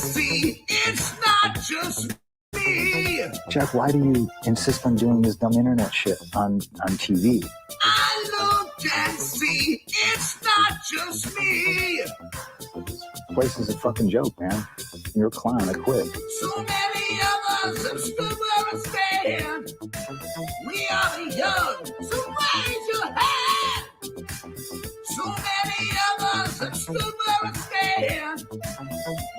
see, it's not just me. Jack, why do you insist on doing this dumb internet shit on TV? I look and see, it's not just me. This place is a fucking joke, man. You're a clown. I quit. So many of us have stood where we stand. We are the young, so raise your hand. So many of us have stood where we stand.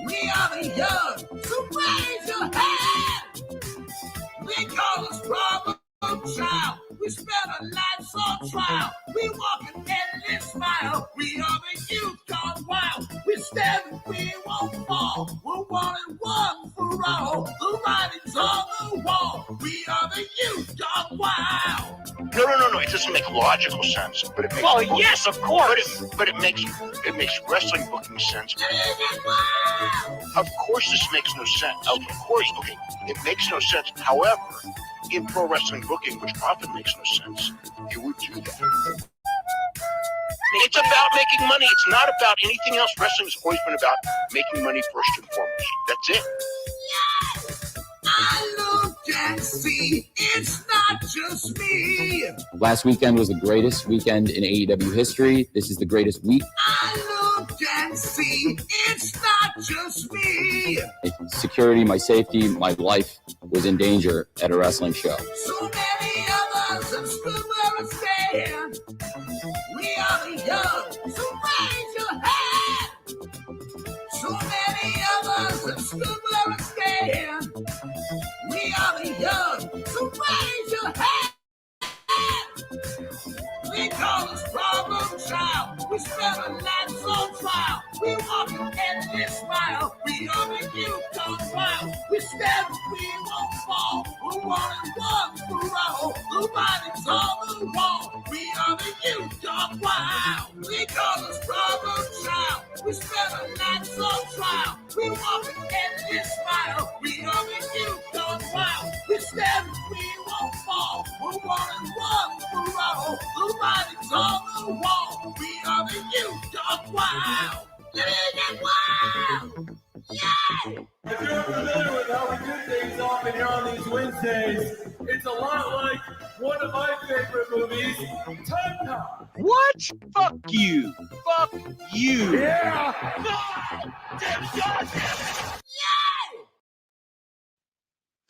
We are the young, so raise your hand. We call us problem child. We spend our lives on trial. We walk an endless mile. We are the youth gone wild. We stand and we won't fall. We're one and one for all. The writing's on the wall. We are the youth gone wild. No. It doesn't make logical sense, but it makes. Well, yes, of course. But it makes wrestling booking sense. Of course, this makes no sense. Of course, okay, it makes no sense. However, in pro wrestling booking, which often makes no sense, you would do that. It's about making money. It's not about anything else. Wrestling has always been about making money first and foremost. That's it. Yes, I look and see, it's not just me. Last weekend was the greatest weekend in AEW history. This is the greatest week. I look and see, it's not just me. Security, my safety, my life was in danger at a wrestling show. So many of us have stood where we stand. We are the young, so raise your hand. So many of us have stood where we stand. We are the young, so raise your hand. We call this problem child. We spend our lives on trial. We walk an endless mile. We are the youth gone wild. We stand, we won't fall. We're one and one for all. The writing's on the wall. We are the youth gone wild. We call this problem child. We spend our lives on trial. We walk an endless mile. We are the youth gone wild. We stand, we won't fall. We're one and one for all. The writing's on the wall. We are the youth gone wild. Get wild! Yeah! If you're familiar with how we do things often here on these Wednesdays, it's a lot like one of my favorite movies, Time Cop. What? Fuck you. Fuck you. Yeah!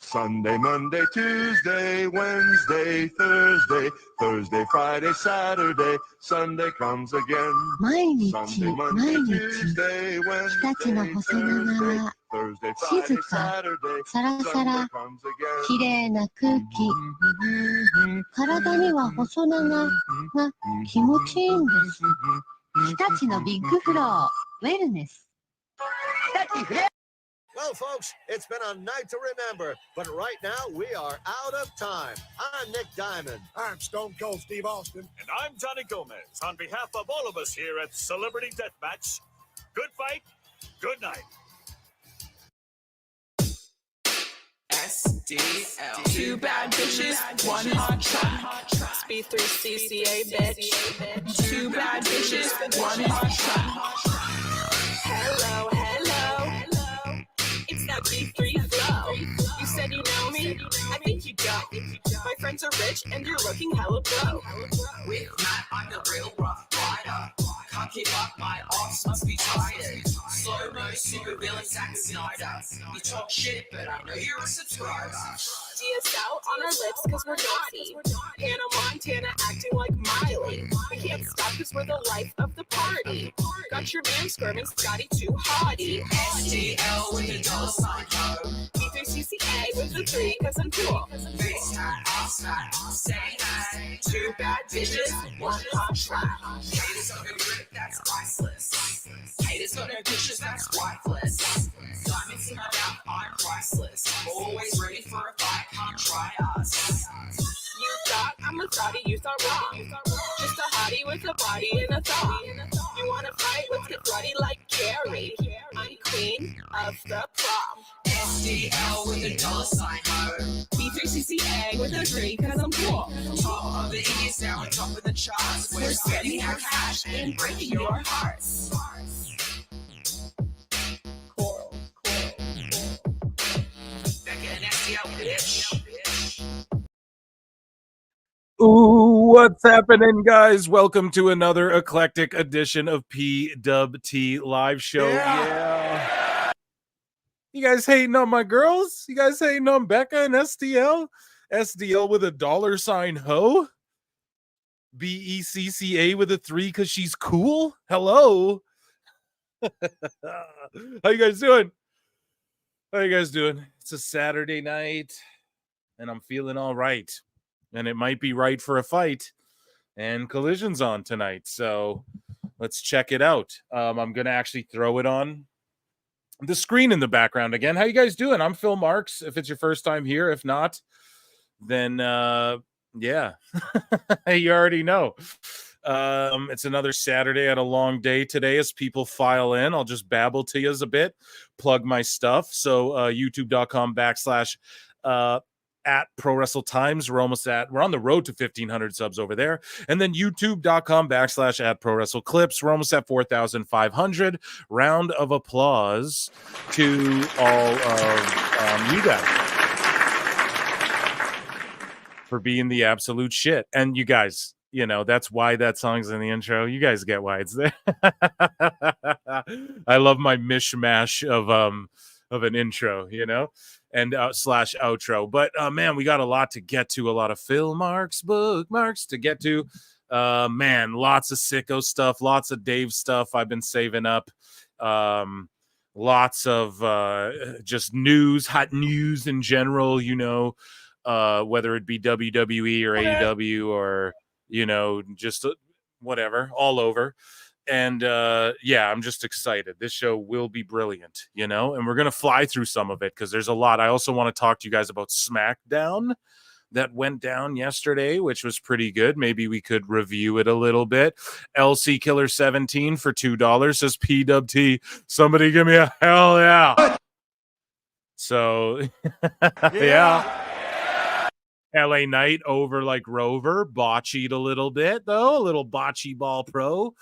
Sunday, Monday, Tuesday, Wednesday, Thursday, Thursday, Friday, Saturday, Sunday comes again. 毎日 Sunday, 毎 Monday, 日 Tuesday, 日立の Wednesday, 細長 Thursday, な Thursday, 静 Friday, か Saturday, サラサ Sunday ラ comes again. きれいな空気体には細長が気持ちいいんです日立のビッグフローウェルネス Well, folks, it's been a night to remember, but right now we are out of time. I'm Nick Diamond. I'm Stone Cold Steve Austin. And I'm Johnny Gomez. On behalf of all of us here at Celebrity Deathmatch, good fight, good night. SDL. Two bad bitches, one hot track. Speed3 CCA, bitch. Two bad bitches, one hot track. Hello, hello. It's that B3 flow. You said you know me? I think you don't. My friends are rich and you're looking hella broke. With Matt, I'm the real rough rider. Can't keep up, my arms must be tired. Slow-mo, super villain, Zack Snyder. You talk shit, but I know you're a subscriber. DSL on our lips cause we're naughty. Hannah Montana acting like Miley. We can't stop cause we're the life of the party. Got your man squirming Scotty too hottie. SDL with the $sign ho. B3CCA with the 3 cause I'm cool. Face tat, ass tat, say hey. Two bad bitches, one hot track. Haters got no grip, that's priceless. Haters got no pictures, that's wifeless. Diamonds in my mouth, I'm priceless. Always ready for a fight, can't try us. You thought I'm a thotty, you thought wrong. Just a hottie with a body and a thong. You wanna fight? Let's get bloody like Carrie. I'm queen of the prom. SDL with the $sign ho. B3CCA with a 3 cause I'm cool. Top of the Indies now on top of the charts. We're spending our cash and breaking your hearts. Coral. Ooh, what's happening, guys? Welcome to another eclectic edition of PWT Live Show. Yeah. You guys hating on my girls? You guys hating on Becca and SDL? SDL with a $ ho? BECCA with a 3 because she's cool? Hello? How you guys doing? How you guys doing? It's a Saturday night, and I'm feeling all right. And it might be right for a fight. And Collision's on tonight, so let's check it out. I'm going to actually throw it on the screen in the background again. How you guys doing? I'm Phil Marks, if it's your first time here. If not, then, yeah, you already know. It's another Saturday at a long day today as people file in. I'll just babble to you a bit, plug my stuff. So youtube.com/ at prowrestletimes. We're on the road to 1,500 subs over there. And then youtube.com / at prowrestleclips. We're almost at 4,500. Round of applause to all of you guys for being the absolute shit. And you guys, you know, that's why that song's in the intro. You guys get why it's there. I love my mishmash of an intro, you know, and / outro. But man, we got a lot to get to, a lot of Phil Marks bookmarks to get to. Man, lots of sicko stuff, lots of Dave stuff I've been saving up. Lots of just news, hot news in general, you know, whether it be WWE or AEW or, you know, just whatever, all over. And yeah, I'm just excited. This show will be brilliant, you know, and we're going to fly through some of it because there's a lot. I also want to talk to you guys about Smackdown that went down yesterday, which was pretty good. Maybe we could review it a little bit. LC Killer 17 for $2 says PWT. Somebody give me a hell yeah. So, yeah. LA Knight over like Rover, botchied a little bit, though. A little bocce ball pro.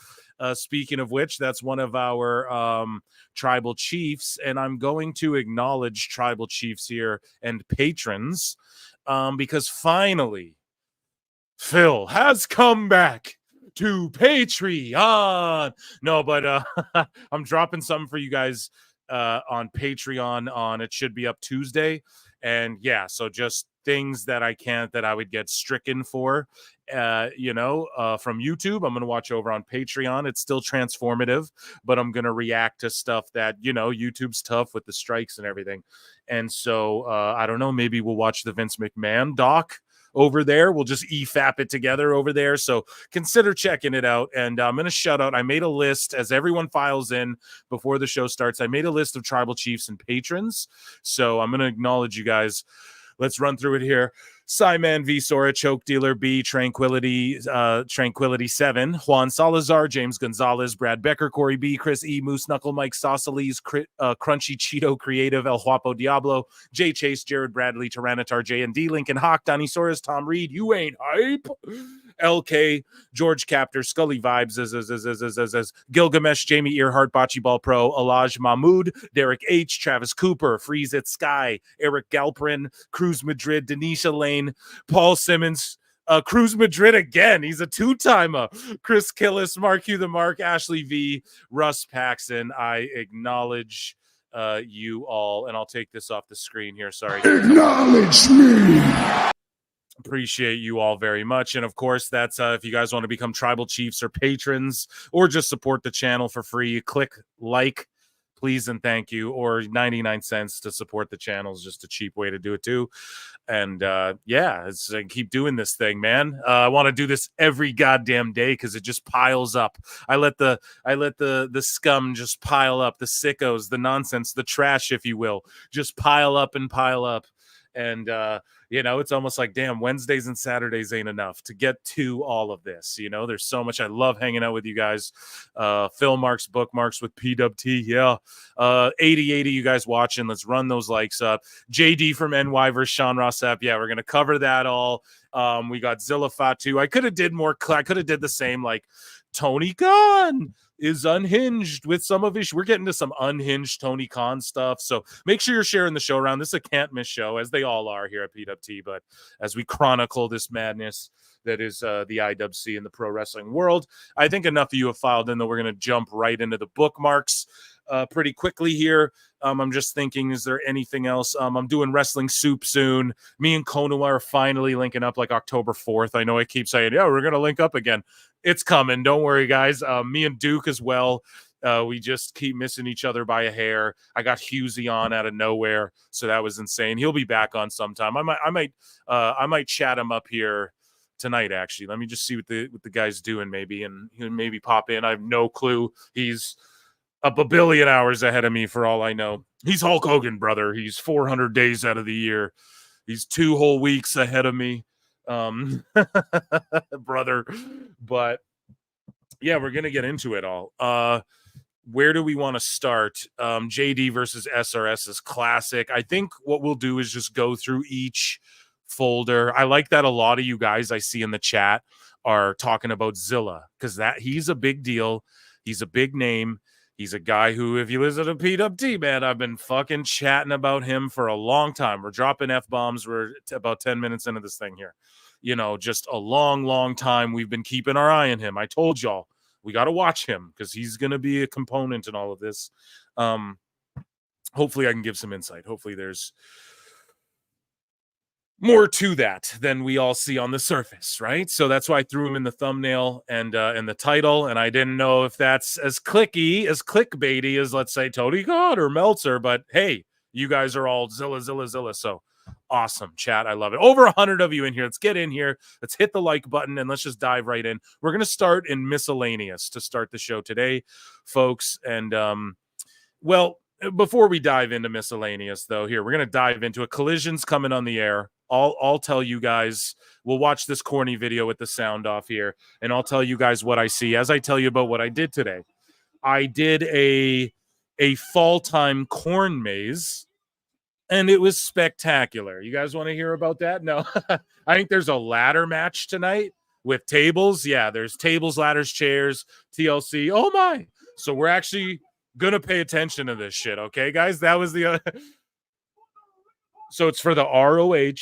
Speaking of which, that's one of our tribal chiefs, and I'm going to acknowledge tribal chiefs here and patrons because finally Phil has come back to Patreon. No, but I'm dropping something for you guys on Patreon on, it should be up Tuesday. And yeah, so just things that I would get stricken for, you know, from YouTube. I'm going to watch over on Patreon. It's still transformative, but I'm going to react to stuff that, you know, YouTube's tough with the strikes and everything. And so, I don't know, maybe we'll watch the Vince McMahon doc over there. We'll just EFAP it together over there. So consider checking it out. And I'm going to shout out, I made a list as everyone files in before the show starts. I made a list of tribal chiefs and patrons. So I'm going to acknowledge you guys. Let's run through it here. Simon V. Sora, Choke Dealer B, Tranquility 7, Juan Salazar, James Gonzalez, Brad Becker, Corey B, Chris E, Moose Knuckle, Mike Sausalis, Crunchy Cheeto Creative, El Huapo Diablo, Jay Chase, Jared Bradley, Tyranitar, J&D, Lincoln Hawk, Donnie Soros, Tom Reed, You Ain't Hype, LK, George Captor, Scully Vibes, Gilgamesh, Jamie Earhart, Bocce Ball Pro, Alaj Mahmood, Derek H, Travis Cooper, Freeze It Sky, Eric Galprin, Cruz Madrid, Denisha Lane, Paul Simmons, Cruz Madrid again. He's a two-timer. Chris Killis, Mark Hugh the Mark, Ashley V, Russ Paxson. I acknowledge you all, and I'll take this off the screen here. Sorry. Acknowledge me. Appreciate you all very much. And of course, that's if you guys want to become tribal chiefs or patrons or just support the channel for free, click like, please and thank you, or 99 cents to support the channel is just a cheap way to do it too. And yeah, it's keep doing this thing, man. I want to do this every goddamn day because it just piles up. I let the scum just pile up, the sickos, the nonsense, the trash, if you will, just pile up and pile up. And you know, it's almost like, damn, Wednesdays and Saturdays ain't enough to get to all of this. You know, there's so much. I love hanging out with you guys. Phil Marks, bookmarks with PWT. Yeah. 80, you guys watching. Let's run those likes up. JD from NY versus Sean Rossap. Yeah, we're going to cover that all. We got Zilla Fatu. I could have did more. I could have did the same, like Tony Khan, is unhinged with some of his. We're getting to some unhinged Tony Khan stuff. So make sure you're sharing the show around. This is a can't miss show, as they all are here at PWT. But as we chronicle this madness that is the IWC in the pro wrestling world, I think enough of you have filed in that we're going to jump right into the bookmarks pretty quickly here. I'm just thinking, is there anything else? I'm doing Wrestling Soup soon. Me and Konoa are finally linking up like October 4th. I know I keep saying, yeah, we're going to link up again. It's coming. Don't worry, guys. Me and Duke as well. We just keep missing each other by a hair. I got Husey on out of nowhere, so that was insane. He'll be back on sometime. I might chat him up here tonight, actually. Let me just see what the guy's doing, maybe, and he'll maybe pop in. I have no clue. He's up a billion hours ahead of me for all I know. He's Hulk Hogan, brother. He's 400 days out of the year. He's 2 whole weeks ahead of me, brother. But yeah, we're gonna get into it all. Where do we want to start? JD versus SRS is classic. I think what we'll do is just go through each folder. I like that a lot of you guys I see in the chat are talking about Zilla, because he's a big deal. He's a big name. He's a guy who, if you listen to PWT, man, I've been fucking chatting about him for a long time. We're dropping F-bombs. We're about 10 minutes into this thing here. You know, just a long, long time we've been keeping our eye on him. I told y'all, we got to watch him because he's going to be a component in all of this. Hopefully I can give some insight. Hopefully there's more to that than we all see on the surface, right? So that's why I threw him in the thumbnail and the title, and I didn't know if that's as clickbaity as, let's say, Tony Khan or Meltzer, but hey, you guys are all Zilla, so awesome. Chat, I love it. Over 100 of you in here. Let's get in here. Let's hit the like button, and let's just dive right in. We're going to start in miscellaneous to start the show today, folks, and well, before we dive into miscellaneous, though, here, we're going to dive into a Collision's coming on the air. I'll tell you guys, we'll watch this corny video with the sound off here, and I'll tell you guys what I see as I tell you about what I did today. I did a fall time corn maze, and it was spectacular. You guys want to hear about that? No. I think there's a ladder match tonight with tables. Yeah, there's tables, ladders, chairs, TLC. Oh, my. So we're actually going to pay attention to this shit, okay, guys? That was the... So it's for the ROH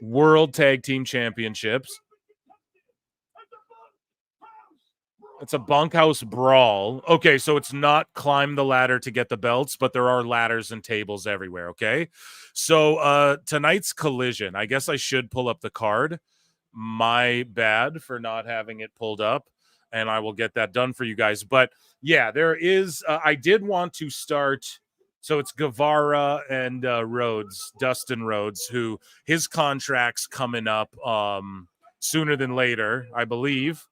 World Tag Team Championships. It's a bunkhouse brawl. Okay, so it's not climb the ladder to get the belts, but there are ladders and tables everywhere, okay? So tonight's Collision, I guess I should pull up the card. My bad for not having it pulled up, and I will get that done for you guys. But yeah, there is, I did want to start... So it's Guevara and Rhodes, Dustin Rhodes, who his contract's coming up sooner than later, I believe.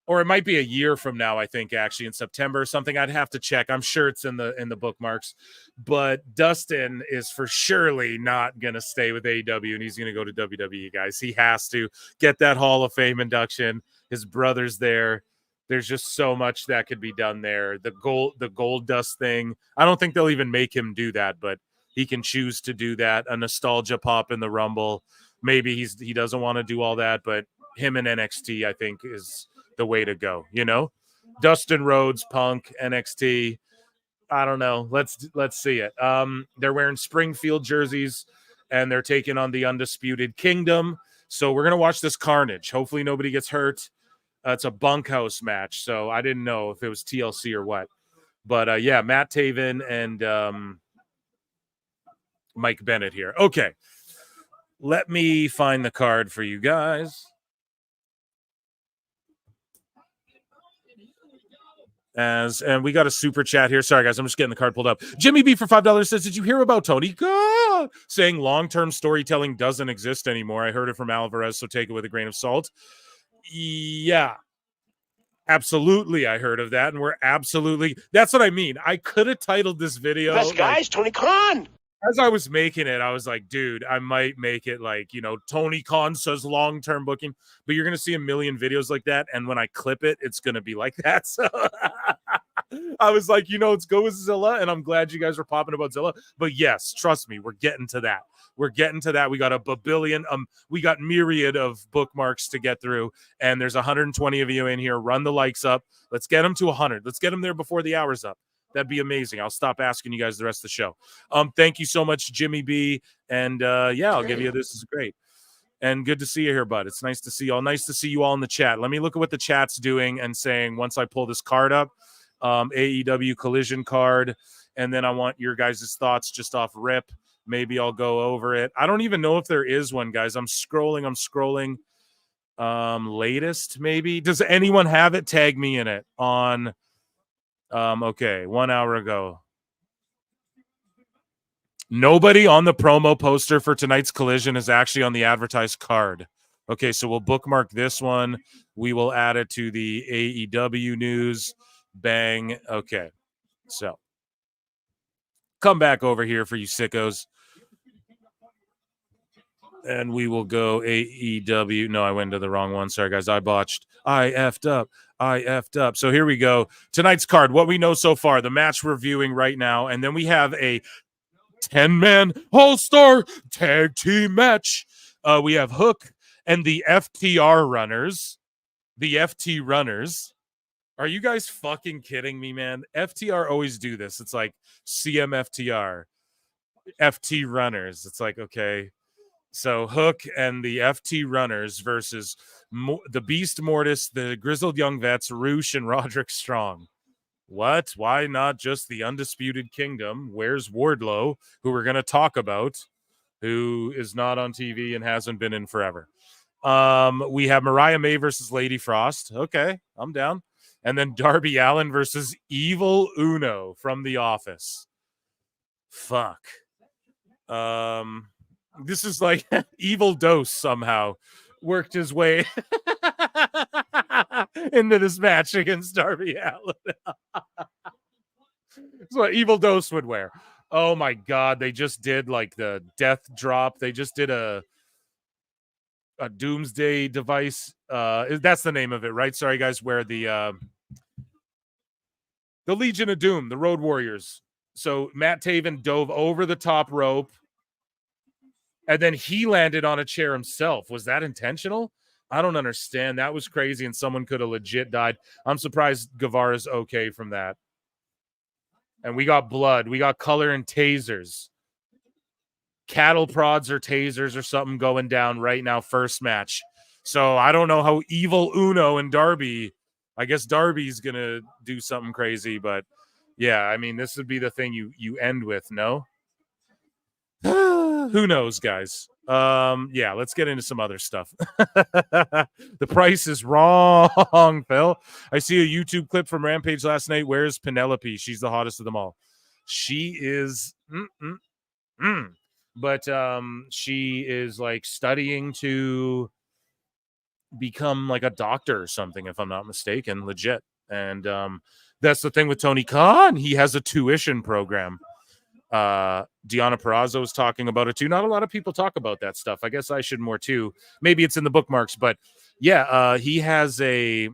Or it might be a year from now, I think, actually, in September or something. I'd have to check. I'm sure it's in the bookmarks. But Dustin is for surely not going to stay with AEW, and he's going to go to WWE, guys. He has to get that Hall of Fame induction. His brother's there. There's just so much that could be done there. The gold dust thing. I don't think they'll even make him do that, but he can choose to do that. A nostalgia pop in the Rumble. Maybe he doesn't want to do all that, but him and NXT, I think, is the way to go. You know, Dustin Rhodes, Punk, NXT. I don't know. Let's see it. They're wearing Springfield jerseys, and they're taking on the Undisputed Kingdom. So we're gonna watch this carnage. Hopefully nobody gets hurt. It's a bunkhouse match, so I didn't know if it was TLC or what. But, yeah, Matt Taven and Mike Bennett here. Okay, let me find the card for you guys. And we got a super chat here. Sorry, guys, I'm just getting the card pulled up. Jimmy B for $5 says, did you hear about Tony Khan saying long-term storytelling doesn't exist anymore? I heard it from Alvarez, so take it with a grain of salt. Yeah, absolutely. I heard of that, and we're absolutely. That's what I mean. I could have titled this video. Best guys, Tony Khan. As I was making it, I was like, dude, I might make it like, Tony Khan says long-term booking, but you're going to see a million videos like that. And when I clip it, it's going to be like that. So I was like, let's go with Zilla, and I'm glad you guys were popping about Zilla. But yes, trust me, we're getting to that. We're getting to that. We got a babillion, we got myriad of bookmarks to get through, and there's 120 of you in here. Run the likes up. Let's get them to 100. Let's get them there before the hour's up. That'd be amazing. I'll stop asking you guys the rest of the show. Thank you so much, Jimmy B. And I'll give you this is great. And good to see you here, bud. It's nice to see you all. Nice to see you all in the chat. Let me look at what the chat's doing and saying once I pull this card up, AEW Collision card, and then I want your guys' thoughts just off rip. Maybe I'll go over it. I don't even know if there is one, guys. I'm scrolling. Latest, maybe. Does anyone have it? Tag me in it on okay, 1 hour ago. Nobody on the promo poster for tonight's Collision is actually on the advertised card. Okay, so we'll bookmark this one. We will add it to the AEW news. Bang. Okay, so come back over here for you sickos. And we will go AEW. No, I went to the wrong one. Sorry, guys. I botched. I effed up. So here we go. Tonight's card, what we know so far, the match we're viewing right now. And then we have a 10-man all-star tag team match. We have Hook and the FTR runners. The FT runners. Are you guys fucking kidding me, man? FTR always do this. It's like CMFTR. FT runners. It's like, okay. So Hook and the FT runners versus the Beast Mortis, the Grizzled Young Vets, Roosh, and Roderick Strong. What? Why not just the Undisputed Kingdom? Where's Wardlow, who we're going to talk about, who is not on TV and hasn't been in forever? We have Mariah May versus Lady Frost. Okay, I'm down. And then Darby Allin versus Evil Uno from The Office. Fuck. This is like Evil Dose somehow worked his way into this match against Darby Allin. That's what Evil Dose would wear. Oh my God. They just did like the death drop. They just did a doomsday device. That's the name of it, right? Sorry, guys, where the Legion of Doom, the Road Warriors. So Matt Taven dove over the top rope. And then he landed on a chair himself. Was that intentional? I don't understand. That was crazy, and someone could have legit died. I'm surprised Guevara's okay from that. And we got blood. We got color and tasers. Cattle prods or tasers or something going down right now. First match. So I don't know how Evil Uno and Darby. I guess Darby's going to do something crazy. But, yeah, I mean, this would be the thing you end with, no? Who knows, guys? Yeah, let's get into some other stuff. The price is wrong, Phil. I see a YouTube clip from Rampage last night. Where's Penelope? She's the hottest of them all. She is but she is like studying to become like a doctor or something, if I'm not mistaken, legit. And that's the thing with Tony Khan. He has a tuition program. Deanna Purrazzo was talking about it too. Not a lot of people talk about that stuff. I guess I should more too. Maybe it's in the bookmarks, but yeah, he has like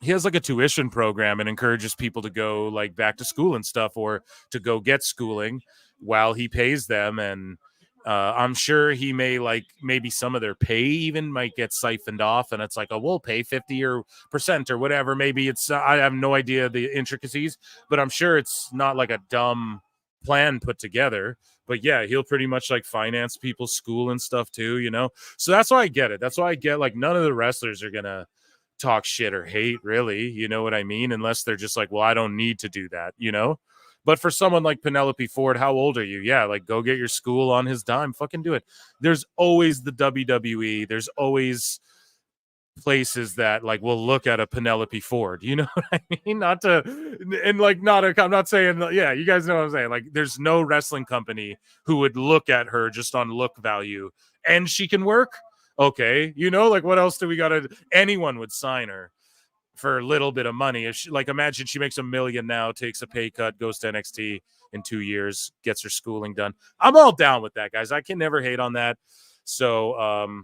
a tuition program and encourages people to go like back to school and stuff, or to go get schooling while he pays them. And I'm sure he may maybe some of their pay even might get siphoned off, and it's like, oh, we'll pay 50% or whatever. Maybe it's I have no idea the intricacies, but I'm sure it's not like a dumb plan put together. But yeah, he'll pretty much like finance people's school and stuff too, So that's why I get it. That's why I get like none of the wrestlers are gonna talk shit or hate, really. You know what I mean? Unless they're just like, well, I don't need to do that, But for someone like Penelope Ford, how old are you? Yeah, like go get your school on his dime. Fucking do it. There's always the WWE. There's always places that like will look at a Penelope Ford. You know what I mean? I'm not saying, yeah, you guys know what I'm saying. Like there's no wrestling company who would look at her just on look value, and she can work. Okay. Like what else do we got to, anyone would sign her for a little bit of money. If she, like, imagine she makes $1 million now, takes a pay cut, goes to NXT in 2 years, gets her schooling done. I'm all down with that, guys. I can never hate on that. So,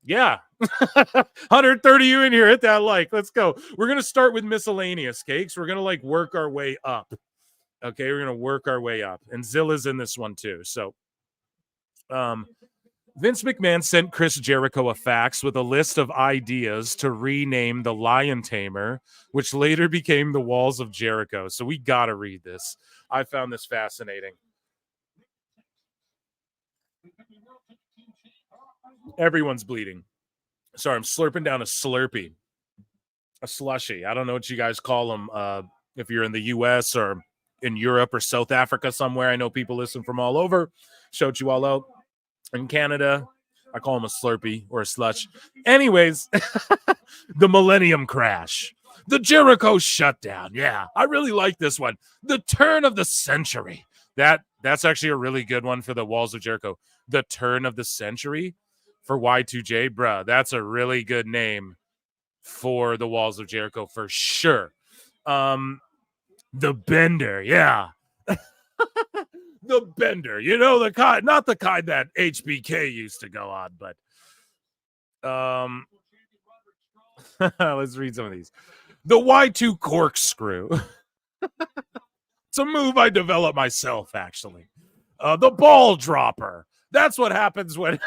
Yeah. 130 you in here. Hit that like. Let's go. We're going to start with miscellaneous cakes. We're going to like work our way up. Okay. We're going to work our way up. And Zilla's in this one too. So, Vince McMahon sent Chris Jericho a fax with a list of ideas to rename the Lion Tamer, which later became the Walls of Jericho. So we got to read this. I found this fascinating. Everyone's bleeding. Sorry, I'm slurping down a Slurpee. A slushy. I don't know what you guys call them if you're in the U.S. or in Europe or South Africa somewhere. I know people listen from all over. Shout you all out. In Canada, I call them a Slurpee or a slush. Anyways, the Millennium Crash. The Jericho Shutdown. Yeah, I really like this one. The Turn of the Century. That's actually a really good one for the Walls of Jericho. The Turn of the Century. For Y2J, bruh, that's a really good name for the Walls of Jericho for sure. The Bender, yeah. The Bender, you know, the kind, not the kind that HBK used to go on, but let's read some of these. The Y2 Corkscrew. It's a move I developed myself, actually. The Ball Dropper. That's what happens when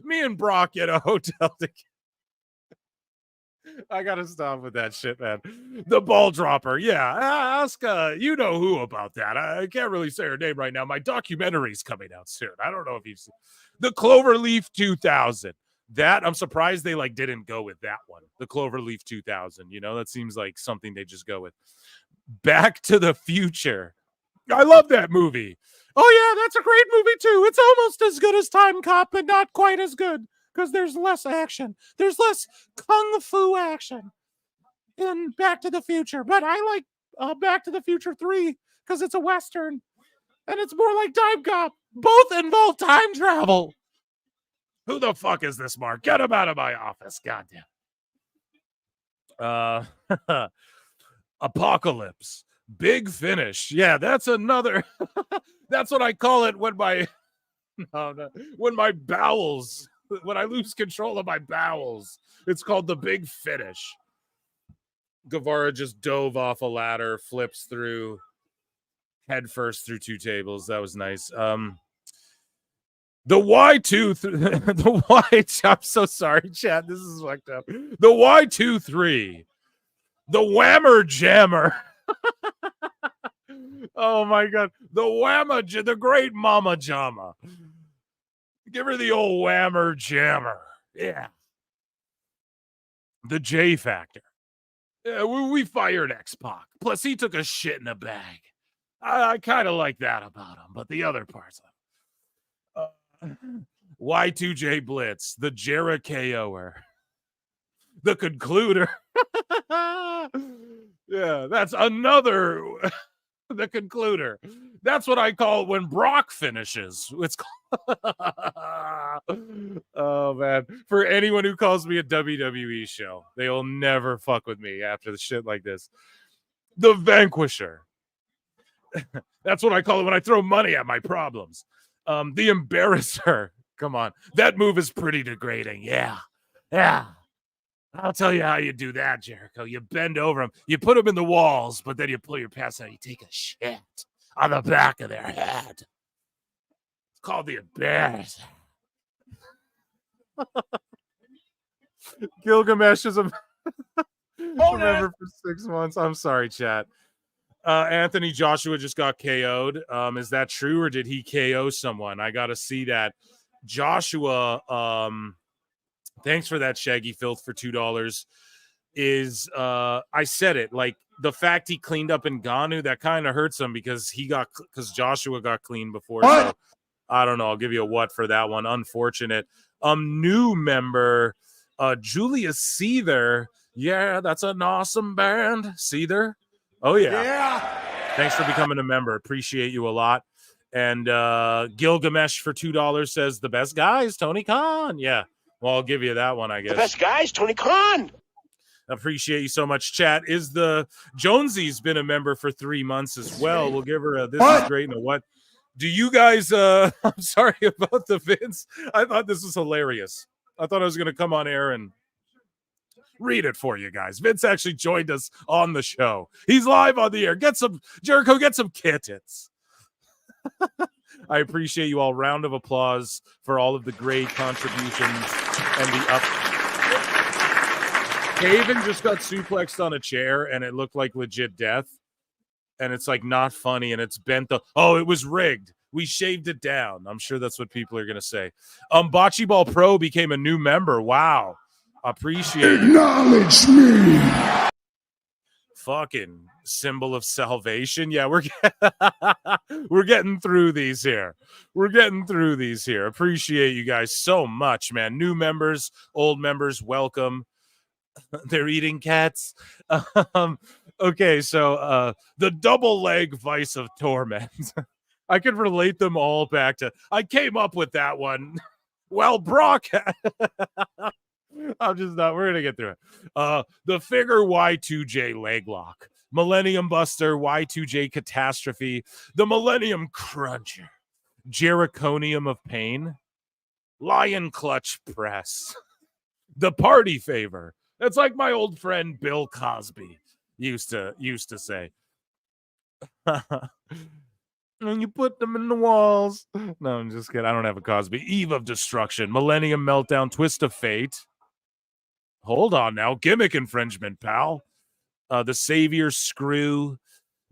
me and Brock get a hotel together. I gotta stop with that shit, man. The Ball Dropper. Yeah, ask you know who about that. I can't really say her name right now. My documentary's coming out soon. I don't know if you've seen the Cloverleaf 2000. That I'm surprised they like didn't go with that one. The Cloverleaf 2000. You know, that seems like something they just go with. Back to the Future. I love that movie. Oh yeah, that's a great movie too. It's almost as good as Time Cop, but not quite as good because there's less action. There's less kung fu action in Back to the Future. But I like Back to the Future 3 because it's a Western and it's more like Time Cop. Both involve time travel. Who the fuck is this, Mark? Get him out of my office. Goddamn. Apocalypse. Big Finish. Yeah, that's another. That's what I call it when when my bowels, when I lose control of my bowels. It's called the Big Finish. Guevara just dove off a ladder, flips through head first through two tables. That was nice. The Y2, the Y. I'm so sorry, chat. This is fucked up. The Y23, the Whammer Jammer. Oh my God, the great Mama Jama. Give her the old Whammer Jammer. Yeah. The J Factor. Yeah, we fired X-Pac. Plus, he took a shit in a bag. I kind of like that about him, but the other parts of Y2J Blitz, the Jerichoer, the Concluder. Yeah, that's another. The Concluder. That's what I call it when Brock finishes. It's called. Oh man! For anyone who calls me a WWE show, they will never fuck with me after the shit like this. The Vanquisher. That's what I call it when I throw money at my problems. The Embarrasser. Come on, that move is pretty degrading. Yeah. I'll tell you how you do that, Jericho. You bend over them, you put them in the walls, but then you pull your pants out, you take a shit on the back of their head. It's called the Embarrasser. Gilgamesh is a member for 6 months. I'm sorry, chat. Anthony Joshua just got KO'd. Is that true, or did he KO someone? I got to see that. Joshua, thanks for that, Shaggy Filth, for $2. I said it, like the fact he cleaned up Ngannou, that kind of hurts him because Joshua got clean before. So I don't know. I'll give you a what for that one. Unfortunate. New member, Julius Seether. Yeah, that's an awesome band. Seether. Oh yeah. Thanks for becoming a member. Appreciate you a lot. And Gilgamesh for $2 says the best guys, Tony Khan. Yeah. Well, I'll give you that one, I guess. The best guys, Tony Khan. Appreciate you so much, chat. Is the Jonesy's been a member for 3 months as well. We'll give her a this is great and a what. Do you guys I'm sorry about the Vince. I thought this was hilarious. I thought I was going to come on air and read it for you guys. Vince actually joined us on the show. He's live on the air. Jericho, get some kittens. I appreciate you all. Round of applause for all of the great contributions and the up. Haven just got suplexed on a chair and it looked like legit death. And it's like not funny and it's bent. It was rigged. We shaved it down. I'm sure that's what people are going to say. Bocce Ball Pro became a new member. Wow. Appreciate it. Acknowledge me. Fucking symbol of salvation. Yeah, we're getting through these here. Appreciate you guys so much, man. New members, old members, welcome. They're eating cats. Okay, so the double leg vice of torment. I could relate them all back to. I came up with that one. Well, Brock. I'm just not. We're gonna get through it. The figure Y2J leg lock, Millennium Buster, Y2J catastrophe, the Millennium Cruncher, Jericonium of pain, Lion Clutch press, the party favor. That's like my old friend Bill Cosby used to say. And you put them in the walls. No, I'm just kidding. I don't have a Cosby. Eve of Destruction, Millennium Meltdown, Twist of Fate. Hold on now. Gimmick infringement, pal. The Savior Screw,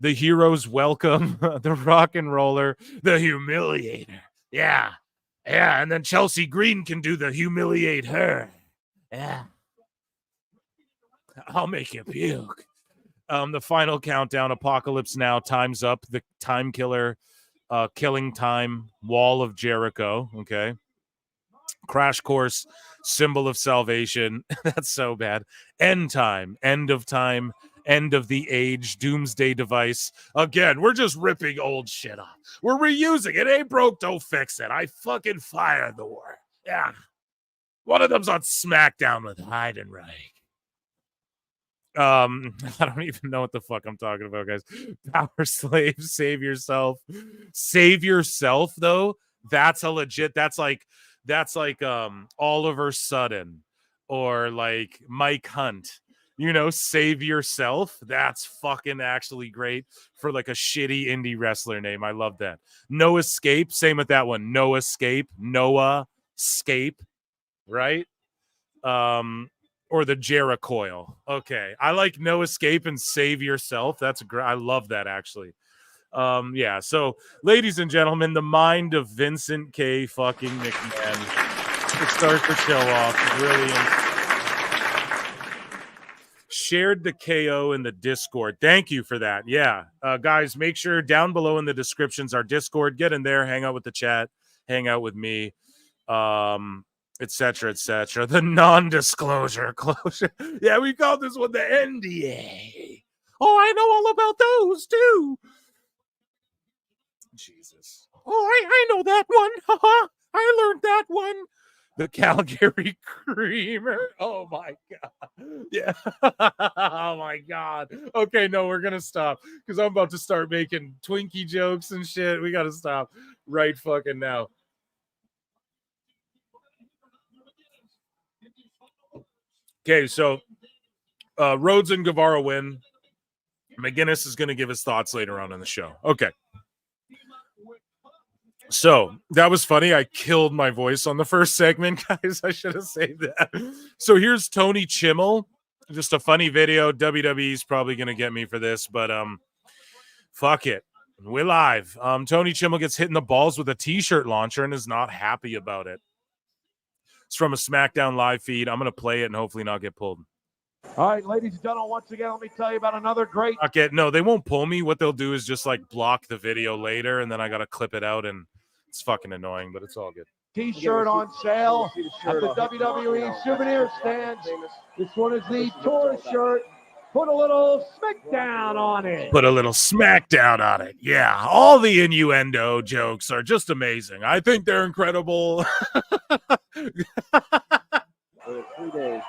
the Hero's Welcome, the Rock and Roller, the Humiliator. Yeah. And then Chelsea Green can do the Humiliate Her. Yeah. I'll make you puke. The Final Countdown, Apocalypse Now, Time's Up, the Time Killer, Killing Time, Wall of Jericho, okay? Crash Course, Symbol of Salvation. That's so bad. End Time, End of Time, End of the Age, Doomsday Device. Again, we're just ripping old shit off. We're reusing it. Ain't broke, don't fix it. I fucking fired the war. Yeah. One of them's on SmackDown with Heidenreich. I don't even know what the fuck I'm talking about, guys. Power Slave, Save Yourself. Save Yourself, though. That's a legit. That's like Oliver Sutton or like Mike Hunt. You know, Save Yourself. That's fucking actually great for like a shitty indie wrestler name. I love that. No Escape. Same with that one. No Escape. Noah Escape. Right? Or the Jericoil. Okay. I like No Escape and Save Yourself. That's great. I love that actually. Yeah. So, ladies and gentlemen, the mind of Vincent K. fucking McMahon to start the show off. Brilliant. Shared the KO in the Discord. Thank you for that. Yeah. Guys, make sure down below in the descriptions our Discord. Get in there, hang out with the chat, hang out with me. Etc. The non-disclosure closure. Yeah, we called this one the NDA. Oh, I know all about those too. Jesus. Oh, I know that one. Haha. I learned that one. The Calgary Creamer. Oh my god. Yeah. Oh my god. Okay, no, we're gonna stop because I'm about to start making Twinkie jokes and shit. We gotta stop right fucking now. Okay, so Rhodes and Guevara win. McGinnis is going to give his thoughts later on in the show. Okay. So that was funny. I killed my voice on the first segment, guys. I should have saved that. So here's Tony Chimmel. Just a funny video. WWE's probably going to get me for this, but fuck it. We're live. Tony Chimmel gets hit in the balls with a t-shirt launcher and is not happy about it. It's from a SmackDown live feed. I'm going to play it and hopefully not get pulled. All right, ladies and gentlemen, once again, let me tell you about another great... Okay, no, they won't pull me. What they'll do is just like block the video later and then I got to clip it out and it's fucking annoying, but it's all good. T-shirt on sale at the WWE souvenir stands. This one is the tour shirt. Put a little Smackdown on it. Put a little Smackdown on it. Yeah, all the innuendo jokes are just amazing. I think they're incredible. 3 days.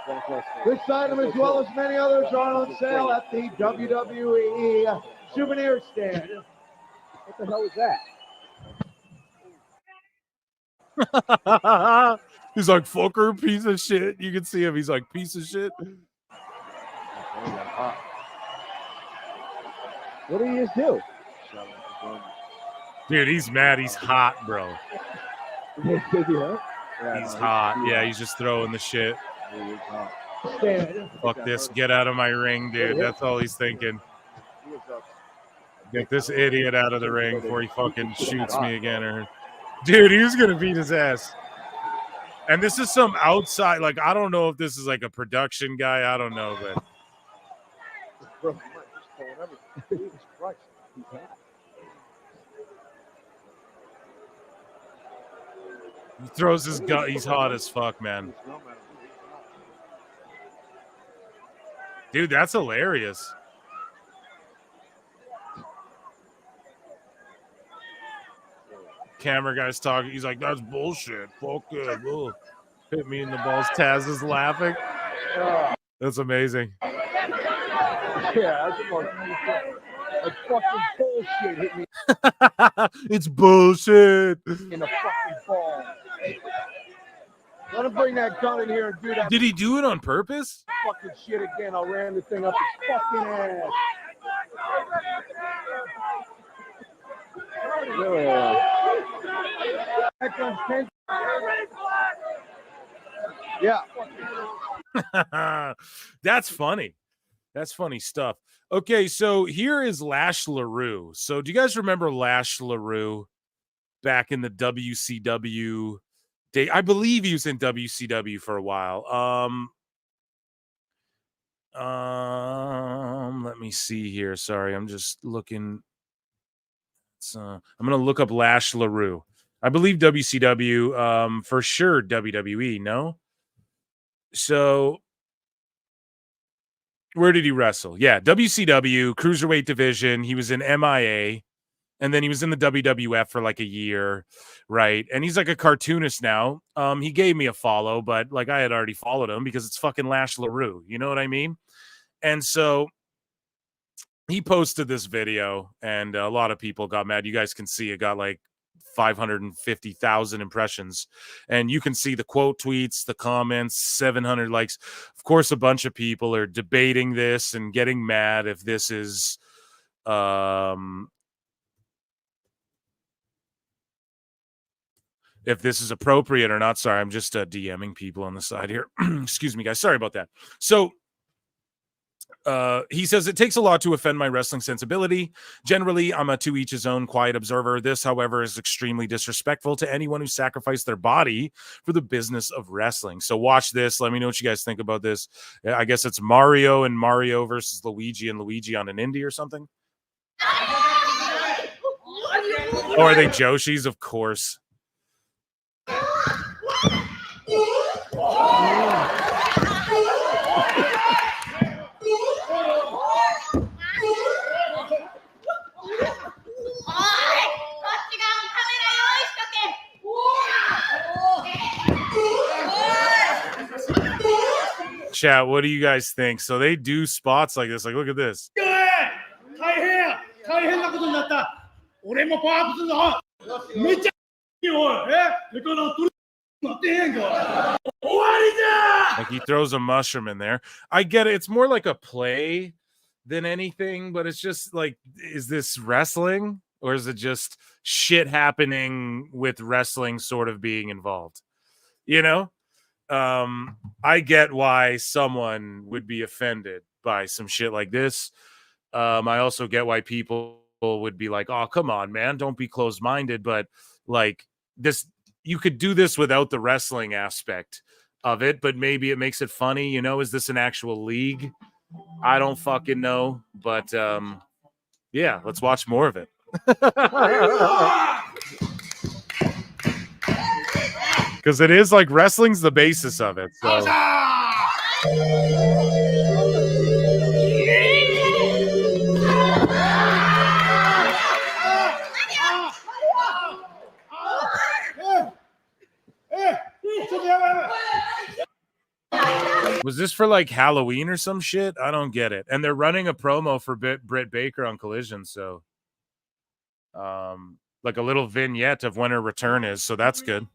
This item, as well as many others, are on sale at the WWE souvenir stand. What the hell was that? He's like, fucker, piece of shit. You can see him. He's like, piece of shit. What did he just do? Dude, he's mad. He's hot, bro. Yeah, He's hot. Yeah, he's just throwing the shit. Fuck this. Get out of my ring, dude. That's all he's thinking. Get this idiot out of the ring before he fucking shoots me again. Or, dude, he was gonna beat his ass. And this is some outside, like, I don't know if this is like a production guy. I don't know, but he throws his gun. He's hot as fuck, man. Dude, that's hilarious. Camera guy's talking. He's like, that's bullshit. Fuck it. Ugh. Hit me in the balls. Taz is laughing. That's amazing. Yeah, that's fucking bullshit hit me It's bullshit. in the fucking ball. Let him bring that gun in here and do that. Did he do it on purpose? Fucking shit again. I'll ram the thing up his fucking ass. Yeah. That's funny. That's funny stuff. Okay, so here is Lash LaRue. So do you guys remember Lash LaRue back in the WCW day? I believe he was in WCW for a while. Let me see here. Sorry, I'm just looking. I'm gonna look up Lash LaRue. I believe WCW, for sure WWE, no? So where did he wrestle? Yeah, WCW, Cruiserweight division. He was in MIA, and then he was in the WWF for like a year, right? And he's like a cartoonist now. He gave me a follow, but like I had already followed him because it's fucking Lash LaRue. You know what I mean? And so he posted this video, and a lot of people got mad. You guys can see it got like 550,000 impressions, and you can see the quote tweets, the comments, 700 likes. Of course, a bunch of people are debating this and getting mad if this is appropriate or not. Sorry, I'm just DMing people on the side here. Excuse me, guys. Sorry about that. So he says, it takes a lot to offend my wrestling sensibility. Generally, I'm a to each his own quiet observer. This, however, is extremely disrespectful to anyone who sacrificed their body for the business of wrestling. So watch this. Let me know what you guys think about this. I guess it's Mario and Mario versus Luigi and Luigi on an indie or something. Oh, are they Joshis? Of course. Chat, what do you guys think? So they do spots like this. Like, look at this. Like he throws a mushroom in there. I get it. It's more like a play than anything, but it's just like, is this wrestling or is it just shit happening with wrestling sort of being involved? You know? I get why someone would be offended by some shit like this. I also get why people would be like, oh, come on, man, don't be closed-minded. But like this, you could do this without the wrestling aspect of it, but maybe it makes it funny. You know, is this an actual league? I don't fucking know. But yeah, let's watch more of it. Because it is like wrestling's the basis of it. So. Was this for like Halloween or some shit? I don't get it. And they're running a promo for Britt Baker on Collision. So like a little vignette of when her return is. So that's good.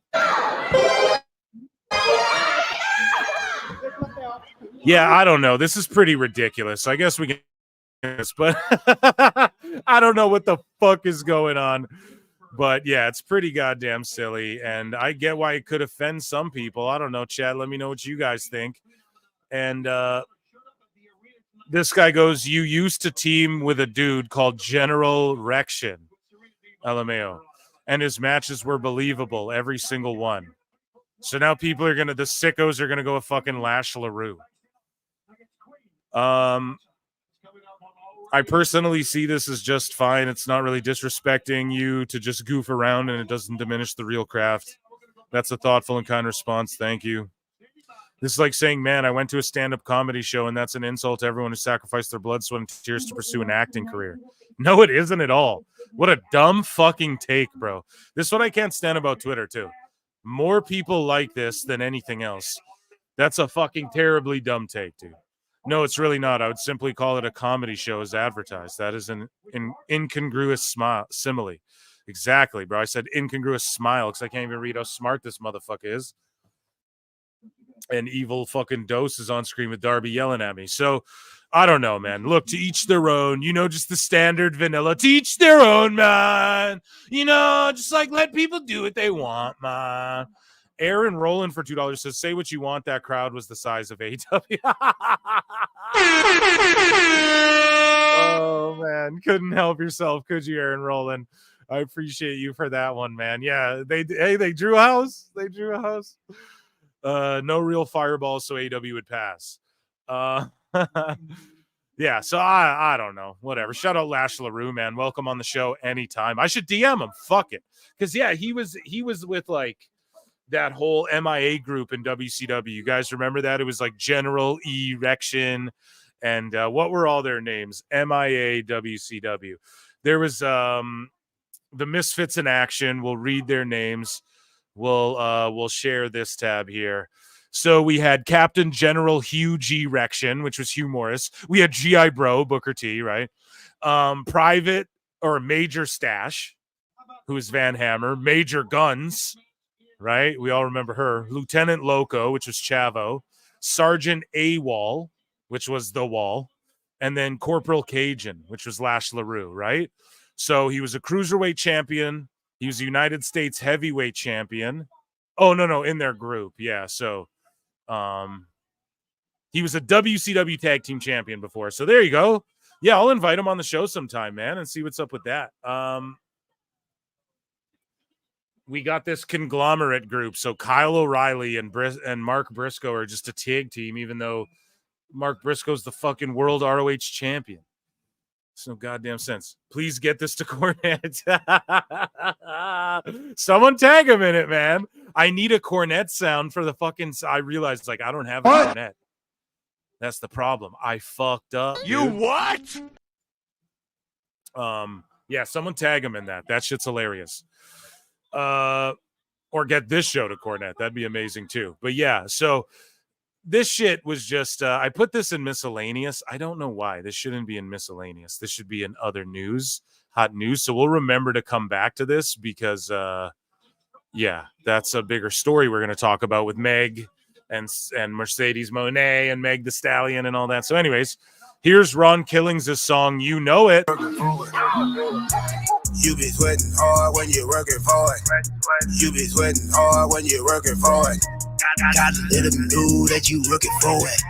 Yeah, I don't know. This is pretty ridiculous. I guess we can, but I don't know what the fuck is going on. But yeah, it's pretty goddamn silly, and I get why it could offend some people. I don't know, Chad. Let me know what you guys think. And this guy goes, "You used to team with a dude called General Rection, LMAO, and his matches were believable, every single one. So now people are the sickos are gonna go with fucking Lash LaRue." I personally see this as just fine. It's not really disrespecting you to just goof around, and it doesn't diminish the real craft. That's a thoughtful and kind response. Thank you. This is like saying, man, I went to a stand-up comedy show, and that's an insult to everyone who sacrificed their blood, sweat, and tears to pursue an acting career. No, it isn't at all. What a dumb fucking take, bro. This is what I can't stand about Twitter, too. More people like this than anything else. That's a fucking terribly dumb take, dude. No, it's really not. I would simply call it a comedy show as advertised. That is an incongruous simile. Exactly, bro. I said incongruous smile because I can't even read how smart this motherfucker is. And evil fucking Dose is on screen with Darby yelling at me. So, I don't know, man. Look, to each their own. You know, just the standard vanilla. To each their own, man. You know, just like let people do what they want, man. Aaron Rowland for $2 says, "Say what you want. That crowd was the size of AEW." Oh, man. Couldn't help yourself, could you, Aaron Rowland? I appreciate you for that one, man. Yeah, they drew a house. They drew a house. No real fireballs, so AEW would pass. Yeah, so I don't know. Whatever. Shout out Lash LaRue, man. Welcome on the show anytime. I should DM him. Fuck it. Because, yeah, he was with, like, that whole MIA group in WCW. You guys remember that? It was like General Erection and what were all their names? MIA, WCW. There was the Misfits in Action. We'll read their names. We'll share this tab here. So we had Captain General Hugh G. Rection, which was Hugh Morris. We had G.I. Bro, Booker T, right? Private or Major Stash, who is Van Hammer. Major Guns, right? We all remember her. Lieutenant Loco, which was Chavo. Sergeant AWOL, which was The Wall. And then Corporal Cajun, which was Lash LaRue, right? So he was a cruiserweight champion. He was a United States heavyweight champion. Oh, no, in their group. Yeah, so he was a WCW tag team champion before. So there you go. Yeah, I'll invite him on the show sometime, man, and see what's up with that. We got this conglomerate group. So Kyle O'Reilly and Mark Briscoe are just a tag team, even though Mark Briscoe's the fucking world ROH champion. It's no goddamn sense. Please get this to Cornette. Someone tag him in it, man. I need a Cornette sound for the fucking... I realized, like, I don't have a Cornette. That's the problem. I fucked up. You dude. what? Yeah, someone tag him in that. That shit's hilarious. Or get this show to Cornette. That'd be amazing too. But yeah, so this shit was just I put this in miscellaneous. I don't know why. This shouldn't be in miscellaneous. This should be in other news, hot news. So we'll remember to come back to this because yeah, that's a bigger story we're going to talk about with Meg and Mercedes Moné and Meg the Stallion and all that. So anyways, here's Ron Killings' song You Know It. You be sweating hard when you're working for it. You be sweating hard when you're working for it. Gotta let them know that you working for it.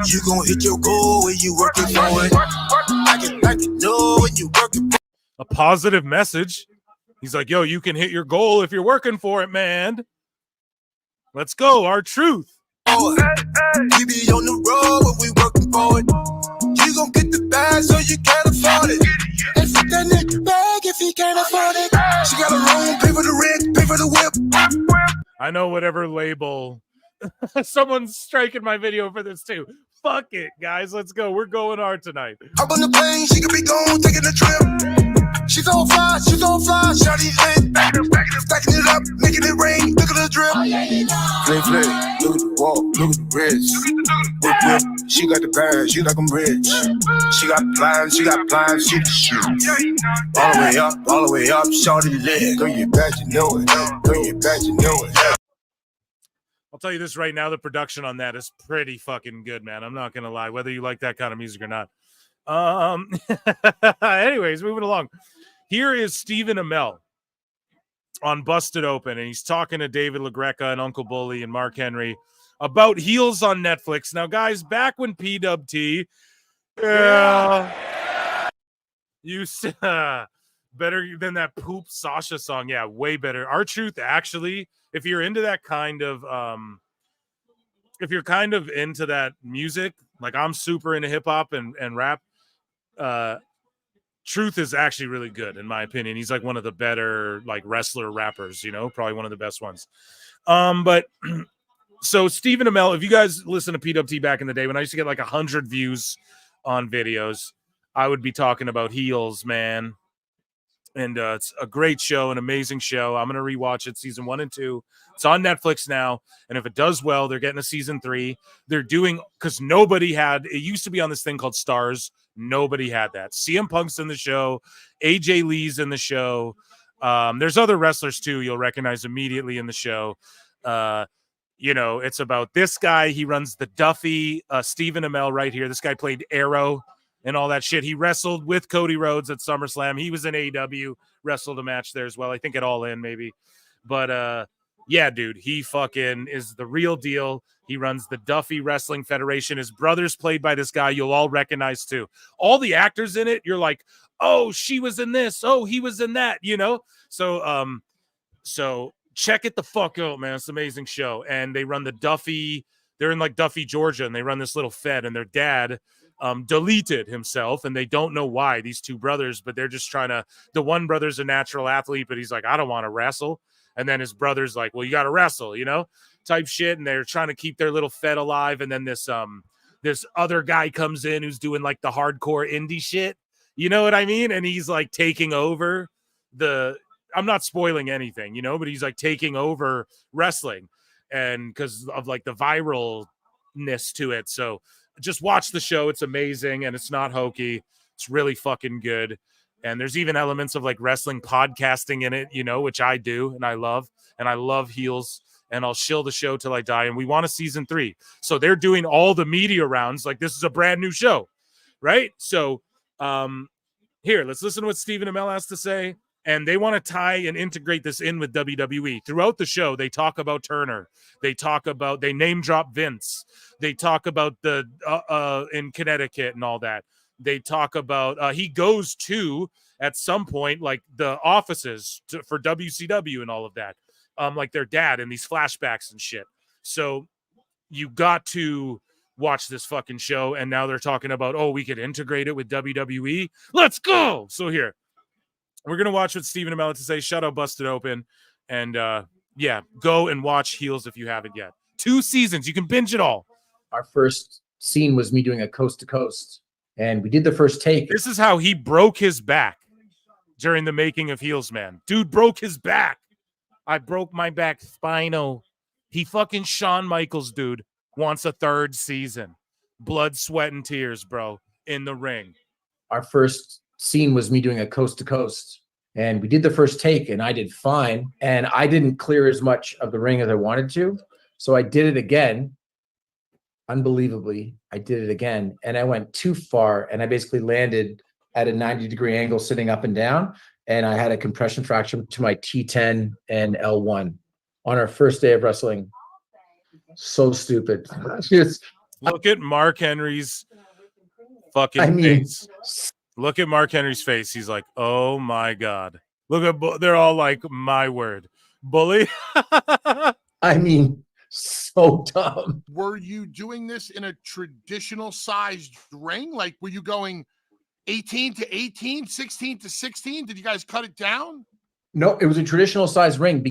You gon' hit your goal when you working for it. I can know when you working for it. A positive message. He's like, yo, you can hit your goal if you're working for it, man. Let's go. Our truth. We be on the road when we working for it. You gon' get the bag so you can't afford it. And fit that nigga bag if he can't afford it. She got her own, pay for the rent, pay for the whip. I know whatever label. Someone's striking my video for this too. Fuck it, guys. Let's go. We're going hard tonight. Hop on the plane, she could be gone, taking a trip. She's on fly, shawty lit. Stacking it up, making it rain, look at the drip. Flip, look at the wall, look at the wrist. Whip, she got the bag, she like I'm rich. She got blinds, she the shit. All the way up, shawty lit. Girl, you bet you know it, girl, you bet you know it. I'll tell you this right now, the production on that is pretty fucking good, man. I'm not gonna lie, whether you like that kind of music or not. Anyways, moving along. Here is Stephen Amell on Busted Open, and he's talking to David LaGreca and Uncle Bully and Mark Henry about Heels on Netflix. Now, guys, back when PWT, you better than that poop Sasha song. Yeah, way better. R-Truth, actually, if you're into that kind of if you're kind of into that music, like I'm super into hip-hop and rap, Truth is actually really good, in my opinion. He's like one of the better like wrestler rappers, you know, probably one of the best ones. But so Stephen Amell, if you guys listen to PWT back in the day, when I used to get like 100 views on videos, I would be talking about Heels, man. And it's a great show, an amazing show. I'm going to rewatch it, season 1 and 2. It's on Netflix now. And if it does well, they're getting a season 3. They're doing, because nobody had, it used to be on this thing called Stars. Nobody had that. CM Punk's in the show. AJ Lee's in the show. There's other wrestlers too you'll recognize immediately in the show. You know, it's about this guy. He runs the Duffy, Stephen Amell right here. This guy played Arrow and all that shit. He wrestled with Cody Rhodes at SummerSlam. He was in AEW, wrestled a match there as well. I think at All In maybe. But yeah, dude, he fucking is the real deal. He runs the Duffy Wrestling Federation. His brother's played by this guy you'll all recognize too. All the actors in it, you're like, oh, she was in this. Oh, he was in that, you know? So check it the fuck out, man. It's an amazing show. And they run the Duffy. They're in like Duffy, Georgia, and they run this little fed, and their dad deleted himself, and they don't know why, these two brothers, but they're just trying to, the one brother's a natural athlete, but he's like, I don't want to wrestle. And then his brother's like, well, you got to wrestle, you know, type shit. And they're trying to keep their little fed alive. And then this other guy comes in who's doing like the hardcore indie shit. You know what I mean? And he's like taking over I'm not spoiling anything, you know, but he's like taking over wrestling, and because of like the viralness to it. So just watch the show. It's amazing. And it's not hokey. It's really fucking good. And there's even elements of like wrestling podcasting in it, you know, which I do. And I love Heels, and I'll shill the show till I die. And we want a season 3. So they're doing all the media rounds. Like this is a brand new show. Right. So here, let's listen to what Stephen Amell has to say. And they want to tie and integrate this in with WWE. Throughout the show, they talk about Turner. They name drop Vince. They talk about the in Connecticut and all that. They talk about he goes to at some point like the offices for WCW and all of that, like their dad and these flashbacks and shit. So you got to watch this fucking show. And now they're talking about, oh, we could integrate it with WWE. Let's go. So here, we're going to watch what Stephen Amell had to say. Shout out Busted Open. And yeah, go and watch Heels if you haven't yet. 2 seasons. You can binge it all. Our first scene was me doing a coast to coast, and we did the first take. This is how he broke his back during the making of Heels, man. Dude broke his back. I broke my back. Spino. He fucking Shawn Michaels, dude, wants a 3rd season. Blood, sweat, and tears, bro, in the ring. Our first scene was me doing a coast to coast, and we did the first take, and I did fine, and I didn't clear as much of the ring as I wanted to, so I did it again. Unbelievably, I did it again, and I went too far, and I basically landed at a 90-degree angle sitting up and down, and I had a compression fracture to my T10 and L1 on our first day of wrestling. So stupid. Just look at Mark Henry's fucking face. Look at Mark Henry's face. He's like, oh my God. Look at, they're all like, my word. Bully. I mean, so dumb. Were you doing this in a traditional sized ring? Like, were you going 18 to 18, 16 to 16? Did you guys cut it down? No, it was a traditional size ring.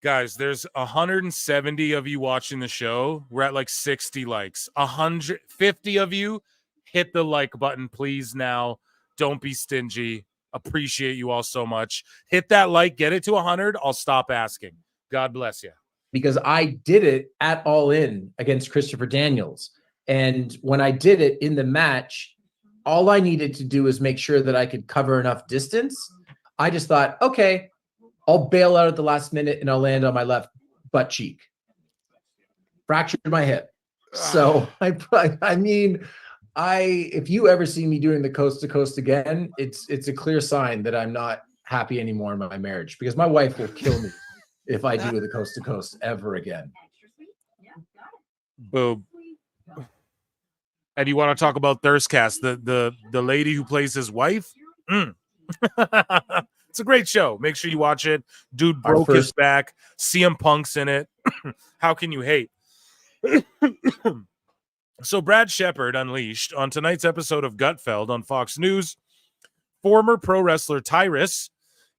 Guys, there's 170 of you watching the show. We're at like 60 likes. 150 of you, hit the like button, please now. Don't be stingy. Appreciate you all so much. Hit that like, get it to 100. I'll stop asking. God bless you. Because I did it at All In against Christopher Daniels. And when I did it in the match, all I needed to do was make sure that I could cover enough distance. I just thought, okay, I'll bail out at the last minute and I'll land on my left butt cheek. fractured my hip. So I mean, if you ever see me doing the coast to coast again, it's a clear sign that I'm not happy anymore in my marriage, because my wife will kill me if I do the coast to coast ever again. Boom. And you want to talk about Thirstcast, the lady who plays his wife? It's a great show. Make sure you watch it. Dude broke his back. CM Punk's in it. How can you hate? So Brad Shepard unleashed on tonight's episode of Gutfeld on Fox News. Former pro wrestler Tyrus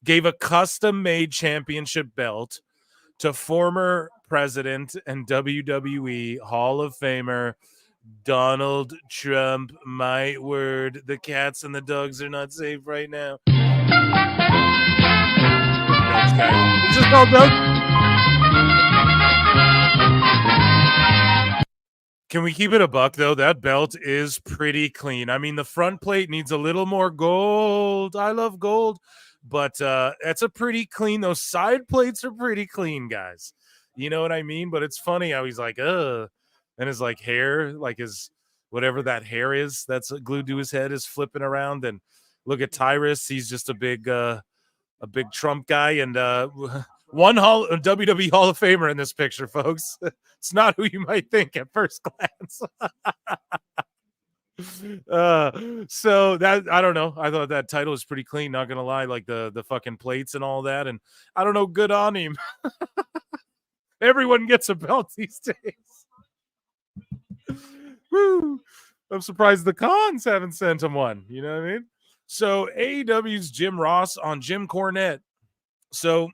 gave a custom-made championship belt to former president and WWE Hall of Famer Donald Trump. My word, the cats and the dogs are not safe right now. Is this called Doug? Can we keep it a buck, though? That belt is pretty clean. I mean, the front plate needs a little more gold. I love gold. But it's a pretty clean. Those side plates are pretty clean, guys. You know what I mean? But it's funny how he's like, ugh. And his like hair, like his whatever that hair is that's glued to his head is flipping around. And look at Tyrus. He's just a big Trump guy. And one WWE Hall of Famer in this picture, folks. It's not who you might think at first glance. So that, I don't know. I thought that title was pretty clean, not gonna lie, like the fucking plates and all that. And I don't know, good on him. Everyone gets a belt these days. Woo. I'm surprised the cons haven't sent him one. You know what I mean? So AEW's Jim Ross on Jim Cornette. So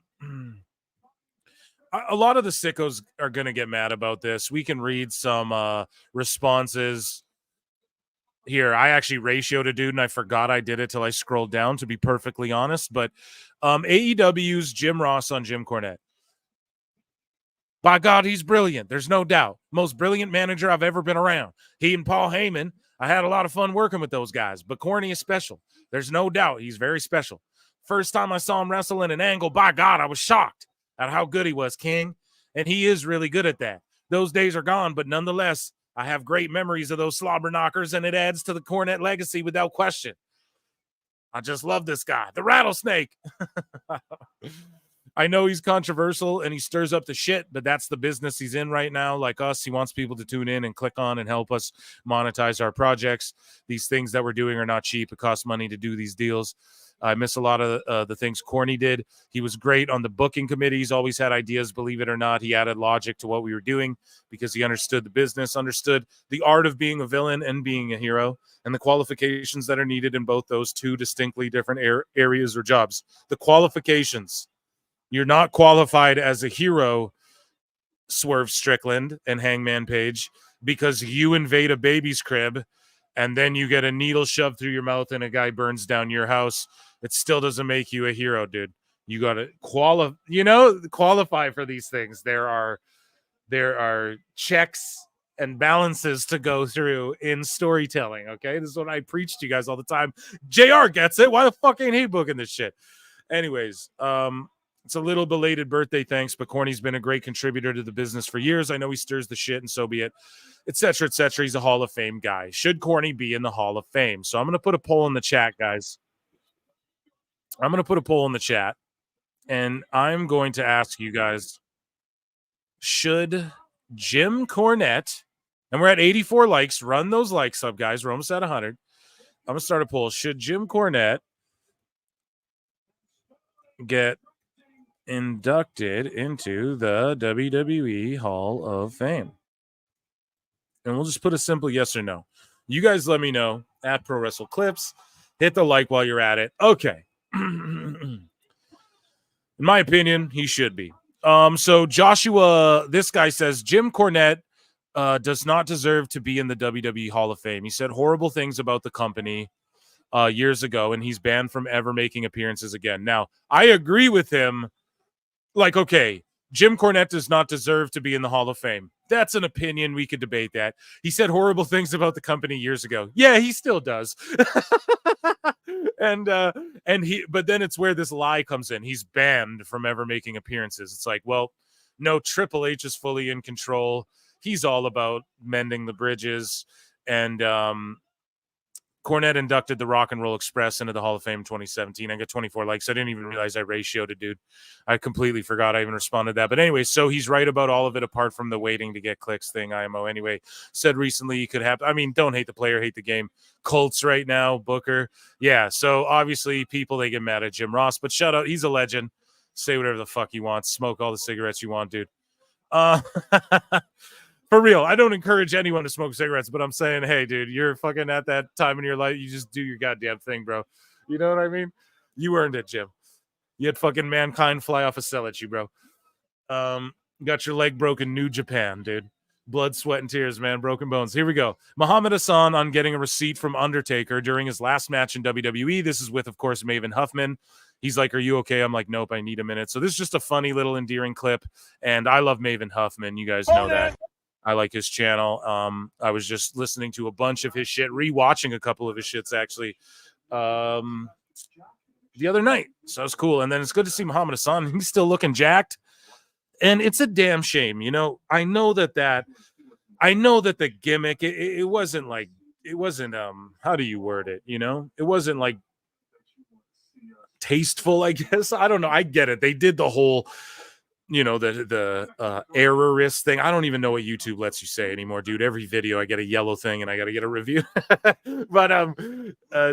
a lot of the sickos are going to get mad about this. We can read some responses here. I actually ratioed a dude and I forgot I did it till I scrolled down, to be perfectly honest. But AEW's Jim Ross on Jim Cornette. By God, he's brilliant. There's no doubt. Most brilliant manager I've ever been around. He and Paul Heyman, I had a lot of fun working with those guys. But Corny is special. There's no doubt he's very special. First time I saw him wrestle in an angle, by God, I was shocked at how good he was, King. And he is really good at that. Those days are gone, but nonetheless, I have great memories of those slobber knockers, and it adds to the Cornette legacy without question. I just love this guy. The Rattlesnake. I know he's controversial and he stirs up the shit, but that's the business he's in right now. Like us, he wants people to tune in and click on and help us monetize our projects. These things that we're doing are not cheap. It costs money to do these deals. I miss a lot of the things Corny did. He was great on the booking committee. He's always had ideas, believe it or not. He added logic to what we were doing because he understood the business, understood the art of being a villain and being a hero, and the qualifications that are needed in both those two distinctly different areas or jobs. The qualifications. You're not qualified as a hero, Swerve Strickland and Hangman Page, because you invade a baby's crib and then you get a needle shoved through your mouth and a guy burns down your house. It still doesn't make you a hero, dude. You got to qualify for these things. There are checks and balances to go through in storytelling, okay? This is what I preach to you guys all the time. JR gets it. Why the fuck ain't he booking this shit? Anyways, it's a little belated birthday, thanks, but Corny's been a great contributor to the business for years. I know he stirs the shit, and so be it, et cetera, et cetera. He's a Hall of Fame guy. Should Corny be in the Hall of Fame? So I'm going to put a poll in the chat, guys. I'm going to put a poll in the chat, and I'm going to ask you guys, should Jim Cornette, and we're at 84 likes, run those likes up, guys. We're almost at 100. I'm going to start a poll. Should Jim Cornette get inducted into the WWE Hall of Fame? And we'll just put a simple yes or no. You guys let me know at Pro Wrestle Clips. Hit the like while you're at it. Okay. In my opinion, he should be. So Joshua, this guy says Jim Cornette does not deserve to be in the WWE Hall of Fame. He said horrible things about the company years ago, and he's banned from ever making appearances again. Now, I agree with him. Like, okay, Jim Cornette does not deserve to be in the Hall of Fame. That's an opinion. We could debate that. He said horrible things about the company years ago. Yeah, he still does. But then it's where this lie comes in. He's banned from ever making appearances. It's like, well, no, Triple H is fully in control. he's all about mending the bridges. And Cornette inducted the Rock and Roll Express into the Hall of Fame in 2017. I got 24 likes. I didn't even realize I ratioed it, dude. I completely forgot I even responded to that. But anyway, so he's right about all of it apart from the waiting to get clicks thing. IMO anyway said recently he could have. I mean, don't hate the player, hate the game. Colts right now, Booker. Yeah, so obviously people, they get mad at Jim Ross. But shout out, he's a legend. Say whatever the fuck you want. Smoke all the cigarettes you want, dude. For real, I don't encourage anyone to smoke cigarettes, but I'm saying, hey, dude, you're fucking at that time in your life. You just do your goddamn thing, bro. You know what I mean? You earned it, Jim. You had fucking mankind fly off a cell at you, bro. Got your leg broken, New Japan, dude. Blood, sweat, and tears, man. Broken bones. Here we go. Muhammad Hassan on getting a receipt from Undertaker during his last match in WWE. This is with, of course, Maven Huffman. He's like, are you okay? I'm like, nope, I need a minute. So this is just a funny little endearing clip. And I love Maven Huffman. You guys know that. I like his channel. I was just listening to a bunch of his shit, rewatching a couple of his shits actually the other night. So it's cool. And then it's good to see Muhammad Hassan. He's still looking jacked. And it's a damn shame. You know, I know that the gimmick, it wasn't like, it wasn't, how do you word it? You know, it wasn't like tasteful, I guess. I don't know. I get it. They did the whole, you know, the errorist thing. I don't even know what YouTube lets you say anymore, dude. Every video I get a yellow thing and I got to get a review. But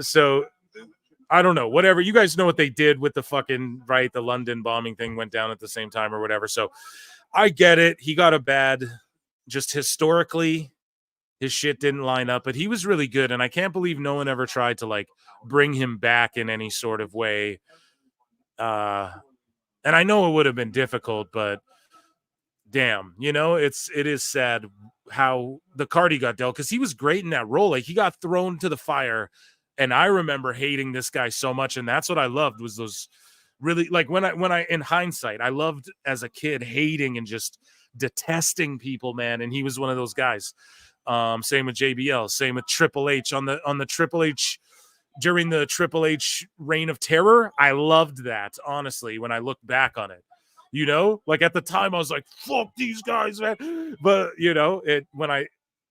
so I don't know, whatever. You guys know what they did with the fucking, right, the London bombing thing went down at the same time or whatever. So I get it. He got a bad, just historically his shit didn't line up, but he was really good, and I can't believe no one ever tried to like bring him back in any sort of way. And I know it would have been difficult, but damn, you know, it is sad how the card he got dealt, because he was great in that role. Like, he got thrown to the fire, and I remember hating this guy so much, and that's what I loved, was those really, like, when I in hindsight, I loved as a kid hating and just detesting people, man, and he was one of those guys. Same with JBL, same with Triple H on the Triple H. During the Triple H reign of terror, I loved that, honestly, when I look back on it. You know, like at the time I was like, fuck these guys, man. But, you know,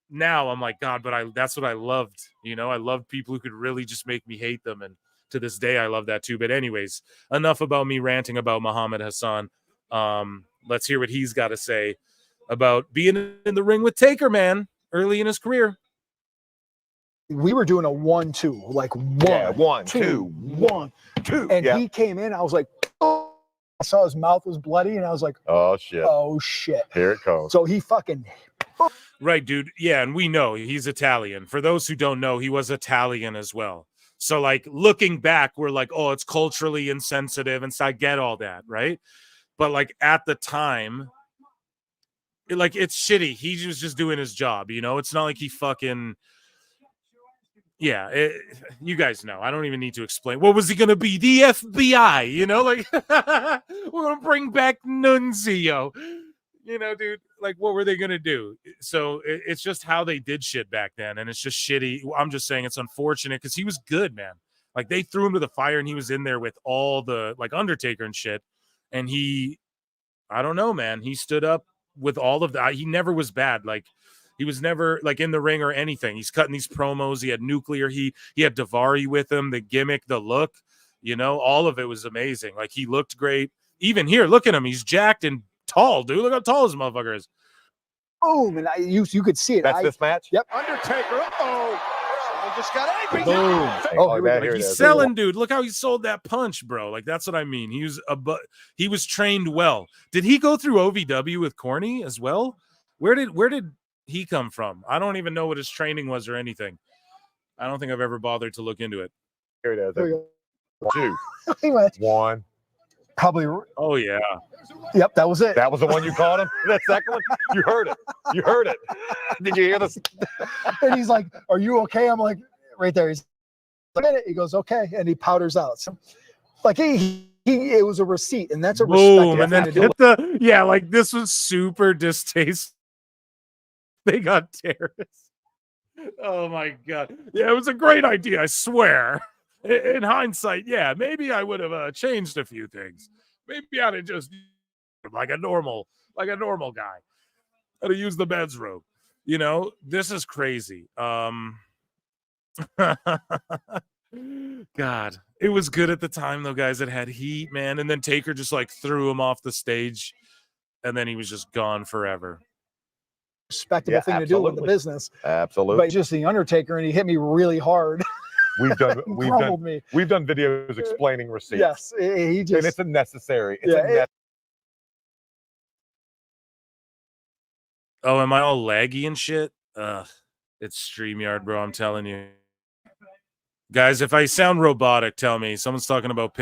now I'm like, God, but that's what I loved. You know, I loved people who could really just make me hate them. And to this day, I love that too. But anyways, enough about me ranting about Muhammad Hassan. Let's hear what he's got to say about being in the ring with Taker, man, early in his career. We were doing a 1-2, like one, two, 1-2. And he came in, I was like, oh, I saw his mouth was bloody, and I was like, oh shit. Here it comes. So he fucking. Right, dude. Yeah, and we know he's Italian. For those who don't know, he was Italian as well. So, like, looking back, we're like, oh, it's culturally insensitive, and so I get all that, right? But, like, at the time, it's shitty. He was just doing his job, you know? It's not like he fucking... Yeah, you guys know. I don't even need to explain. What was he going to be? The FBI, you know? Like, we're going to bring back Nunzio. You know, dude, like, what were they going to do? So it's just how they did shit back then, and it's just shitty. I'm just saying it's unfortunate because he was good, man. Like, they threw him to the fire, and he was in there with all the, like, Undertaker and shit, and I don't know, man. He stood up with all of that. He never was bad. Like, he was never like in the ring or anything. He's cutting these promos. He had Nuclear. He had Daivari with him. The gimmick, the look, you know, all of it was amazing. Like, he looked great. Even here, look at him. He's jacked and tall, dude. Look how tall this motherfucker is. Boom, and you could see it. That's this match? Yep. Undertaker. Someone just got anything. Boom. He's selling, dude. Look how he sold that punch, bro. Like, that's what I mean. He was trained well. Did he go through OVW with Corny as well? Where did he come from? I don't even know what his training was or anything. I don't think I've ever bothered to look into it. Here it is. 2, 1. Probably. Oh yeah. Yep, that was it. That was the one you caught him. That second one, you heard it. You heard it. Did you hear this? And he's like, "Are you okay?" I'm like, right there. He's like, he goes, "Okay," and he powders out. So, like it was a receipt, and that's a boom, respect. And then like this was super distasteful. They got terrorists. Oh my God. Yeah, it was a great idea, I swear. In hindsight, yeah, maybe I would have changed a few things. Maybe I'd have just like a normal guy. how to use the men's room. You know, this is crazy. God, it was good at the time though, guys. It had heat, man. And then Taker just like threw him off the stage, and then he was just gone forever. Respectable thing to do in the business. Absolutely. But just the Undertaker, and he hit me really hard. We've done me. we've done videos explaining receipts. Yes, he just, and it's unnecessary. Oh, am I all laggy and shit? It's StreamYard, bro. I'm telling you. Guys, if I sound robotic, tell me. Someone's talking about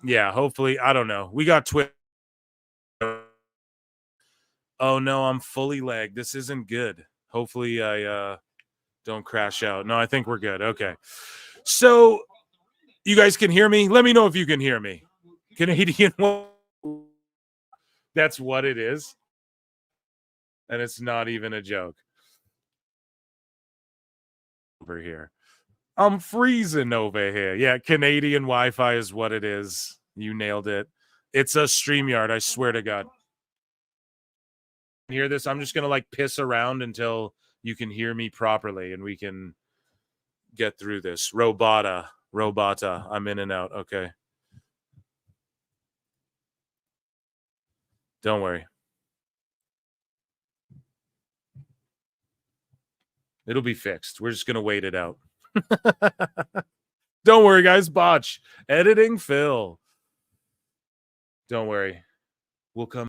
yeah, hopefully. I don't know. We got Twitter. Oh no, I'm fully lagged. This isn't good. Hopefully I don't crash out. No, I think we're good. Okay. So you guys can hear me? Let me know if you can hear me. Canadian. That's what it is. And it's not even a joke. Over here. I'm freezing over here. Yeah, Canadian Wi-Fi is what it is. You nailed it. It's a StreamYard, I swear to God. Hear this? I'm just going to like piss around until you can hear me properly and we can get through this. Robota. I'm in and out. Okay. Don't worry. It'll be fixed. We're just going to wait it out. Don't worry, guys. Botch. Editing Phil. Don't worry. We'll come.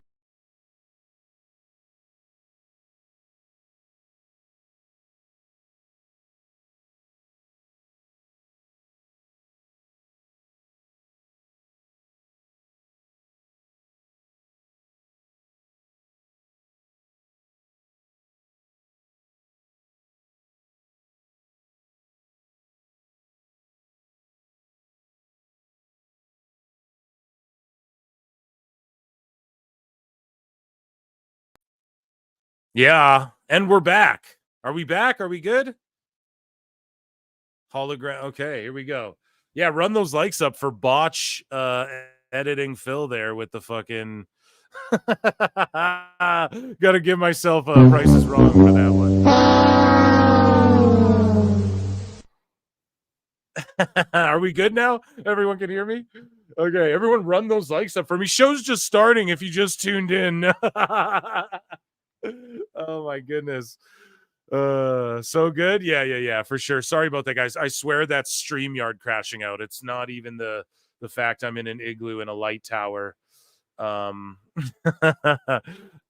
Yeah, and we're back. Are we back? Are we good? Hologram. Okay, here we go. Yeah, run those likes up for Botch editing Phil there with the fucking gotta give myself a Price is Wrong for that one. Are we good now? Everyone can hear me? Okay, everyone run those likes up for me. Show's just starting if you just tuned in. Oh my goodness. So good. Yeah, for sure. Sorry about that, guys. I swear that's StreamYard crashing out. It's not even the fact I'm in an igloo in a light tower. Here, I'm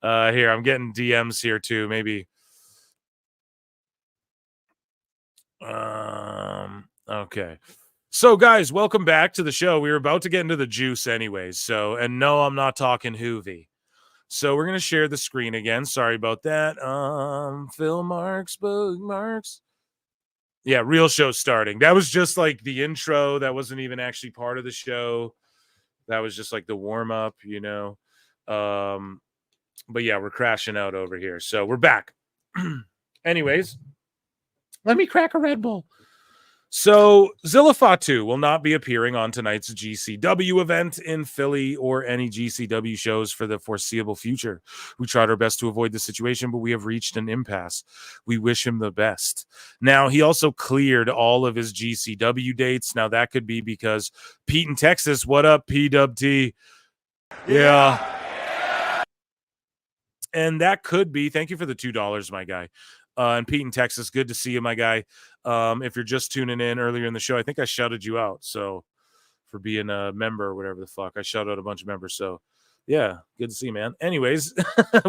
getting DMs here too, maybe. Okay. So guys, welcome back to the show. We were about to get into the juice anyways. So, and no, I'm not talking Hoovy. So we're going to share the screen again. Sorry about that. Phil Marks, bookmarks. Yeah, real show starting. That was just like the intro. That wasn't even actually part of the show. That was just like the warm up, you know. But yeah, we're crashing out over here. So we're back. Anyways, let me crack a Red Bull. So Zilla Fatu will not be appearing on tonight's GCW event in Philly or any GCW shows for the foreseeable future. We tried our best to avoid the situation, but we have reached an impasse. We wish him the best. Now, he also cleared all of his GCW dates. Now, that could be because Pete in Texas, what up, PWT? Yeah. And that could be, thank you for the $2, my guy. And Pete in Texas, good to see you, my guy. If you're just tuning in earlier in the show, I think I shouted you out. So for being a member or whatever the fuck, I shouted out a bunch of members. So yeah, good to see you, man. Anyways,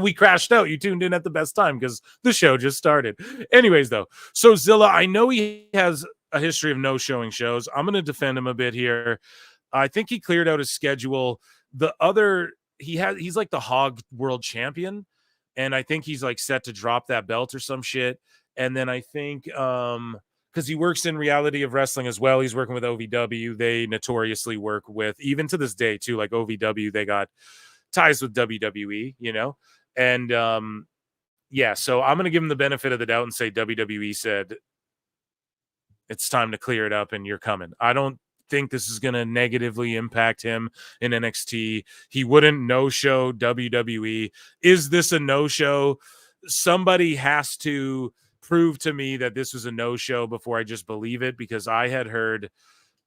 we crashed out. You tuned in at the best time because the show just started. Anyways, though, so Zilla, I know he has a history of no showing shows. I'm going to defend him a bit here. I think he cleared out his schedule. The other, he's like the Hog World Champion. And I think he's like set to drop that belt or some shit. And then I think because he works in Reality of Wrestling as well. He's working with OVW. They notoriously work with, even to this day too, like OVW, they got ties with WWE, you know? And yeah, so I'm going to give him the benefit of the doubt and say WWE said, it's time to clear it up and you're coming. I don't think this is going to negatively impact him in NXT. He wouldn't no-show WWE. Is this a no-show? Somebody has to prove to me that this was a no-show before I just believe it, because I had heard,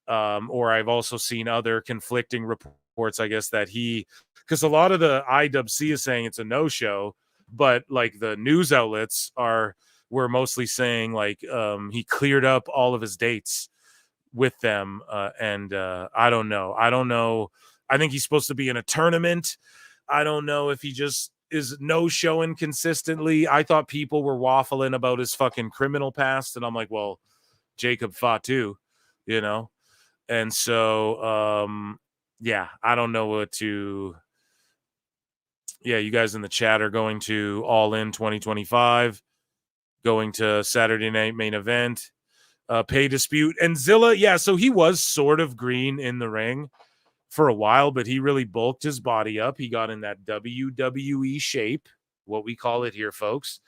or I've also seen other conflicting reports, I guess, that because a lot of the IWC is saying it's a no-show, but like the news outlets were mostly saying like he cleared up all of his dates with them, and I don't know. I think he's supposed to be in a tournament. I don't know if he just is no-showing consistently. I thought people were waffling about his fucking criminal past, and I'm like, well, Jacob Fatu, you know? And so, yeah, I don't know what to... Yeah, you guys in the chat are going to All In 2025, going to Saturday Night Main Event, pay dispute. And Zilla, yeah, so he was sort of green in the ring for a while, but he really bulked his body up. He got in that WWE shape, what we call it here, folks.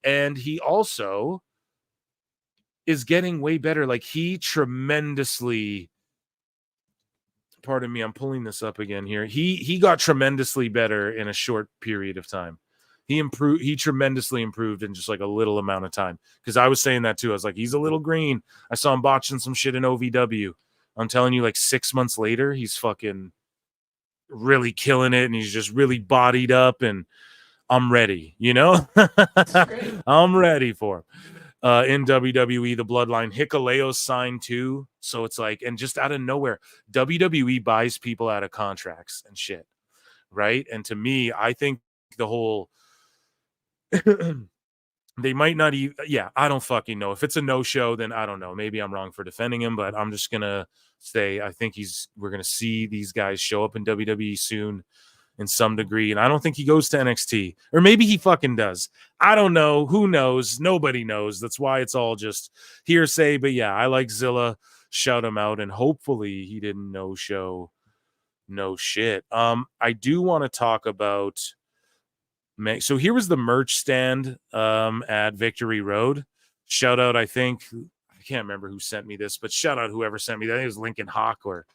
And he also is getting way better. Like, he tremendously... Pardon me, I'm pulling this up again here. He got tremendously better in a short period of time. He tremendously improved in just like a little amount of time. Because I was saying that too. I was like, he's a little green. I saw him botching some shit in OVW. I'm telling you, like 6 months later, he's fucking really killing it, and he's just really bodied up, and I'm ready, you know? I'm ready for him. In WWE, the Bloodline, Hikuleo's signed too. So it's like, and just out of nowhere, WWE buys people out of contracts and shit, right? And to me, I think the whole, they might not even, yeah, I don't fucking know. If it's a no-show, then I don't know. Maybe I'm wrong for defending him, but I'm just going to say, I think we're going to see these guys show up in WWE soon in some degree, and I don't think he goes to NXT, or maybe he fucking does. I don't know. Who knows? Nobody knows. That's why it's all just hearsay. But yeah, I like Zilla. Shout him out, and hopefully he didn't no-show. No shit. I do want to talk about. So here was the merch stand at Victory Road. Shout out, I think I can't remember who sent me this, but shout out whoever sent me that. I think it was Lincoln Hawk, or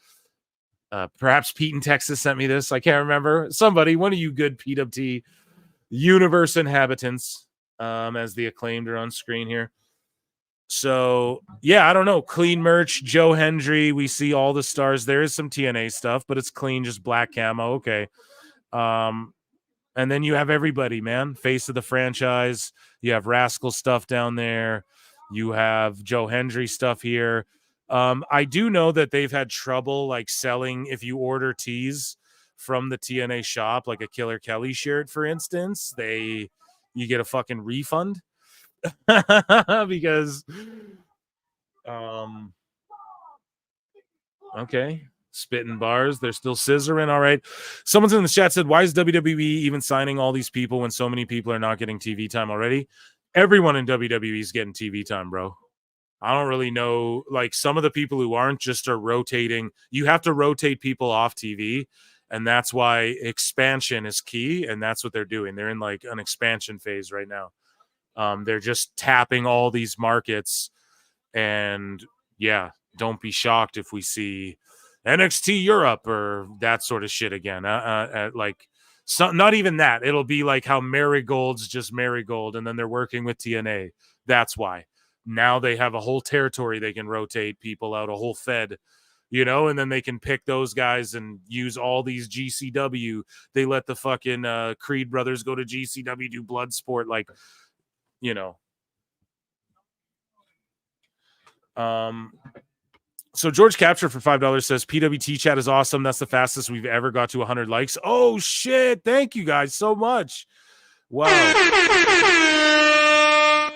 perhaps Pete in Texas sent me this. I can't remember. Somebody, one of you good PWT universe inhabitants, as the Acclaimed are on screen here. So, yeah, I don't know. Clean merch. Joe Hendry. We see all the stars. There is some TNA stuff, but it's clean, just black camo. Okay. And then you have everybody, man. Face of the franchise. You have Rascal stuff down there. You have Joe Hendry stuff here. I do know that they've had trouble like selling, if you order tees from the TNA shop, like a Killer Kelly shirt, for instance, you get a fucking refund because okay, spitting bars, they're still scissoring. All right, someone's in the chat said, why is WWE even signing all these people when so many people are not getting TV time already? Everyone in WWE is getting TV time, bro. I don't really know, like some of the people who aren't just are rotating. You have to rotate people off TV, and that's why expansion is key, and that's what they're doing. They're in like an expansion phase right now. They're just tapping all these markets, and yeah, don't be shocked if we see NXT Europe or that sort of shit again. Like, not even that. It'll be like how Marigold's just Marigold, and then they're working with TNA. That's why. Now they have a whole territory they can rotate people out, a whole fed, you know, and then they can pick those guys and use all these GCW. They let the fucking Creed brothers go to GCW, do Bloodsport, like, you know. So George Capture for $5 says, PWT chat is awesome. That's the fastest we've ever got to 100 likes. Oh, shit. Thank you guys so much. Wow.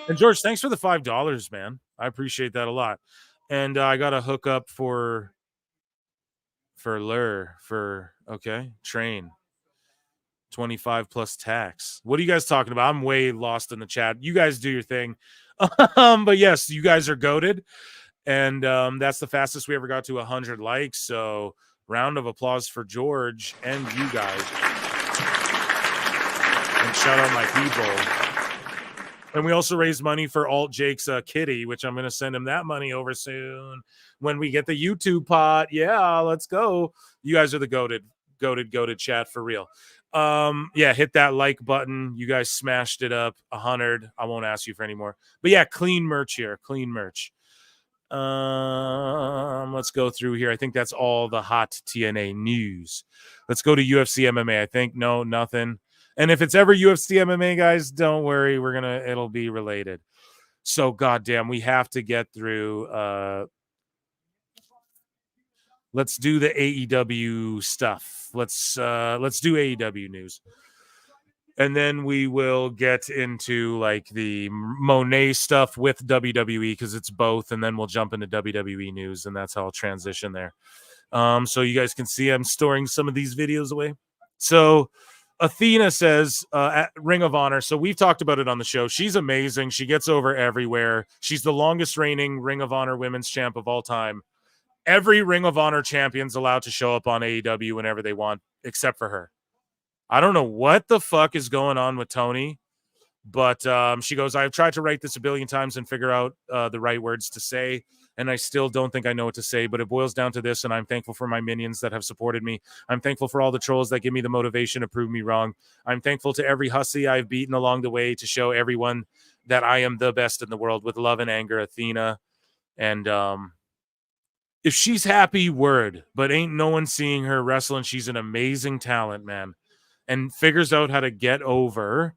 And George, thanks for the $5, man. I appreciate that a lot. And I got a hookup for train 25 plus tax. What are you guys talking about? I'm way lost in the chat. You guys do your thing. But yes, you guys are goated. And that's the fastest we ever got to 100 likes. So round of applause for George and you guys. And shout out my people. And we also raised money for Alt Jake's kitty, which I'm going to send him that money over soon when we get the YouTube pot. Yeah, let's go. You guys are the goated chat for real. Yeah, hit that like button. You guys smashed it up 100. I won't ask you for any more. But yeah, clean merch here. Clean merch. Let's go through here. I think that's all the hot TNA news. Let's go to UFC MMA. I think no, nothing. And if it's ever UFC MMA, guys, don't worry. It'll be related. So goddamn, we have to get through. Let's do the AEW stuff. Let's do AEW news. And then we will get into like the Monet stuff with WWE because it's both. And then we'll jump into WWE news, and that's how I'll transition there. So you guys can see I'm storing some of these videos away. So Athena says at Ring of Honor. So we've talked about it on the show. She's amazing. She gets over everywhere. She's the longest reigning Ring of Honor women's champ of all time. Every Ring of Honor champion's allowed to show up on AEW whenever they want, except for her. I don't know what the fuck is going on with Tony, but she goes, I've tried to write this a billion times and figure out the right words to say, and I still don't think I know what to say, but it boils down to this, and I'm thankful for my minions that have supported me. I'm thankful for all the trolls that give me the motivation to prove me wrong. I'm thankful to every hussy I've beaten along the way to show everyone that I am the best in the world. With love and anger, Athena. And if she's happy, word, but ain't no one seeing her wrestle, and she's an amazing talent, man. And figures out how to get over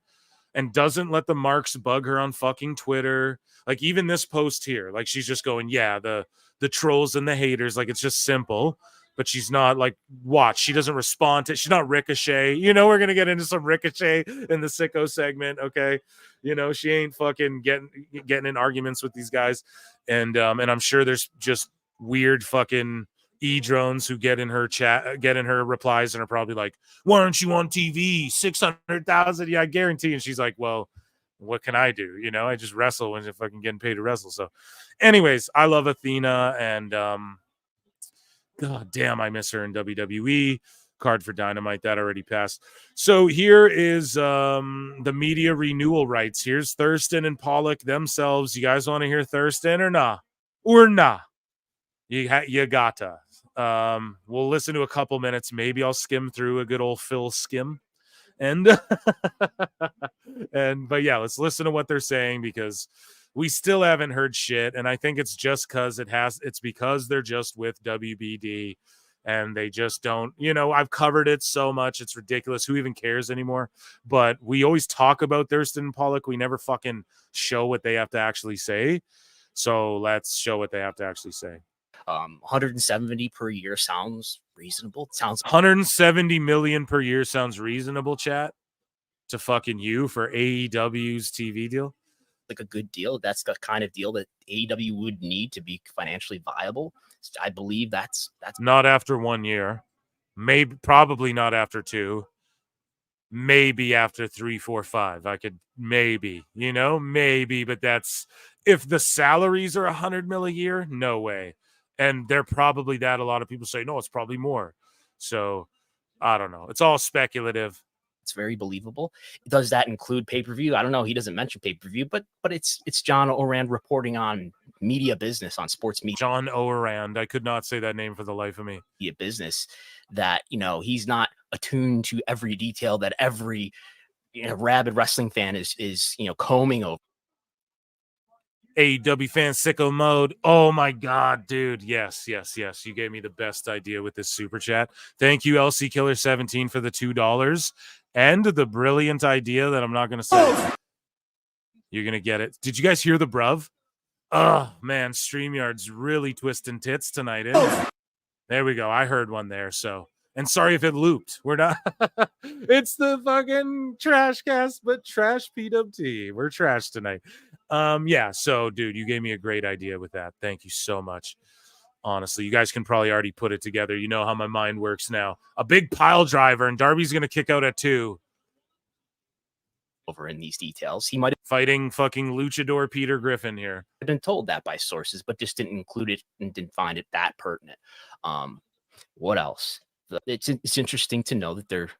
and doesn't let the marks bug her on fucking Twitter. Like even this post here, like she's just going, yeah, the trolls and the haters, like it's just simple, but she's not like, watch, she doesn't respond to it. She's not Ricochet. You know, we're going to get into some Ricochet in the sicko segment. Okay. You know, she ain't fucking getting in arguments with these guys. And I'm sure there's just weird fucking e-drones who get in her chat, get in her replies, and are probably like, why aren't you on TV? 600,000. Yeah, I guarantee. And she's like, well, what can I do? You know, I just wrestle when I'm fucking getting paid to wrestle. So anyways, I love Athena, and god damn, I miss her in WWE. Card for Dynamite that already passed. So here is the media renewal rights. Here's Thurston and Pollock themselves. You guys want to hear Thurston or nah? Or nah? You gotta. We'll listen to a couple minutes. Maybe I'll skim through a good old Phil skim. And but yeah, let's listen to what they're saying, because we still haven't heard shit. And I think it's just because it's because they're just with WBD and they just don't, you know, I've covered it so much. It's ridiculous. Who even cares anymore? But we always talk about Thurston and Pollock. We never fucking show what they have to actually say. So let's show what they have to actually say. 170 per year sounds reasonable. Sounds 170 million per year sounds reasonable, chat, to fucking you for AEW's TV deal. Like a good deal. That's the kind of deal that AEW would need to be financially viable. I believe that's not after 1 year, probably not after 2, maybe after 3, 4, 5. I could maybe, but that's if the salaries are 100 mil a year, no way. And they're probably that. A lot of people say, no, it's probably more. So I don't know. It's all speculative. It's very believable. Does that include pay-per-view? I don't know. He doesn't mention pay-per-view, but it's John Orand reporting on media business, on sports media. John Orand. I could not say that name for the life of me. Media business that, he's not attuned to every detail that every rabid wrestling fan is combing over. AEW fan sicko mode. Oh my god, dude. Yes. You gave me the best idea with this super chat. Thank you, LC Killer 17, for the $2 and the brilliant idea that I'm not gonna say. You're gonna get it. Did you guys hear the bruv? Oh man, StreamYard's really twisting tits tonight, isn't it? There we go. I heard one there. So, and sorry if it looped. We're not. It's the fucking trash cast, but trash PWT. We're trash tonight. Yeah, so dude, you gave me a great idea with that. Thank you so much. Honestly, you guys can probably already put it together. You know how my mind works now. A big pile driver, and Darby's gonna kick out at 2. Over in these details, he might have fighting fucking luchador Peter Griffin here. I've been told that by sources, but just didn't include it and didn't find it that pertinent. What else? It's interesting to know that they're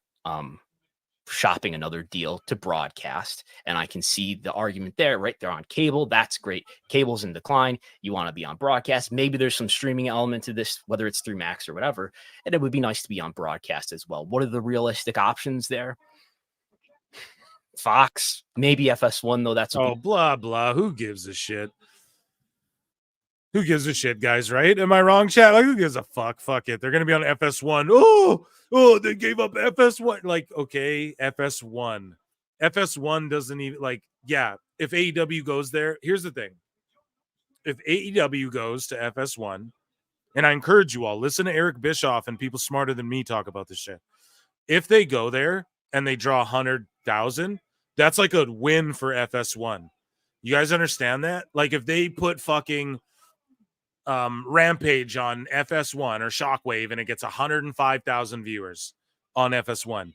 shopping another deal to broadcast. And I can see the argument there, right? They're on cable. That's great. Cable's in decline. You want to be on broadcast. Maybe there's some streaming element to this, whether it's through Max or whatever. And it would be nice to be on broadcast as well. What are the realistic options there? Fox, maybe FS1, though. That's blah, blah. Who gives a shit? Who gives a shit, guys, right? Am I wrong, chat? Like, who gives a fuck? Fuck it. They're going to be on FS1. Oh, they gave up FS1. Like, okay, FS1. FS1 doesn't even, like, yeah, if AEW goes there, here's the thing. If AEW goes to FS1, and I encourage you all, listen to Eric Bischoff and people smarter than me talk about this shit. If they go there and they draw 100,000, that's like a win for FS1. You guys understand that? Like, if they put fucking Rampage on FS1 or Shockwave and it gets 105,000 viewers on FS1.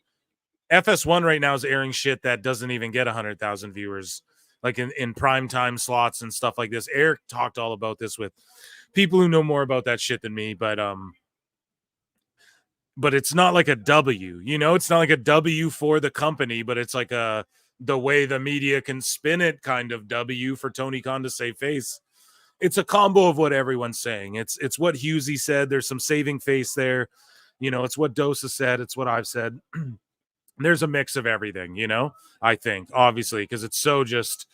FS1 right now is airing shit that doesn't even get 100,000 viewers, like in prime time slots and stuff like this. Eric talked all about this with people who know more about that shit than me, but it's not like a W, you know, it's not like a W for the company, but it's like the way the media can spin it kind of W for Tony Khan to save face. It's a combo of what everyone's saying. It's what Husey said. There's some saving face there. You know, it's what Dosa said. It's what I've said. There's a mix of everything, you know, I think, obviously, because it's so just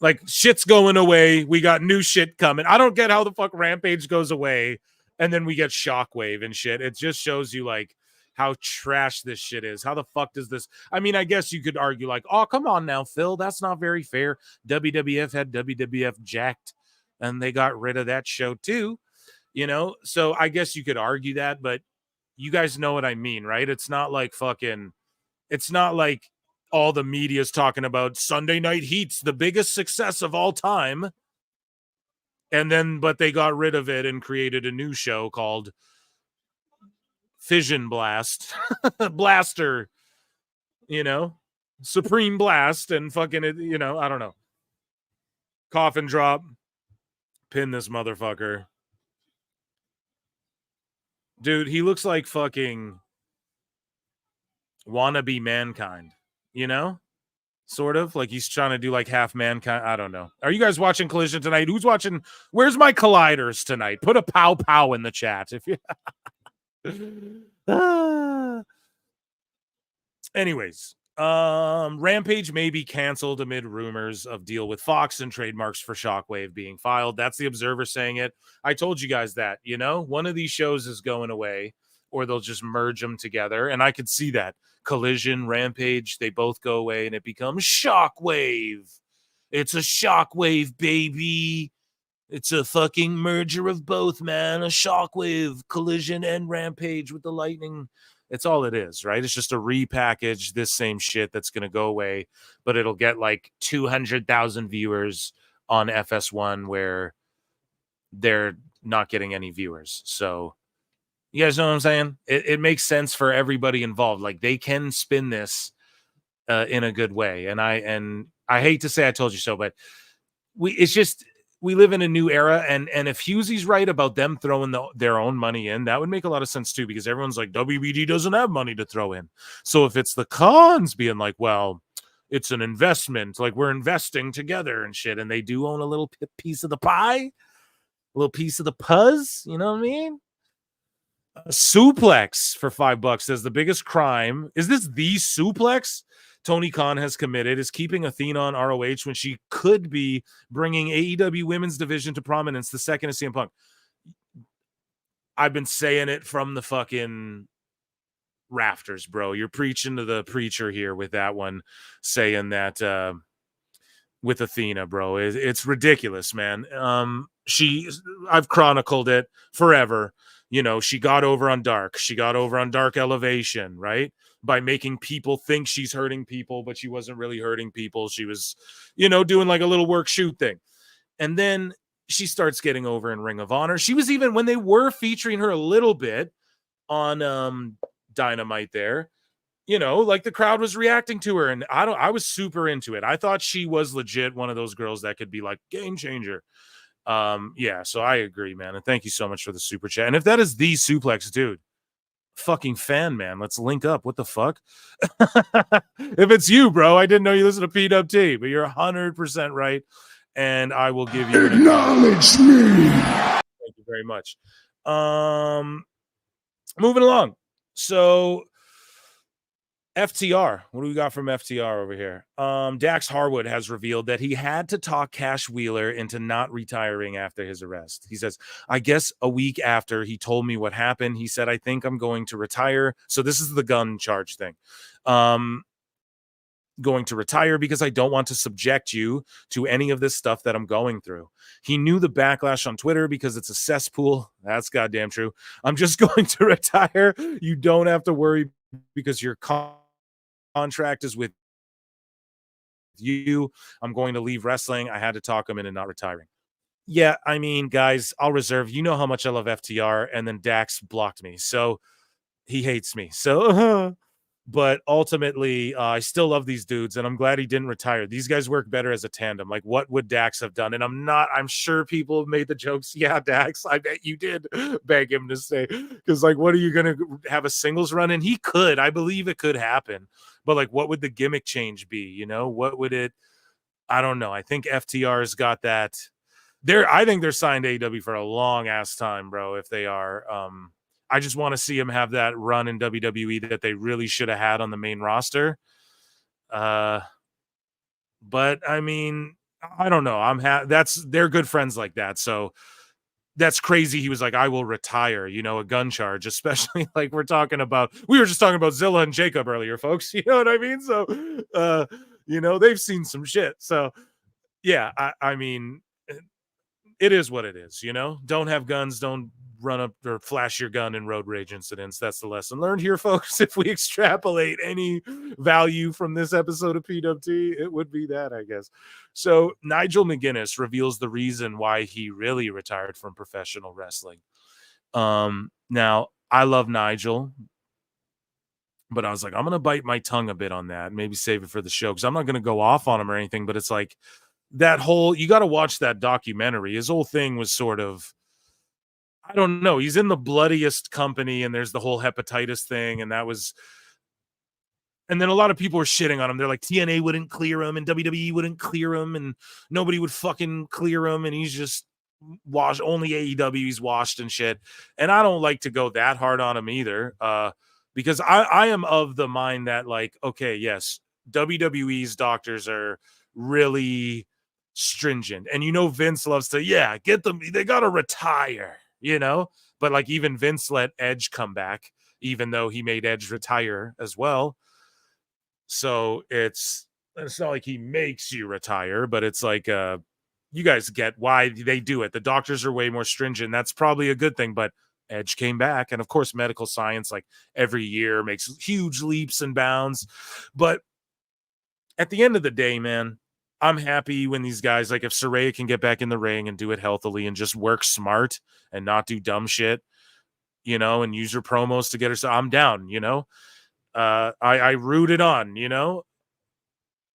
like shit's going away. We got new shit coming. I don't get how the fuck Rampage goes away and then we get Shockwave and shit. It just shows you like how trash this shit is. How the fuck does this? I mean, I guess you could argue like, oh, come on now, Phil. That's not very fair. WWF had WWF jacked and they got rid of that show too, you know? So I guess you could argue that, but you guys know what I mean, right? It's not like it's not like all the media's talking about Sunday Night Heat's the biggest success of all time. And then, but they got rid of it and created a new show called Fission Blast, Blaster, you know, Supreme Blast and fucking, you know, I don't know. Coffin drop. Pin this motherfucker. Dude, he looks like fucking wannabe Mankind, you know? Sort of like he's trying to do like half Mankind. I don't know. Are you guys watching Collision tonight? Who's watching? Where's my colliders tonight? Put a pow pow in the chat. If you Anyways, Rampage may be canceled amid rumors of deal with Fox and trademarks for Shockwave being filed. That's the Observer saying it. I told you guys that, you know, one of these shows is going away or they'll just merge them together. And I could see that. Collision, Rampage, they both go away and it becomes Shockwave. It's a Shockwave, baby. It's a fucking merger of both, man. A Shockwave, Collision, and Rampage with the lightning. It's all it is, right? It's just a repackage, this same shit that's going to go away, but it'll get like 200,000 viewers on FS1 where they're not getting any viewers. So you guys know what I'm saying? It makes sense for everybody involved. Like they can spin this in a good way. And I hate to say I told you so, but we live in a new era, and if Husey's right about them throwing their own money in, that would make a lot of sense too, because everyone's like, WBD doesn't have money to throw in. So if it's the cons being like, well, it's an investment, like we're investing together and shit, and they do own a little piece of the pie, a little piece of the puzz, you know what I mean? A suplex for $5 says the biggest crime. Is this the suplex Tony Khan has committed is keeping Athena on ROH when she could be bringing AEW women's division to prominence the second of CM Punk. I've been saying it from the fucking rafters, bro. You're preaching to the preacher here with that one, saying that with Athena, bro. It's ridiculous, man. I've chronicled it forever. You know, she got over on Dark. She got over on Dark Elevation, right? By making people think she's hurting people, but she wasn't really hurting people. She was, you know, doing like a little work shoot thing. And then she starts getting over in Ring of Honor. She was even, when they were featuring her a little bit on Dynamite there, you know, like the crowd was reacting to her. And I was super into it. I thought she was legit one of those girls that could be like game changer. Yeah, so I agree, man. And thank you so much for the super chat. And if that is the suplex, dude, fucking fan, man. Let's link up. What the fuck? If it's you, bro, I didn't know you listen to PWT, but you're 100% right. And I will give you Acknowledge me. Thank you very much. Moving along. So FTR, what do we got from FTR over here? Dax Harwood has revealed that he had to talk Cash Wheeler into not retiring after his arrest. He says, I guess a week after he told me what happened, he said, I think I'm going to retire. So this is the gun charge thing. Going to retire because I don't want to subject you to any of this stuff that I'm going through. He knew the backlash on Twitter because it's a cesspool. That's goddamn true. I'm just going to retire. You don't have to worry because your contract is with you. I'm going to leave wrestling. I had to talk him into not retiring. Yeah, I mean, guys, I'll reserve. You know how much I love FTR, and then Dax blocked me. So he hates me. So but ultimately, I still love these dudes, and I'm glad he didn't retire. These guys work better as a tandem. Like, what would Dax have done? And I'm sure people have made the jokes. Yeah, Dax, I bet you did beg him to stay. Because, like, what are you going to have a singles run? And he could. I believe it could happen. But, like, what would the gimmick change be? You know, what would it? I don't know. I think FTR's got that. I think they're signed to AEW for a long-ass time, bro, if they are. I just want to see them have that run in WWE that they really should have had on the main roster. But I mean, I don't know. They're good friends like that. So that's crazy. He was like, I will retire, a gun charge, especially like we were just talking about Zilla and Jacob earlier, folks. You know what I mean? So, they've seen some shit. So yeah, I mean, it is what it is, don't have guns. Don't run up or flash your gun in road rage incidents. That's the lesson learned here, folks. If we extrapolate any value from this episode of PWT, it would be that, I guess. So Nigel McGuinness reveals the reason why he really retired from professional wrestling. Now, I love Nigel, but I was like, I'm going to bite my tongue a bit on that. Maybe save it for the show because I'm not going to go off on him or anything, but it's like you got to watch that documentary. His whole thing was sort of, I don't know. He's in the bloodiest company, and there's the whole hepatitis thing, and then a lot of people were shitting on him. They're like, TNA wouldn't clear him, and WWE wouldn't clear him, and nobody would fucking clear him, and he's just washed. Only AEW's washed and shit. And I don't like to go that hard on him either, because I am of the mind that, like, okay, yes, WWE's doctors are really stringent, and Vince loves to get them. They gotta retire. But like even Vince let Edge come back, even though he made Edge retire as well. So it's not like he makes you retire, but it's like you guys get why they do it. The doctors are way more stringent. That's probably a good thing, but Edge came back. And of course, medical science, like every year, makes huge leaps and bounds. But at the end of the day, man, I'm happy when these guys, like if Saraya can get back in the ring and do it healthily and just work smart and not do dumb shit, and use her promos to get her. So I'm down, I root it on,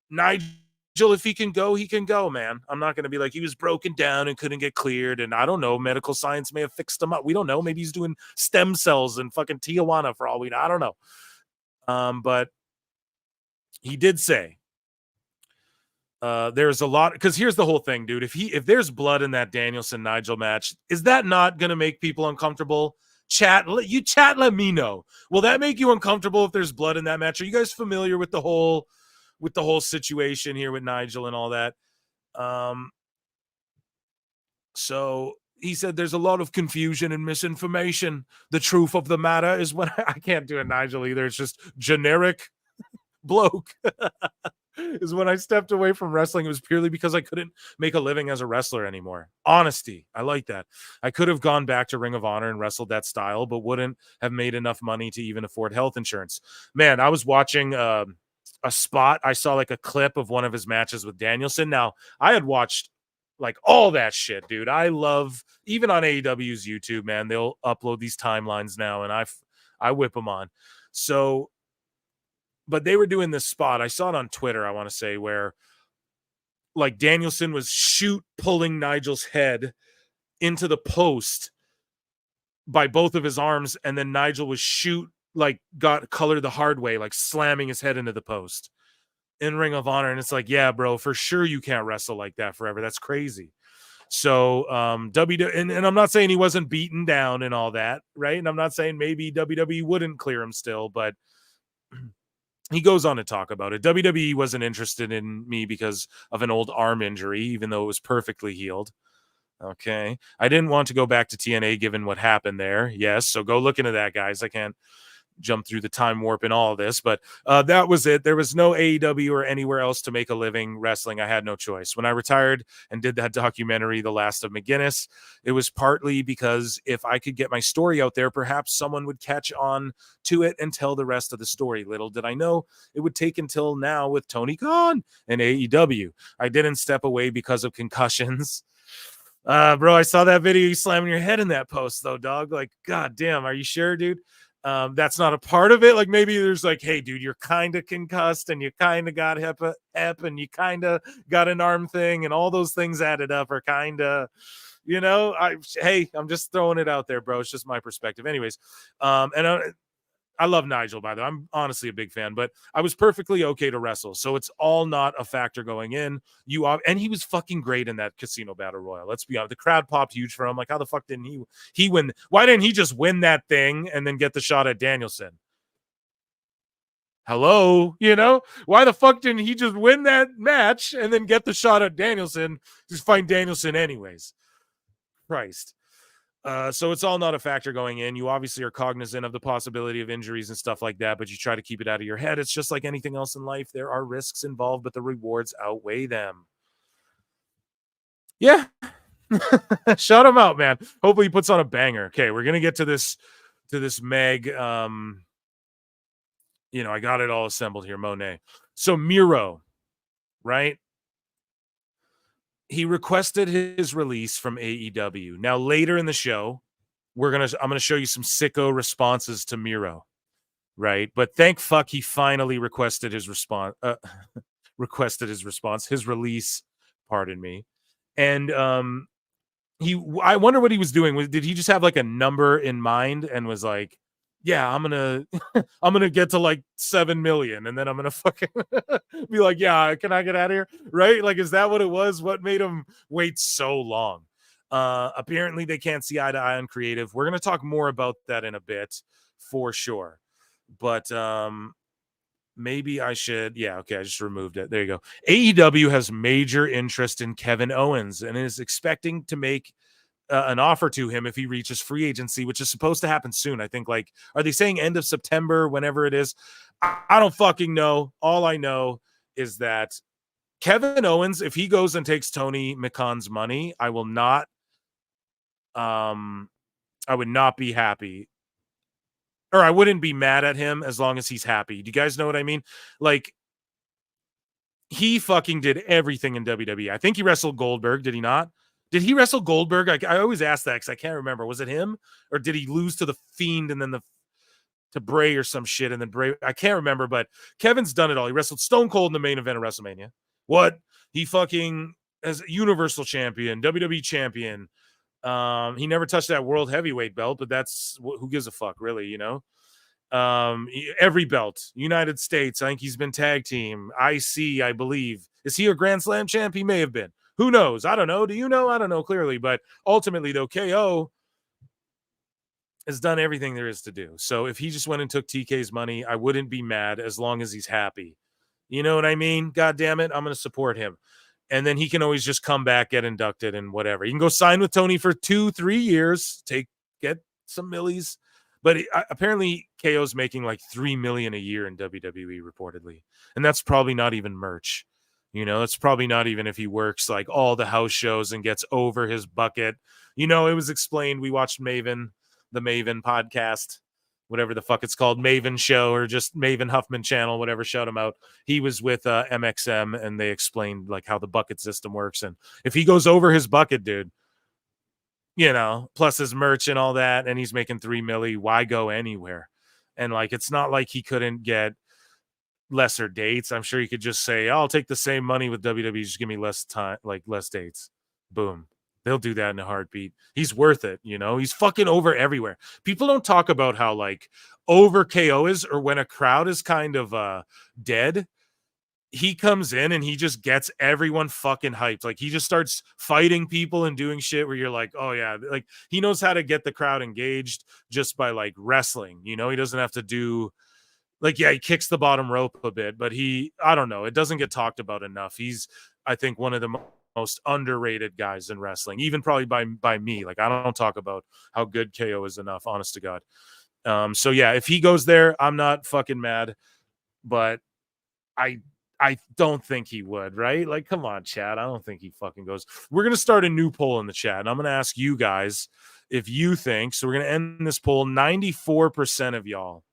Nigel, if he can go, man. I'm not going to be like he was broken down and couldn't get cleared. And I don't know, medical science may have fixed him up. We don't know. Maybe he's doing stem cells in fucking Tijuana for all we know. I don't know. But he did say, there's a lot, because here's the whole thing, dude. If there's blood in that Danielson Nigel match, is that not gonna make people uncomfortable? Let me know. Will that make you uncomfortable if there's blood in that match? Are you guys familiar with the whole situation here with Nigel and all that? So he said there's a lot of confusion and misinformation. The truth of the matter is when I can't do a Nigel either. It's just generic bloke. Is when I stepped away from wrestling, it was purely because I couldn't make a living as a wrestler anymore. Honesty. I like that. I could have gone back to Ring of Honor and wrestled that style, but wouldn't have made enough money to even afford health insurance. Man, I was watching a spot. I saw like a clip of one of his matches with Danielson. Now, I had watched like all that shit, dude. I love, even on AEW's YouTube, man, they'll upload these timelines now, and I whip them on. So, but they were doing this spot. I saw it on Twitter, I want to say, where like Danielson was pulling Nigel's head into the post by both of his arms, and then Nigel was like got colored the hard way, like slamming his head into the post in Ring of Honor. And it's like, yeah, bro, for sure you can't wrestle like that forever. That's crazy. So and I'm not saying he wasn't beaten down and all that, right? And I'm not saying maybe WWE wouldn't clear him still, but he goes on to talk about it. WWE wasn't interested in me because of an old arm injury, even though it was perfectly healed. Okay. I didn't want to go back to TNA given what happened there. Yes. So go look into that, guys. I can't jump through the time warp and all this, but that was it. There was no AEW or anywhere else to make a living wrestling. I had no choice. When I retired and did that documentary, The Last of McGinnis, it was partly because if I could get my story out there, perhaps someone would catch on to it and tell the rest of the story. Little did I know it would take until now with Tony Khan and AEW. I didn't step away because of concussions. Bro, I saw that video. You slamming your head in that post though, dog. Like, God damn, are you sure, dude? That's not a part of it. Like maybe there's like, hey, dude, you're kind of concussed and you kind of got hep and you kind of got an arm thing and all those things added up are kind of, you know, hey, I'm just throwing it out there, bro. It's just my perspective. Anyways, I love Nigel, by the way. I'm honestly a big fan, but I was perfectly okay to wrestle. So it's all not a factor going in. And he was fucking great in that Casino Battle Royal. Let's be honest. The crowd popped huge for him. Like, how the fuck didn't he win? Why didn't he just win that thing and then get the shot at Danielson? Hello? You know? Why the fuck didn't he just win that match and then get the shot at Danielson? Just find Danielson anyways. Christ. So it's all not a factor going in. You obviously are cognizant of the possibility of injuries and stuff like that, but you try to keep it out of your head. It's just like anything else in life. There are risks involved, but the rewards outweigh them. Yeah. Shout him out, man. Hopefully he puts on a banger. Okay, we're going to get to this Meg. You know, I got it all assembled here, Monet. So Miro, right? He requested his release from AEW. Now, later in the show, I'm gonna show you some sicko responses to Miro, right? But thank fuck he finally requested his response. His release. Pardon me. And I wonder what he was doing. Did he just have like a number in mind and was like, yeah, I'm gonna get to like 7 million and then I'm gonna fucking be like, yeah, can I get out of here? Right? Like, is that what it was? What made him wait so long? Apparently they can't see eye to eye on creative. We're gonna talk more about that in a bit for sure. But maybe I should. Yeah, okay, I just removed it. There you go. AEW has major interest in Kevin Owens and is expecting to make an offer to him if he reaches free agency, which is supposed to happen soon. I think, like, are they saying end of September, whenever it is? I don't fucking know. All I know is that Kevin Owens, if he goes and takes Tony Khan's money, I would not be happy, or I wouldn't be mad at him as long as he's happy. Do you guys know what I mean? Like, he fucking did everything in WWE. I think he wrestled Goldberg. Did he not? Did he wrestle Goldberg? I always ask that because I can't remember. Was it him? Or did he lose to the Fiend and then to Bray or some shit? And then Bray, I can't remember, but Kevin's done it all. He wrestled Stone Cold in the main event of WrestleMania. What? He fucking as Universal Champion, WWE Champion. He never touched that World Heavyweight belt, but that's who gives a fuck, really, you know? Every belt, United States. I think he's been tag team, IC, I believe. Is he a Grand Slam champ? He may have been. Who knows? I don't know. Do you know? I don't know clearly, but ultimately, though, KO has done everything there is to do. So if he just went and took TK's money, I wouldn't be mad as long as he's happy. You know what I mean? God damn it, I'm going to support him. And then he can always just come back, get inducted, and whatever. He can go sign with Tony for 2-3 years, get some millies. But apparently, KO's making like $3 million a year in WWE, reportedly, and that's probably not even merch. You know, it's probably not even if he works like all the house shows and gets over his bucket. You know, it was explained. We watched Maven, the Maven podcast, whatever the fuck it's called, Maven Show, or just Maven Huffman Channel, whatever. Shout him out. He was with MXM, and they explained like how the bucket system works. And if he goes over his bucket, dude, you know, plus his merch and all that, and he's making $3 million, why go anywhere? And like, it's not like he couldn't get lesser dates. I'm sure you could just say, I'll take the same money with WWE, just give me less time, like less dates. Boom. They'll do that in a heartbeat. He's worth it, you know? He's fucking over everywhere. People don't talk about how, like, over KO is, or when a crowd is kind of dead, he comes in and he just gets everyone fucking hyped. Like, he just starts fighting people and doing shit where you're like, oh, yeah. Like, he knows how to get the crowd engaged just by, like, wrestling, you know? He doesn't have to do... Like, yeah, he kicks the bottom rope a bit, but I don't know. It doesn't get talked about enough. He's, I think, one of the most underrated guys in wrestling, even probably by me. Like, I don't talk about how good KO is enough, honest to God. So yeah, if he goes there, I'm not fucking mad, but I don't think he would, right? Like, come on, chat. I don't think he fucking goes. We're going to start a new poll in the chat, and I'm going to ask you guys if you think, so we're going to end this poll. 94% of y'all,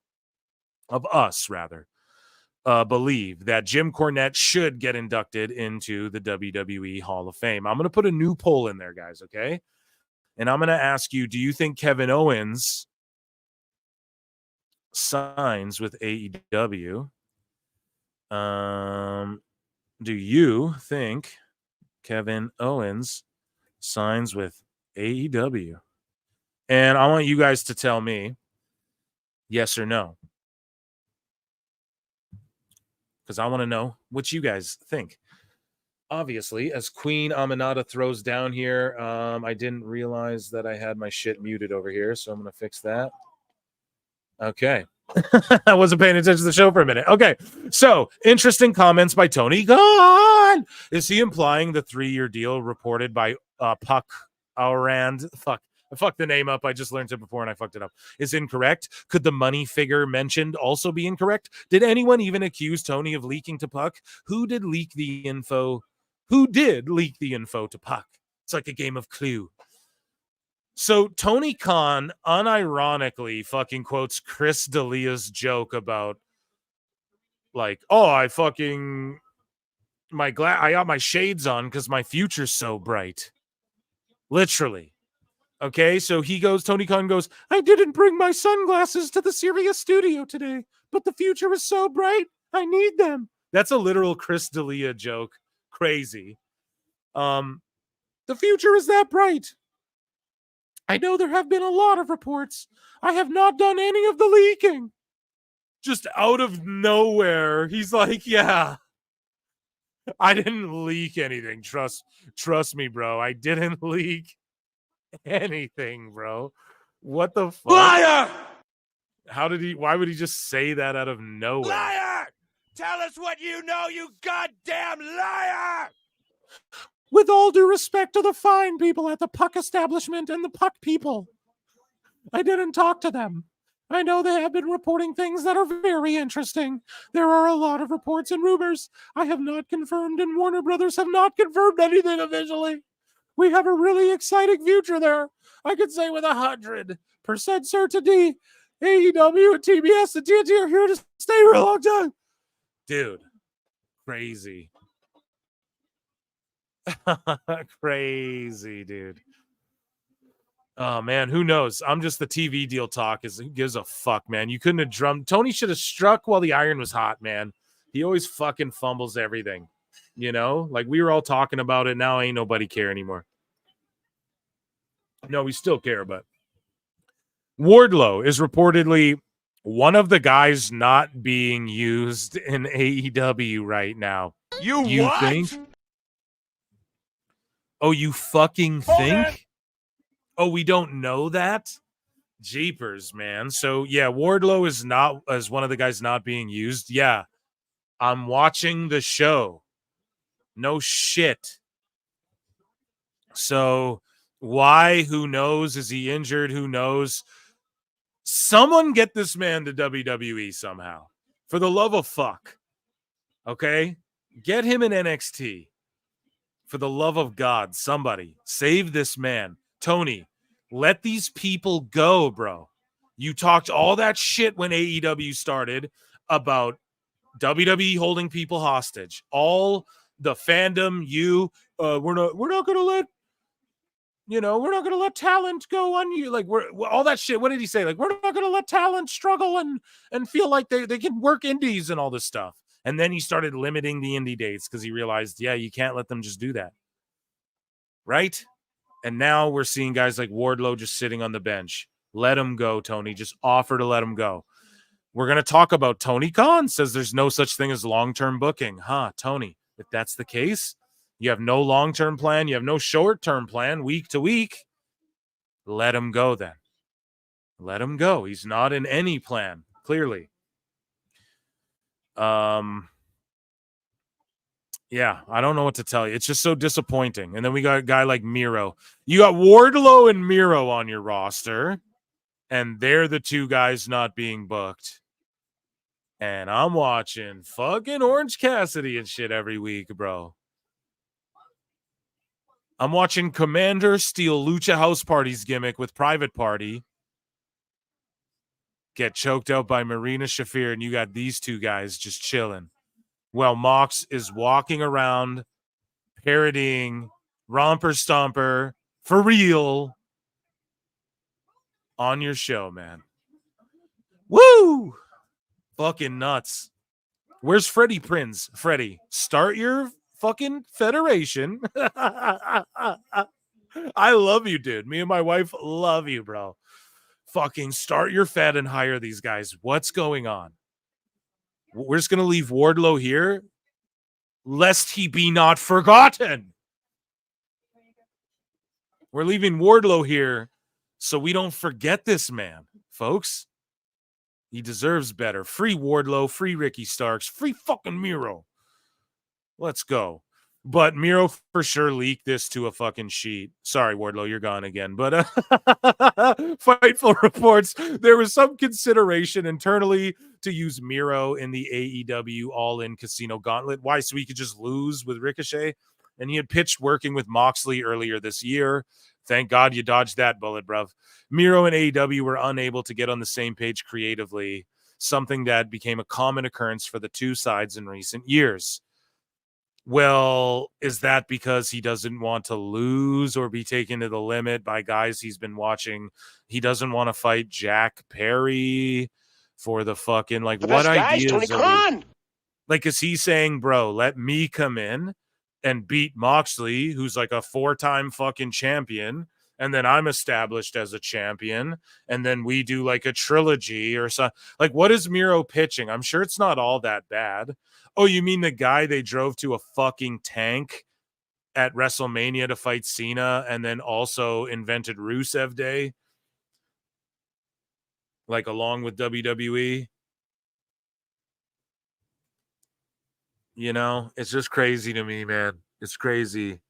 of us rather, believe that Jim Cornette should get inducted into the WWE Hall of Fame. I'm going to put a new poll in there, guys, okay? And I'm going to ask you, do you think Kevin Owens signs with AEW? Do you think Kevin Owens signs with AEW? And I want you guys to tell me yes or no, because I want to know what you guys think. Obviously, as Queen Aminata throws down here, I didn't realize that I had my shit muted over here, so I'm going to fix that. Okay. I wasn't paying attention to the show for a minute. Okay. So, interesting comments by Tony Khan. Is he implying the 3-year deal reported by Puck Aurand? Fuck. I fucked the name up. I just learned it before and I fucked it up. Is incorrect. Could the money figure mentioned also be incorrect? Did anyone even accuse Tony of leaking to Puck? Who did leak the info? Who did leak the info to Puck? It's like a game of Clue. So Tony Khan unironically fucking quotes Chris D'Elia's joke about, like, oh, I got my shades on because my future's so bright. Literally. Okay, so Tony Khan goes, I didn't bring my sunglasses to the Sirius studio today, but the future is so bright, I need them. That's a literal Chris D'Elia joke. Crazy. The future is that bright. I know there have been a lot of reports. I have not done any of the leaking. Just out of nowhere, he's like, yeah, I didn't leak anything. Trust me, bro. I didn't leak anything, bro. What the fuck? Liar! Why would he just say that out of nowhere? Liar! Tell us what you know, you goddamn liar! With all due respect to the fine people at the Puck establishment and the Puck people, I didn't talk to them. I know they have been reporting things that are very interesting. There are a lot of reports and rumors I have not confirmed, and Warner Brothers have not confirmed anything officially. We have a really exciting future there. I could say with 100% certainty, AEW and TBS and TNT are here to stay for a long time. Dude, crazy. Crazy, dude. Oh, man, who knows? I'm just the TV deal talk. Who gives a fuck, man? You couldn't have drummed. Tony should have struck while the iron was hot, man. He always fucking fumbles everything. You know? Like, we were all talking about it. Now ain't nobody care anymore. No, we still care, but Wardlow is reportedly one of the guys not being used in AEW right now. You what? think? Oh, you fucking think? Oh, we don't know that? Jeepers, man. So, yeah, Wardlow is not as one of the guys not being used. Yeah, I'm watching the show. No shit. So, why? Who knows? Is he injured? Who knows? Someone get this man to WWE somehow. For the love of fuck. Okay? Get him in NXT. For the love of God, somebody. Save this man. Tony, let these people go, bro. You talked all that shit when AEW started about WWE holding people hostage. All the fandom, we're not gonna let, we're not gonna let talent go on you. Like, we're all that shit. What did he say? Like, we're not gonna let talent struggle and feel like they can work indies and all this stuff. And then he started limiting the indie dates because he realized, yeah, you can't let them just do that. Right? And now we're seeing guys like Wardlow just sitting on the bench. Let him go, Tony. Just offer to let him go. We're going to talk about Tony Khan says there's no such thing as long-term booking. Huh, Tony, if that's the case, you have no long-term plan, you have no short-term plan week to week, let him go then. Let him go. He's not in any plan, clearly. Yeah, I don't know what to tell you. It's just so disappointing. And then we got a guy like Miro. You got Wardlow and Miro on your roster, and they're the two guys not being booked. And I'm watching fucking Orange Cassidy and shit every week, bro. I'm watching Commander steal Lucha House Party's gimmick with Private Party, get choked out by Marina Shafir, and you got these two guys just chilling. Well, Mox is walking around parodying Romper Stomper for real on your show, man. Woo! Fucking nuts. Where's Freddie Prinz? Freddie, start your fucking federation. I love you, dude. Me and my wife love you, bro. Fucking start your fed and hire these guys. What's going on? We're just going to leave Wardlow here, lest he be not forgotten. We're leaving Wardlow here so we don't forget this man, folks. He deserves better. Free Wardlow, free Ricky Starks, free fucking Miro. Let's go. But Miro for sure leaked this to a fucking sheet. Sorry, Wardlow, you're gone again. But Fightful reports there was some consideration internally to use Miro in the AEW All-In Casino Gauntlet. Why? So he could just lose with Ricochet? And he had pitched working with Moxley earlier this year. Thank God you dodged that bullet, bruv. Miro and AEW were unable to get on the same page creatively, something that became a common occurrence for the two sides in recent years. Well, is that because he doesn't want to lose or be taken to the limit by guys he's been watching? He doesn't want to fight Jack Perry for the fucking, like, what ideas? Tony Khan. Like, is he saying, bro, let me come in and beat Moxley, who's like a 4-time fucking champion, and then I'm established as a champion, and then we do like a trilogy or something? Like, what is Miro pitching? I'm sure it's not all that bad. Oh, you mean the guy they drove to a fucking tank at WrestleMania to fight Cena and then also invented Rusev Day? Like, along with WWE? You know, it's just crazy to me, man. It's crazy.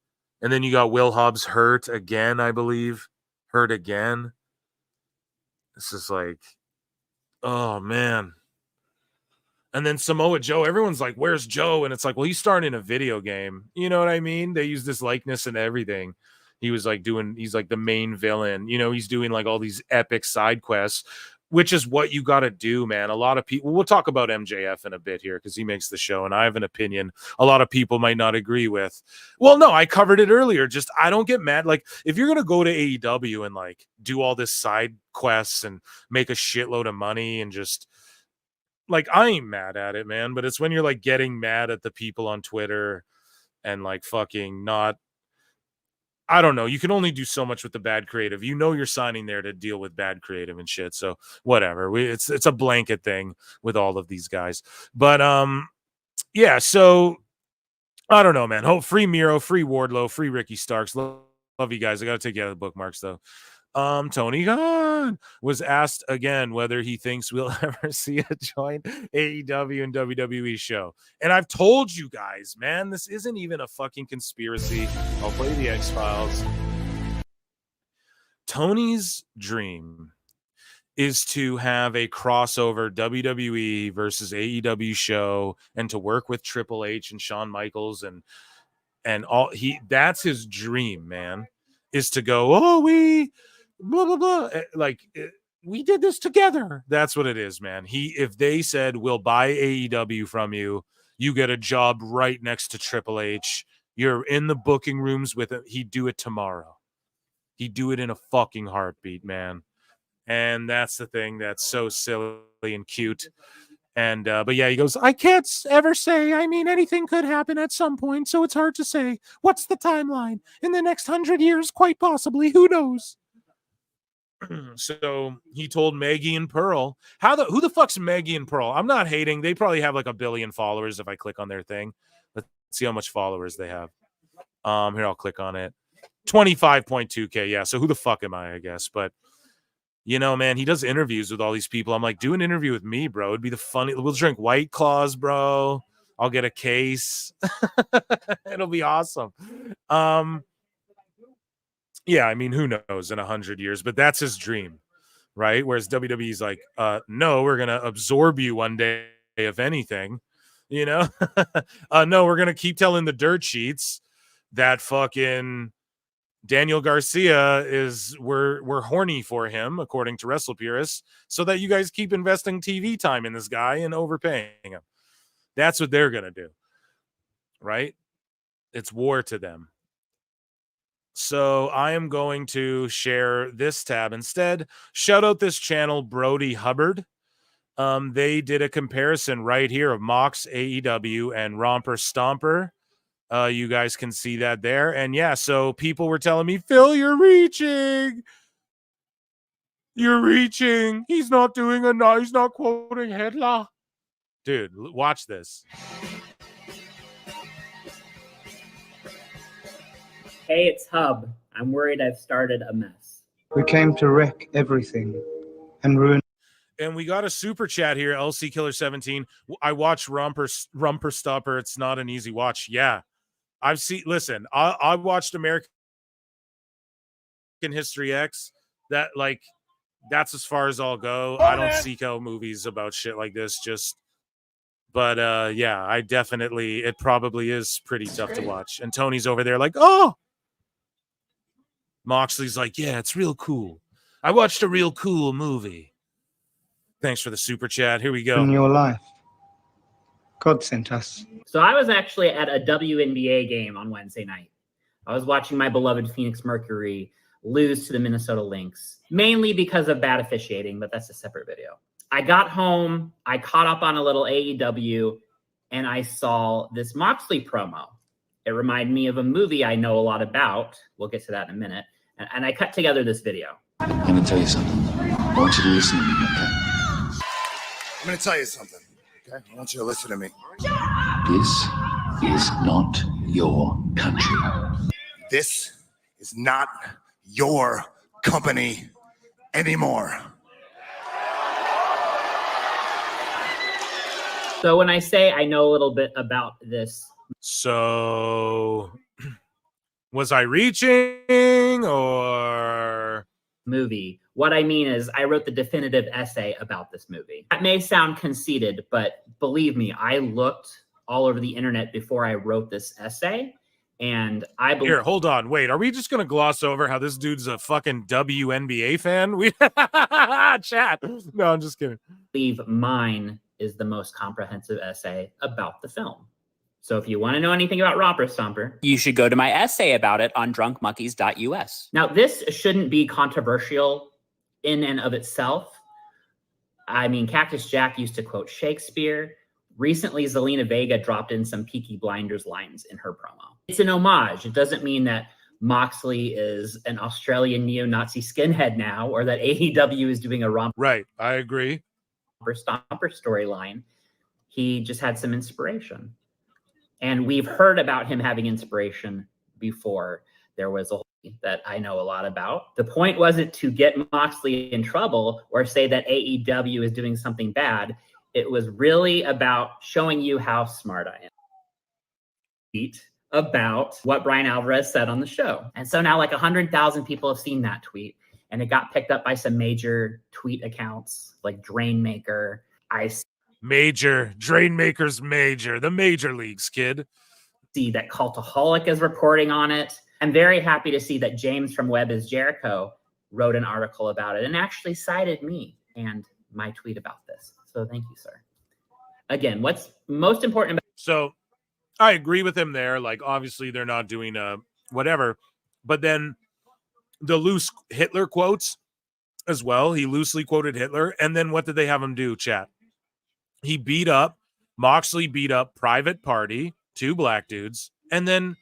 And then you got Will Hobbs hurt again, I believe. Hurt again. This is like, oh, man. And then Samoa Joe, everyone's like, where's Joe? And it's like, well, he's starring in a video game. You know what I mean? They use this likeness and everything. He was like he's like the main villain. You know, he's doing like all these epic side quests, which is what you got to do, man. A lot of people, we'll talk about MJF in a bit here because he makes the show and I have an opinion a lot of people might not agree with. Well, no, I covered it earlier. Just, I don't get mad. Like, if you're going to go to AEW and like do all this side quests and make a shitload of money and just, like, I ain't mad at it, man. But it's when you're like getting mad at the people on Twitter and like fucking not, I don't know. You can only do so much with the bad creative. You know, you're signing there to deal with bad creative and shit. So whatever. It's a blanket thing with all of these guys. But yeah. So I don't know, man. Hope free Miro, free Wardlow, free Ricky Starks. Love you guys. I got to take you out of the bookmarks though. Tony Khan was asked again whether he thinks we'll ever see a joint AEW and WWE show. And I've told you guys, man, this isn't even a fucking conspiracy. I'll play the X-Files. Tony's dream is to have a crossover WWE versus AEW show and to work with Triple H and Shawn Michaels and all. That's his dream, man, is to go, oh, we blah blah blah, like we did this together. That's what it is, man. If they said we'll buy AEW from you, you get a job right next to Triple H, you're in the booking rooms with him, he'd do it tomorrow. He'd do it in a fucking heartbeat, man. And that's the thing that's so silly and cute. And but yeah, he goes, I can't ever say. I mean, anything could happen at some point, so it's hard to say. What's the timeline? In the next 100 years, quite possibly. Who knows? So he told Maggie and Pearl. Who the fuck's Maggie and Pearl? I'm not hating. They probably have like 1 billion followers if I click on their thing. Let's see how much followers they have. Here, I'll click on it. 25.2K. Yeah. So who the fuck am I guess? But you know, man, he does interviews with all these people. I'm like, do an interview with me, bro. It'd be the funny. We'll drink White Claws, bro. I'll get a case. It'll be awesome. Yeah, I mean, who knows in 100 years, but that's his dream, right? Whereas WWE's like, no, we're gonna absorb you one day, if anything, you know. No, we're gonna keep telling the dirt sheets that fucking Daniel Garcia we're horny for him, according to Wrestle Purists, so that you guys keep investing TV time in this guy and overpaying him. That's what they're gonna do, right? It's war to them. So I am going to share this tab instead. Shout out this channel, Brody Hubbard. They did a comparison right here of Mox, AEW, and Romper Stomper. You guys can see that there. And yeah, so people were telling me, Phil, you're reaching. You're reaching. He's not quoting Hitler. Dude, watch this. Hey, it's Hub. I'm worried I've started a mess. We came to wreck everything and ruin. And we got a super chat here, LC Killer 17. I watched Rumper Stopper. It's not an easy watch. Yeah. Listen, I watched American History X. That's as far as I'll go. I don't seek out movies about shit like this. But yeah, it probably is pretty tough to watch. And Tony's over there like, oh. Moxley's like, yeah, it's real cool. I watched a real cool movie. Thanks for the super chat. Here we go. In your life. God sent us. So I was actually at a WNBA game on Wednesday night. I was watching my beloved Phoenix Mercury lose to the Minnesota Lynx, mainly because of bad officiating, but that's a separate video. I got home, I caught up on a little AEW, and I saw this Moxley promo. It reminded me of a movie I know a lot about. We'll get to that in a minute. And I cut together this video. I'm going to tell you something. I want you to listen to me, okay? I'm going to tell you something, okay? I want you to listen to me. This is not your country. This is not your company anymore. So when I say I know a little bit about this. So was I reaching or movie? What I mean is I wrote the definitive essay about this movie. That may sound conceited, but believe me, I looked all over the internet before I wrote this essay. And I believe. Here, hold on. Wait, are we just going to gloss over how this dude's a fucking WNBA fan? Chat. No, I'm just kidding. I believe mine is the most comprehensive essay about the film. So if you want to know anything about Romper Stomper, you should go to my essay about it on drunkmonkeys.us. Now, this shouldn't be controversial in and of itself. I mean, Cactus Jack used to quote Shakespeare. Recently, Zelina Vega dropped in some Peaky Blinders lines in her promo. It's an homage. It doesn't mean that Moxley is an Australian neo-Nazi skinhead now, or that AEW is doing a Romper. Right, I agree. Stomper storyline. He just had some inspiration. And we've heard about him having inspiration before. There was a whole that I know a lot about. The point wasn't to get Moxley in trouble or say that AEW is doing something bad. It was really about showing you how smart I am. About what Brian Alvarez said on the show. And so now like 100,000 people have seen that tweet. And it got picked up by some major tweet accounts like Drainmaker. Major. Drainmaker's major. The major leagues, kid. See that Cultaholic is reporting on it. I'm very happy to see that James from Web is Jericho wrote an article about it and actually cited me and my tweet about this. So thank you, sir. Again, what's most important about— So I agree with him there. Like, obviously they're not doing whatever, but then the loose Hitler quotes as well. He loosely quoted Hitler. And then what did they have him do, chat? He beat up, Moxley beat up Private Party, 2 black dudes, and then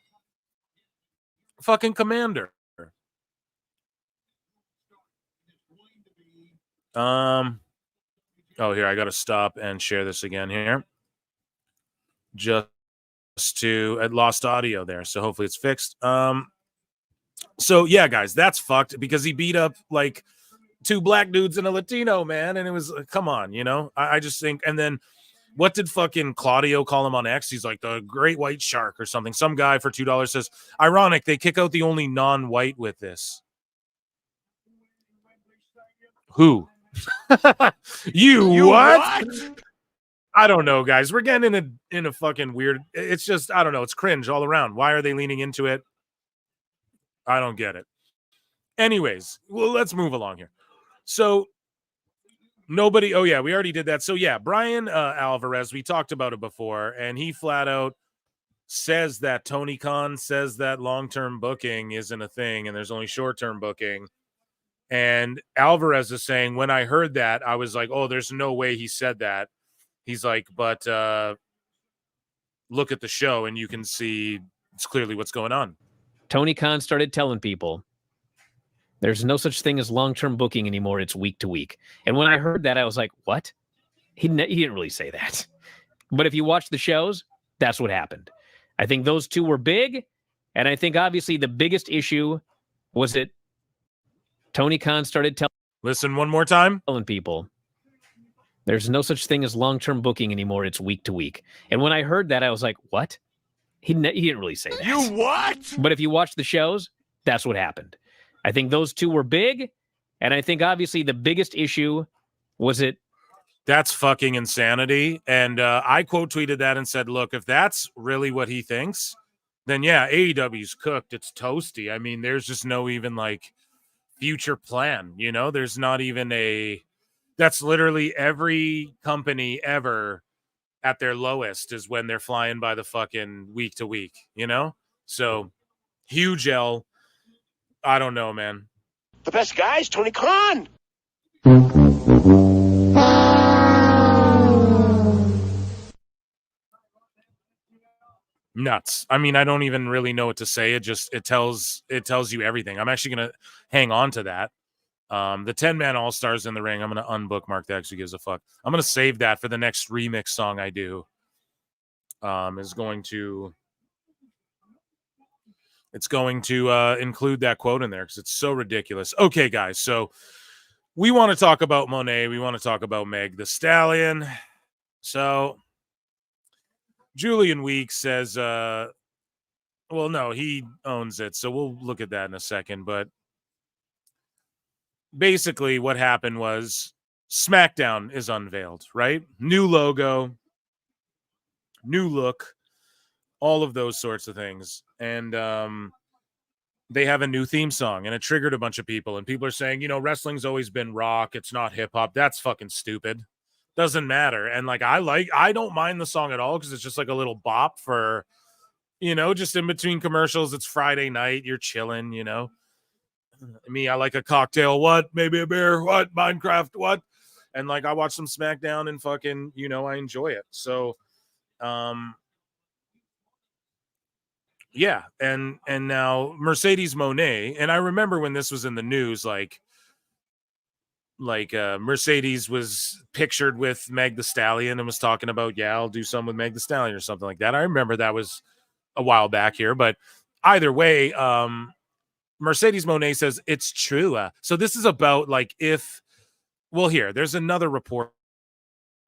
fucking Commander. Oh, here, I got to stop and share this again here. Just to, I lost audio there, so hopefully it's fixed. So yeah, guys, that's fucked because he beat up like 2 black dudes and a Latino, man, and it was, come on, you know? I just think, and then what did fucking Claudio call him on X? He's like the great white shark or something. Some guy for $2 says, ironic, they kick out the only non-white with this. Who? You what? I don't know, guys. We're getting in a fucking weird, it's just, I don't know, it's cringe all around. Why are they leaning into it? I don't get it. Anyways, well, let's move along here. So nobody, oh yeah, we already did that. So yeah, Brian Alvarez, we talked about it before, and he flat out says that Tony Khan says that long-term booking isn't a thing and there's only short-term booking. And Alvarez is saying, when I heard that, I was like, oh, there's no way he said that. He's like, but look at the show and you can see it's clearly what's going on. Tony Khan started telling people there's no such thing as long-term booking anymore. It's week to week. And when I heard that, I was like, what? He didn't really say that. But if you watch the shows, that's what happened. I think those two were big. And I think obviously the biggest issue was that Tony Khan started telling. Listen one more time. Telling people there's no such thing as long-term booking anymore. It's week to week. And when I heard that, I was like, what? He didn't really say that. You what? But if you watch the shows, that's what happened. I think those two were big. And I think obviously the biggest issue was that. That's fucking insanity. And I quote tweeted that and said, look, if that's really what he thinks, then yeah, AEW's cooked. It's toasty. I mean, there's just no even like future plan, you know? There's not even a, that's literally every company ever at their lowest is when they're flying by the fucking week to week, you know? So huge L. I don't know, man. The best guy is Tony Khan. Nuts. I mean, I don't even really know what to say. It tells you everything. I'm actually gonna hang on to that. The 10-man all-stars in the ring. I'm gonna unbookmark that because who gives a fuck. I'm gonna save that for the next remix song I do. It's going to include that quote in there because it's so ridiculous. Okay, guys, so we want to talk about Monet. We want to talk about Meg the Stallion. So Julian Weeks says, well, no, he owns it. So we'll look at that in a second. But basically what happened was Smackdown is unveiled, right? New logo, new look, all of those sorts of things. And they have a new theme song, and it triggered a bunch of people. And people are saying, you know, wrestling's always been rock. It's not hip hop. That's fucking stupid. Doesn't matter. And like I don't mind the song at all because it's just like a little bop for, you know, just in between commercials. It's Friday night, you're chilling, you know. Me, I like a cocktail, what? Maybe a beer, what? Minecraft, what? And like I watch some SmackDown and fucking, you know, I enjoy it. So yeah, and now Mercedes Moné, and I remember when this was in the news, like Mercedes was pictured with Meg the Stallion and was talking about, yeah, I'll do some with Meg the Stallion or something like that. I remember that was a while back here, but either way, Mercedes Moné says it's true. So this is about like if, well, here, there's another report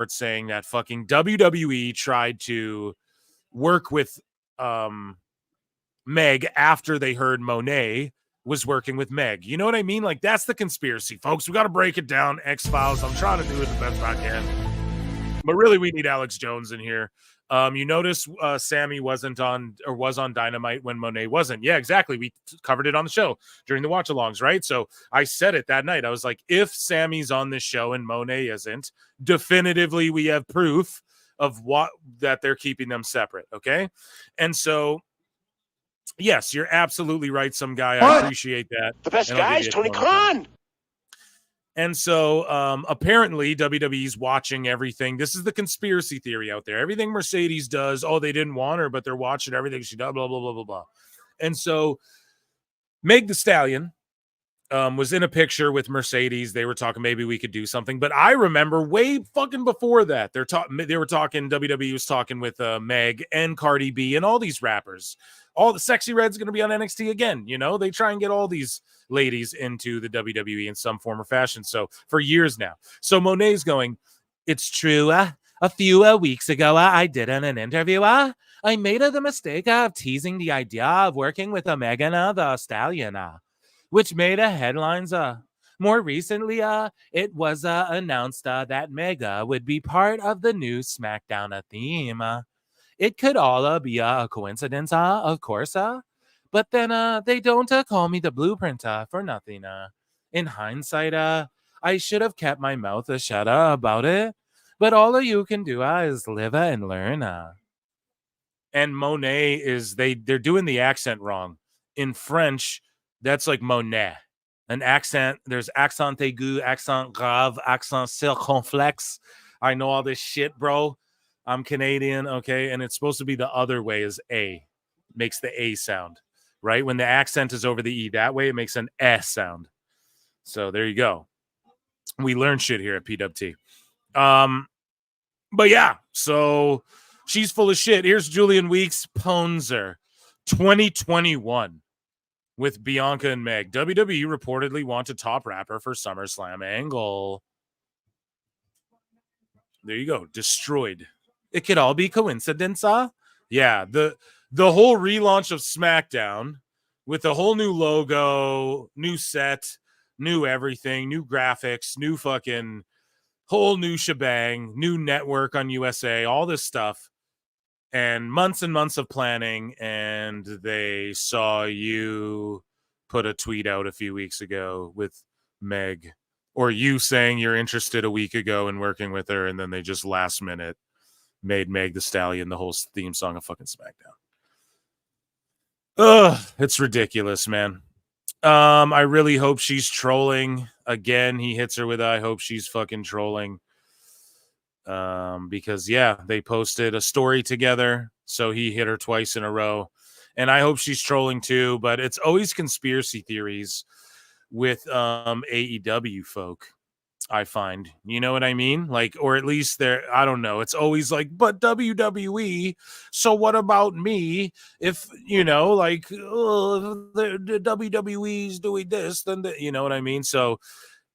saying that fucking WWE tried to work with Meg after they heard Monet was working with Meg. You know what I mean? Like, that's the conspiracy, folks. We got to break it down. X-Files. I'm trying to do it the best I can. But really, we need Alex Jones in here. You notice Sammy wasn't on, or was on Dynamite when Monet wasn't. Yeah, exactly. We covered it on the show during the watch-alongs, right? So I said it that night. I was like, if Sammy's on this show and Monet isn't, definitively we have proof of what that they're keeping them separate, okay? And so yes, you're absolutely right, some guy. I appreciate that. The best guy is Tony Khan. And so apparently WWE's watching everything. This is the conspiracy theory out there. Everything Mercedes does, oh, they didn't want her, but they're watching everything she does, blah, blah, blah, blah, blah. And so Meg the Stallion was in a picture with Mercedes. They were talking, maybe we could do something. But I remember way fucking before that, they were talking, WWE was talking with Meg and Cardi B and all these rappers. All the Sexy Red's going to be on NXT again. You know, they try and get all these ladies into the WWE in some form or fashion. So for years now. So Monet's going, it's true. A few weeks ago, I did in an interview. I made the mistake of teasing the idea of working with Megan the Stallion, which made headlines. More recently, it was announced that Mega would be part of the new SmackDown theme. It could all be a coincidence, of course, but then they don't call me the blueprint for nothing. In hindsight, I should have kept my mouth shut about it, but all of you can do is live and learn. And Monet is, they're doing the accent wrong. In French, that's like Monet. An accent, there's accent aigu, accent grave, accent circonflexe. I know all this shit, bro. I'm Canadian, okay? And it's supposed to be the other way is A. Makes the A sound, right? When the accent is over the E, that way it makes an S sound. So there you go. We learn shit here at PWT. But yeah, so she's full of shit. Here's Julian Weeks' Ponzer 2021 with Bianca and Meg. WWE reportedly wants a top rapper for SummerSlam angle. There you go. Destroyed. It could all be coincidence, Yeah, the whole relaunch of SmackDown with a whole new logo, new set, new everything, new graphics, new fucking whole new shebang, new network on USA, all this stuff, and months of planning, and they saw you put a tweet out a few weeks ago with Meg, or you saying you're interested a week ago in working with her, and then they just last minute made Meg the Stallion the whole theme song of fucking SmackDown. Ugh, it's ridiculous, man. I really hope she's trolling. Again, he hits her with, I hope she's fucking trolling. Because, yeah, they posted a story together, so he hit her twice in a row. And I hope she's trolling too, but it's always conspiracy theories with AEW folk. I find, you know what I mean? Like, or at least there, I don't know. It's always like, but WWE, so what about me? If, you know, like, the WWE's doing this, then, you know what I mean? So,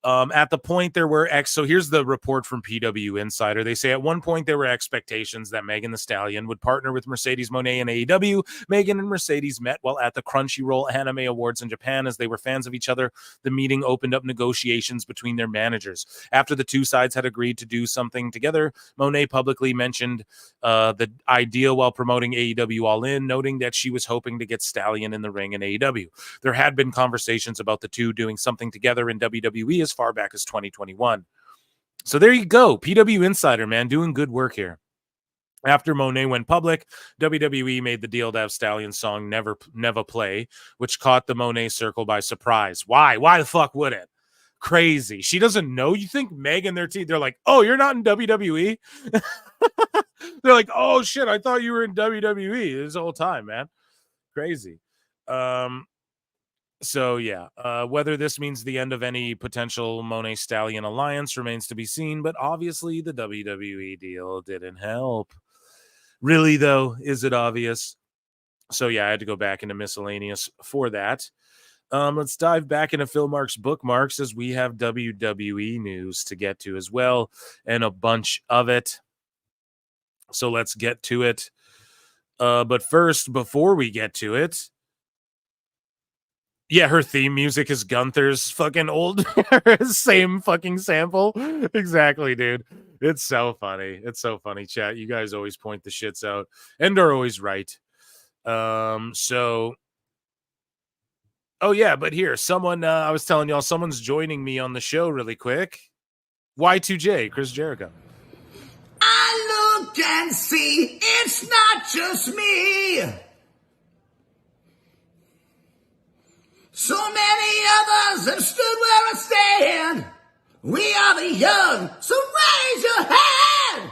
at the point there were so here's the report from PW Insider. They say at one point there were expectations that Megan the Stallion would partner with Mercedes Moné and AEW. Megan and Mercedes met while at the Crunchyroll Anime Awards in Japan. As they were fans of each other, the meeting opened up negotiations between their managers. After the two sides had agreed to do something together, Moné publicly mentioned the idea while promoting AEW All In, noting that she was hoping to get Stallion in the ring in AEW. There had been conversations about the two doing something together in WWE as far back as 2021. So there you go. PW Insider, man, doing good work here. After Monet went public, WWE made the deal to have Stallion's song Never Play, which caught the Monet circle by surprise. Why? Why the fuck would it? Crazy. She doesn't know. You think Meg and their team, they're like, oh, you're not in WWE? They're like, oh, shit, I thought you were in WWE this whole time, man. Crazy. So, yeah, whether this means the end of any potential Monet Stallion alliance remains to be seen, but obviously the WWE deal didn't help. Really, though, is it obvious? So, yeah, I had to go back into miscellaneous for that. Let's dive back into Phil Mark's bookmarks as we have WWE news to get to as well, and a bunch of it. So let's get to it. But first, before we get to it, yeah, her theme music is Gunther's fucking old, same fucking sample. Exactly, dude. It's so funny. It's so funny, chat. You guys always point the shits out and are always right. So, oh yeah, but here, someone, I was telling y'all, someone's joining me on the show really quick. Y2J, Chris Jericho. I look and see it's not just me. So many others have stood where I stand, We are the young, so raise your hand.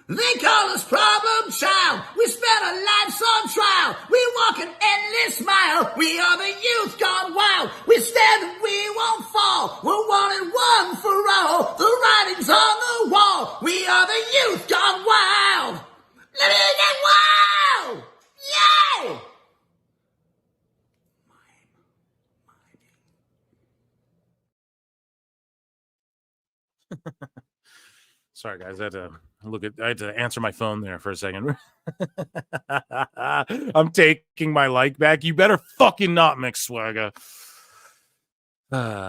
They call us problem child. We spent our lives on trial. We walk an endless mile. We are the youth gone wild. We stand and we won't fall. We're one and one for all. The writing's on the wall. We are the youth gone wild. Let me get wild. Yay! Sorry, guys. I had to answer my phone there for a second. I'm taking my like back. You better fucking not, McSwagger.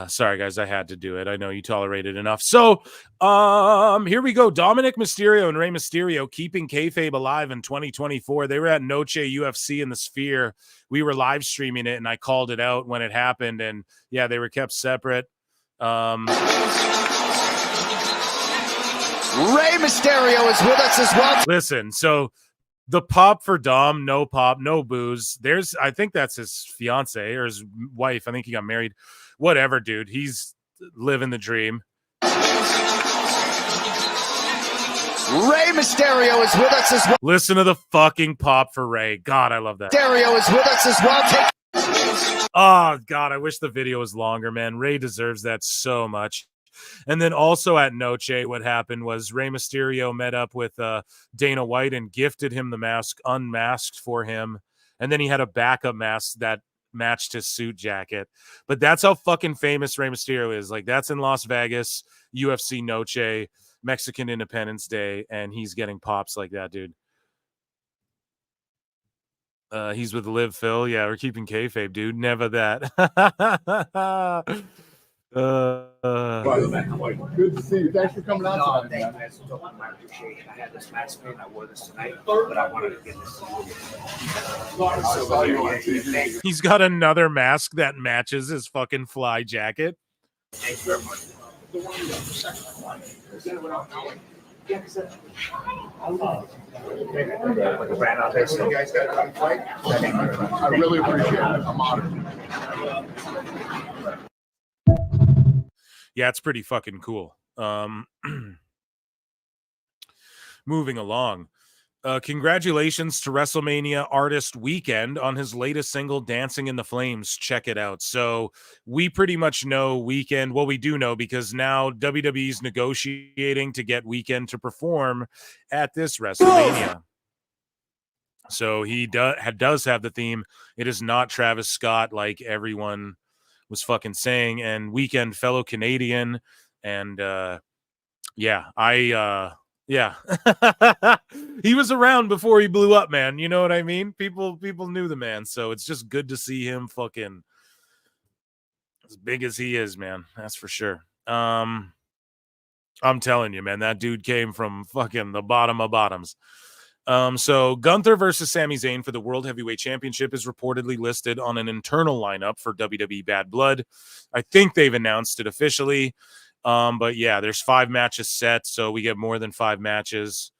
Sorry, guys. I had to do it. I know you tolerated enough. So, here we go. Dominic Mysterio and Rey Mysterio keeping kayfabe alive in 2024. They were at Noche UFC in the Sphere. We were live streaming it, and I called it out when it happened. And yeah, they were kept separate. Rey Mysterio is with us as well. Listen, so the pop for Dom, no pop, no booze. I think that's his fiance or his wife. I think he got married. Whatever, dude. He's living the dream. Rey Mysterio is with us as well. Listen to the fucking pop for Rey. God, I love that. Mysterio is with us as well. Oh, God, I wish the video was longer, man. Rey deserves that so much. And then also at Noche, what happened was Rey Mysterio met up with Dana White and gifted him the mask unmasked for him. And then he had a backup mask that matched his suit jacket. But that's how fucking famous Rey Mysterio is. Like, that's in Las Vegas, UFC Noche, Mexican Independence Day, and he's getting pops like that, dude. He's with Liv Phil. Yeah, we're keeping kayfabe, dude. Never that. Good to see you. Thanks for coming out tonight, man. I had this mask made. I wore this tonight, but I wanted to get this. He's got another mask that matches his fucking fly jacket. Thank you very much. You guys got a fight? I really appreciate it. I'm honored. Yeah, it's pretty fucking cool. Moving along. Congratulations to WrestleMania Artist Weekend on his latest single, Dancing in the Flames. Check it out. So we pretty much know Weekend. Well, we do know because now WWE's negotiating to get Weekend to perform at this WrestleMania. So he does have the theme. It is not Travis Scott like everyone was fucking saying, and Weekend, fellow Canadian, and yeah, he was around before he blew up, man. You know what I mean? People knew the man, so it's just good to see him fucking as big as he is, man. That's for sure. I'm telling you, man, that dude came from fucking the bottom of bottoms. So Gunther versus Sami Zayn for the World Heavyweight Championship is reportedly listed on an internal lineup for WWE Bad Blood. I think they've announced it officially. But yeah, there's 5 matches set, so we get more than 5 matches.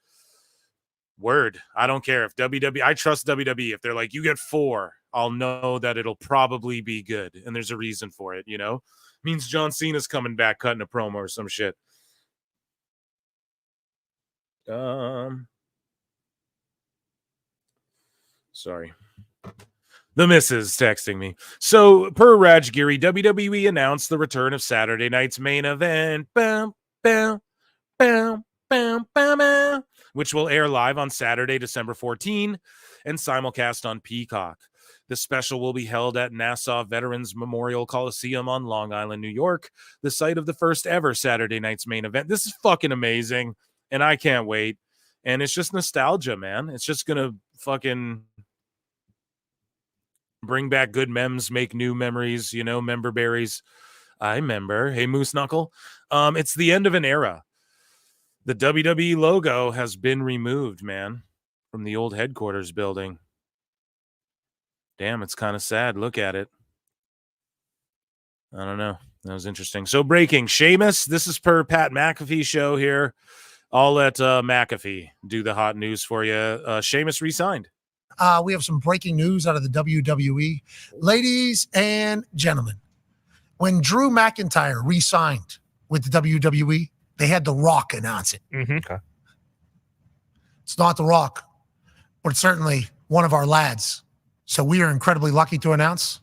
Word. I don't care if WWE, I trust WWE. If they're like, you get 4, I'll know that it'll probably be good. And there's a reason for it, you know? Means John Cena's coming back cutting a promo or some shit. Sorry. The missus texting me. So, per Rajgiri, WWE announced the return of Saturday night's main event, which will air live on Saturday, December 14, and simulcast on Peacock. The special will be held at Nassau Veterans Memorial Coliseum on Long Island, New York, the site of the first ever Saturday night's main event. This is fucking amazing, and I can't wait. And it's just nostalgia, man. It's just going to fucking bring back good memes, make new memories, you know, member berries. I remember. Hey, Moose Knuckle. It's the end of an era. The WWE logo has been removed, man, from the old headquarters building. Damn, it's kind of sad. Look at it. I don't know. That was interesting. So breaking. Sheamus, this is per Pat McAfee show here. I'll let McAfee do the hot news for you. Sheamus re-signed. We have some breaking news out of the WWE. Ladies and gentlemen, when Drew McIntyre re-signed with the WWE, they had The Rock announce it. Okay. It's not The Rock, but it's certainly one of our lads. So we are incredibly lucky to announce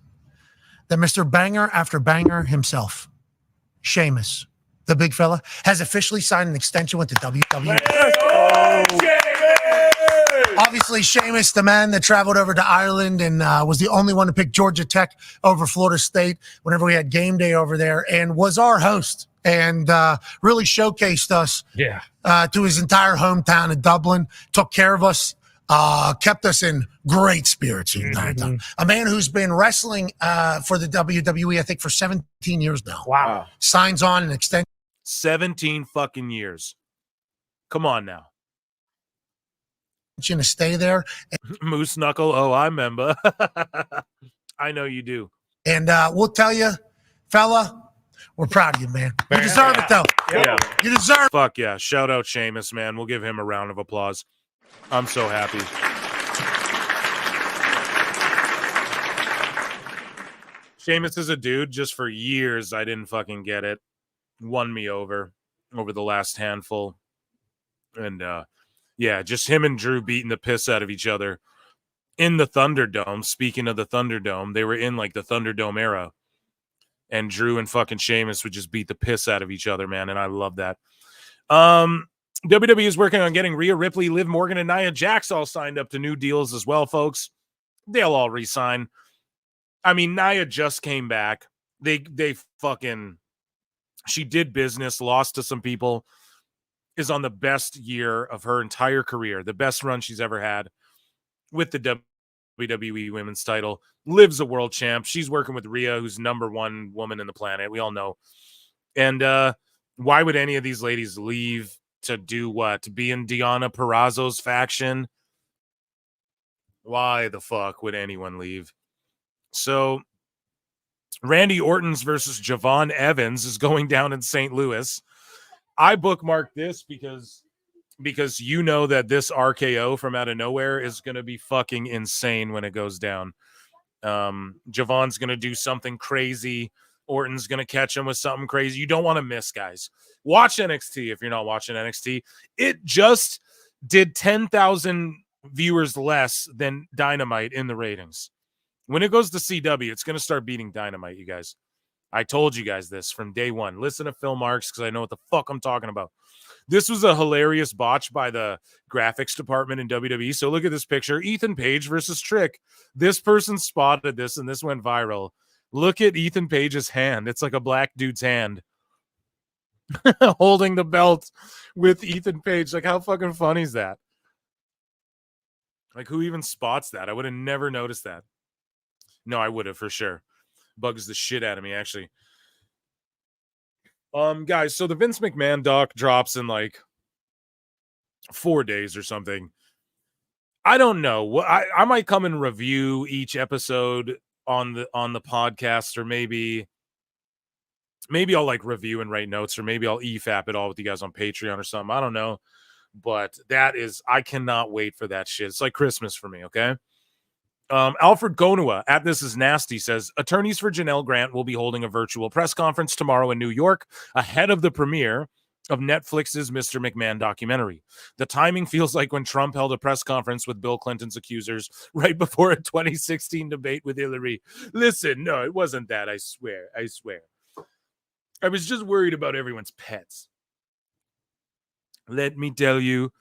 that Mr. Banger after Banger himself, Sheamus, the big fella, has officially signed an extension with the WWE. Obviously, Sheamus, the man that traveled over to Ireland and was the only one to pick Georgia Tech over Florida State whenever we had game day over there, and was our host and really showcased us to his entire hometown in Dublin, took care of us, kept us in great spirits the entire time. A man who's been wrestling for the WWE, I think, for 17 years now. Wow. Signs on an extension. 17 fucking years. Come on now. To stay there. Moose Knuckle. Oh, I remember. I know you do. And we'll tell you, fella, we're proud of you, man. You deserve it, though. Yeah. You deserve it. Fuck yeah. Shout out Sheamus, man. We'll give him a round of applause. I'm so happy. Sheamus is a dude. Just for years, I didn't fucking get it. Won me over the last handful. And, yeah, just him and Drew beating the piss out of each other in the Thunderdome. Speaking of the Thunderdome, they were in like the Thunderdome era. And Drew and fucking Sheamus would just beat the piss out of each other, man. And I love that. WWE is working on getting Rhea Ripley, Liv Morgan, and Nia Jax all signed up to new deals as well, folks. They'll all resign. I mean, Nia just came back. They fucking... She did business, lost to some people, is on the best year of her entire career, the best run she's ever had with the WWE Women's title. Liv's a world champ. She's working with Rhea, who's #1 woman in the planet. We all know. And why would any of these ladies leave to do what? To be in Deonna Purrazzo's faction? Why the fuck would anyone leave? So Randy Orton's versus Javon Evans is going down in St. Louis. I bookmarked this because you know that this RKO from out of nowhere is going to be fucking insane when it goes down. Javon's going to do something crazy. Orton's going to catch him with something crazy. You don't want to miss, guys. Watch NXT if you're not watching NXT. It just did 10,000 viewers less than Dynamite in the ratings. When it goes to CW, it's going to start beating Dynamite, you guys. I told you guys this from day one. Listen to Phil Marks because I know what the fuck I'm talking about. This was a hilarious botch by the graphics department in WWE. So look at this picture. Ethan Page versus Trick. This person spotted this and this went viral. Look at Ethan Page's hand. It's like a black dude's hand holding the belt with Ethan Page. Like, how fucking funny is that? Like, who even spots that? I would have never noticed that. No, I would have for sure. Bugs the shit out of me, actually. Guys, so the Vince McMahon doc drops in like 4 days or something. I don't know. I might come and review each episode on the podcast, or maybe I'll like review and write notes, or maybe I'll EFAP it all with you guys on Patreon or something. I don't know. But I cannot wait for that shit. It's like Christmas for me, okay? Alfred Gonua at This Is Nasty says, attorneys for Janelle Grant will be holding a virtual press conference tomorrow in New York ahead of the premiere of Netflix's Mr. McMahon documentary. The timing feels like when Trump held a press conference with Bill Clinton's accusers right before a 2016 debate with Hillary. Listen, no, it wasn't that. I swear. I was just worried about everyone's pets. Let me tell you,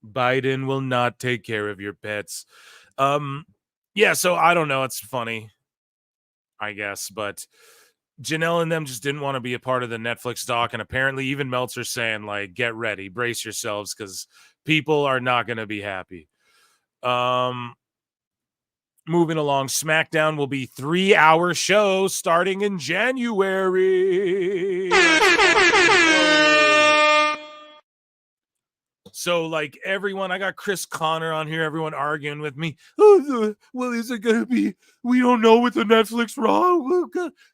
Biden will not take care of your pets. Yeah, so I don't know. It's funny, I guess. But Janelle and them just didn't want to be a part of the Netflix doc. And apparently even Meltzer saying, like, get ready, brace yourselves, because people are not going to be happy. Moving along, SmackDown will be 3-hour show starting in January. So, like, everyone, I got Chris Connor on here, everyone arguing with me. Oh, well, is it going to be? We don't know with the Netflix Raw.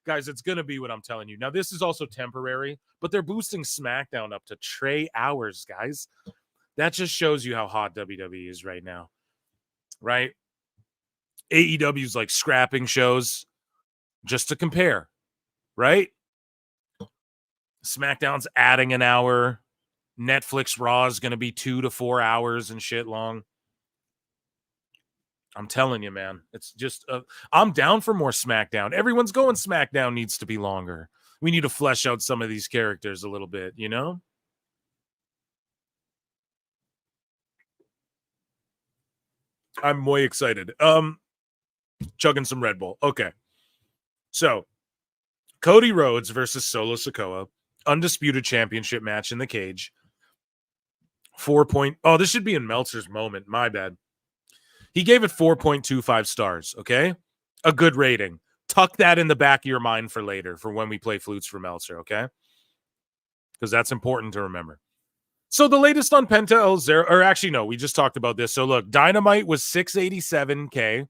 Guys, it's going to be what I'm telling you. Now, this is also temporary, but they're boosting SmackDown up to 3 hours, guys. That just shows you how hot WWE is right now, right? AEW's like scrapping shows just to compare, right? SmackDown's adding an hour. Netflix Raw is going to be 2 to 4 hours and shit long. I'm telling you, man. It's just, I'm down for more SmackDown. Everyone's going SmackDown needs to be longer. We need to flesh out some of these characters a little bit, you know? I'm way excited. Chugging some Red Bull. Okay. So, Cody Rhodes versus Solo Sikoa. Undisputed championship match in the cage. 4 point. Oh, this should be in Meltzer's moment. My bad. He gave it 4.25 stars, okay? A good rating. Tuck that in the back of your mind for later, for when we play Flutes for Meltzer, okay? Because that's important to remember. So the latest on Penta El Zero, or actually, no, we just talked about this. So look, Dynamite was $687K.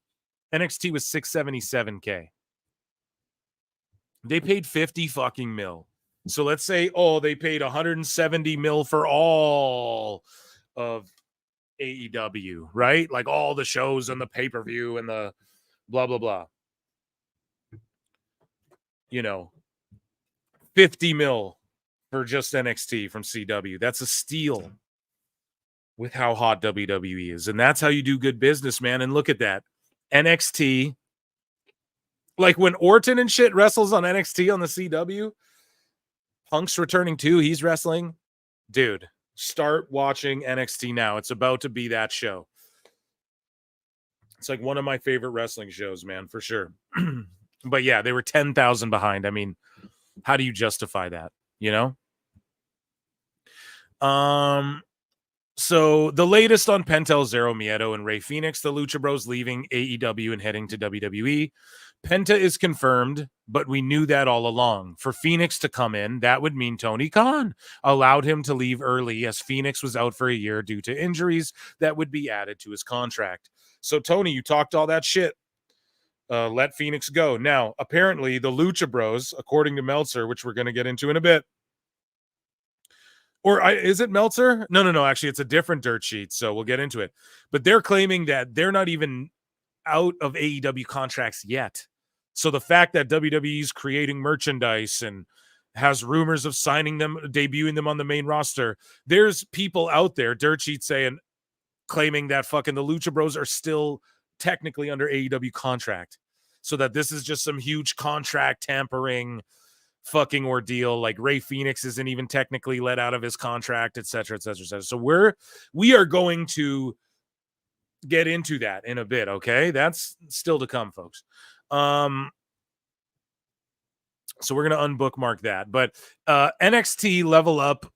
NXT was $677K. They paid 50 fucking mil. So let's say, they paid 170 mil for all of AEW, right? Like all the shows and the pay-per-view and the blah, blah, blah. 50 mil for just NXT from CW. That's a steal with how hot WWE is. And that's how you do good business, man. And look at that. NXT. Like when Orton and shit wrestles on NXT on the CW, Punk's returning too. He's wrestling. Dude, start watching NXT now. It's about to be that show. It's like one of my favorite wrestling shows, man, for sure. But yeah, they were 10,000 behind. I mean, how do you justify that? You know? So the latest on Penta El Zero Miedo and Rey Fenix, the Lucha Bros leaving AEW and heading to WWE. Penta is confirmed, but we knew that all along. For Phoenix to come in, that would mean Tony Khan allowed him to leave early as Phoenix was out for a year due to injuries that would be added to his contract. So, Tony, you talked all that shit. Let Phoenix go. Now, apparently, the Lucha Bros, according to Meltzer, which we're going to get into in a bit, or is it Meltzer? No. Actually, it's a different dirt sheet, so we'll get into it. But they're claiming that they're not even out of AEW contracts yet. So the fact that WWE is creating merchandise and has rumors of signing them, debuting them on the main roster, there's people out there, dirt sheet claiming that fucking the Lucha Bros are still technically under AEW contract. So that this is just some huge contract tampering fucking ordeal. Like Rey Fenix isn't even technically let out of his contract, etc., etc., etc. So we are going to get into that in a bit, okay? That's still to come, folks. So we're going to unbookmark that. But NXT Level Up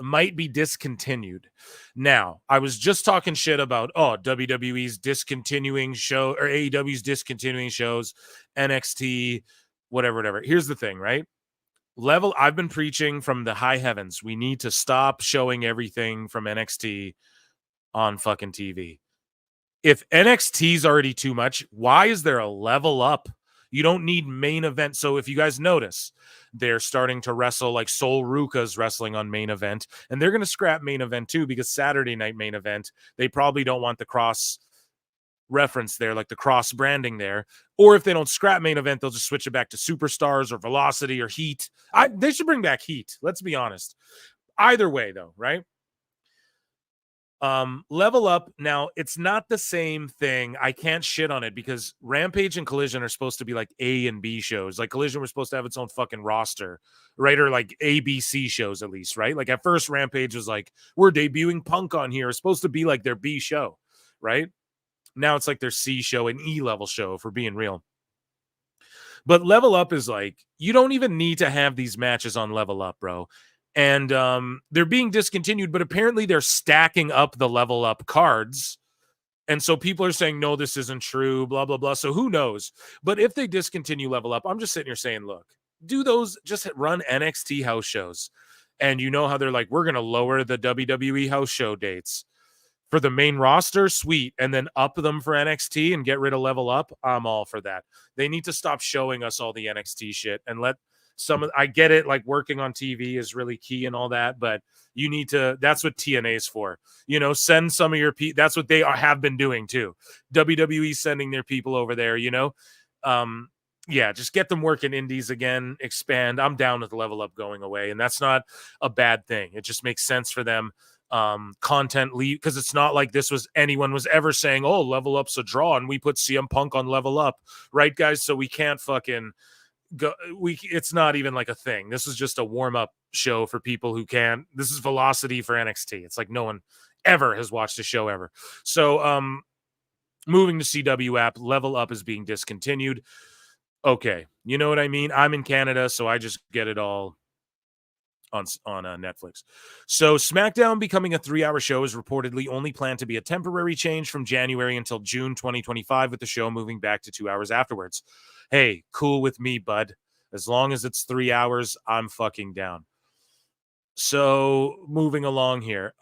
might be discontinued. Now, I was just talking shit about, WWE's discontinuing show, or AEW's discontinuing shows, NXT, whatever. Here's the thing, right? I've been preaching from the high heavens. We need to stop showing everything from NXT on fucking TV. If NXT's already too much, why is there a Level Up? You don't need main event. So if you guys notice, they're starting to wrestle like Sol Ruka's wrestling on main event, and they're going to scrap main event too, because Saturday night main event, they probably don't want the cross reference there, like the cross branding there. Or if they don't scrap main event, they'll just switch it back to Superstars or Velocity or Heat. They should bring back Heat. Let's be honest. Either way though, right? Level Up, now it's not the same thing. I can't shit on it because Rampage and Collision are supposed to be like A and B shows. Like Collision was supposed to have its own fucking roster, right? Or like ABC shows at least, right? Like at first Rampage was like, we're debuting Punk on here. It's supposed to be like their B show, right? Now it's like their C show and E level show, if we're being real. But Level Up is like, you don't even need to have these matches on Level Up, bro. And they're being discontinued, but apparently they're stacking up the Level Up cards. And so people are saying, no, this isn't true, blah, blah, blah. So who knows? But if they discontinue Level Up, I'm just sitting here saying, look, do those, just run NXT house shows. And you know how they're like, we're going to lower the WWE house show dates. For the main roster, sweet. And then up them for NXT and get rid of Level Up. I'm all for that. They need to stop showing us all the NXT shit and let I get it, like working on TV is really key and all that, but you need to, that's what TNA is for. You know, send some of your people, that's what they have been doing too. WWE sending their people over there, you know. yeah, just get them working indies again, expand. I'm down with Level Up going away, and that's not a bad thing. It just makes sense for them. Content leave, because it's not like anyone was ever saying, oh, Level Up's a draw and we put CM Punk on Level Up, right, guys? So we can't fucking go. It's not even like a thing. This is just a warm-up show for people who can. This is Velocity for NXT. It's like no one ever has watched a show ever. So moving to CW app, Level Up is being discontinued. Okay, you know what I mean? I'm in Canada, so I just get it all on Netflix. So SmackDown becoming a 3-hour show is reportedly only planned to be a temporary change from January until June 2025, with the show moving back to 2 hours afterwards. Hey, cool with me, bud. As long as it's 3 hours, I'm fucking down. So moving along here.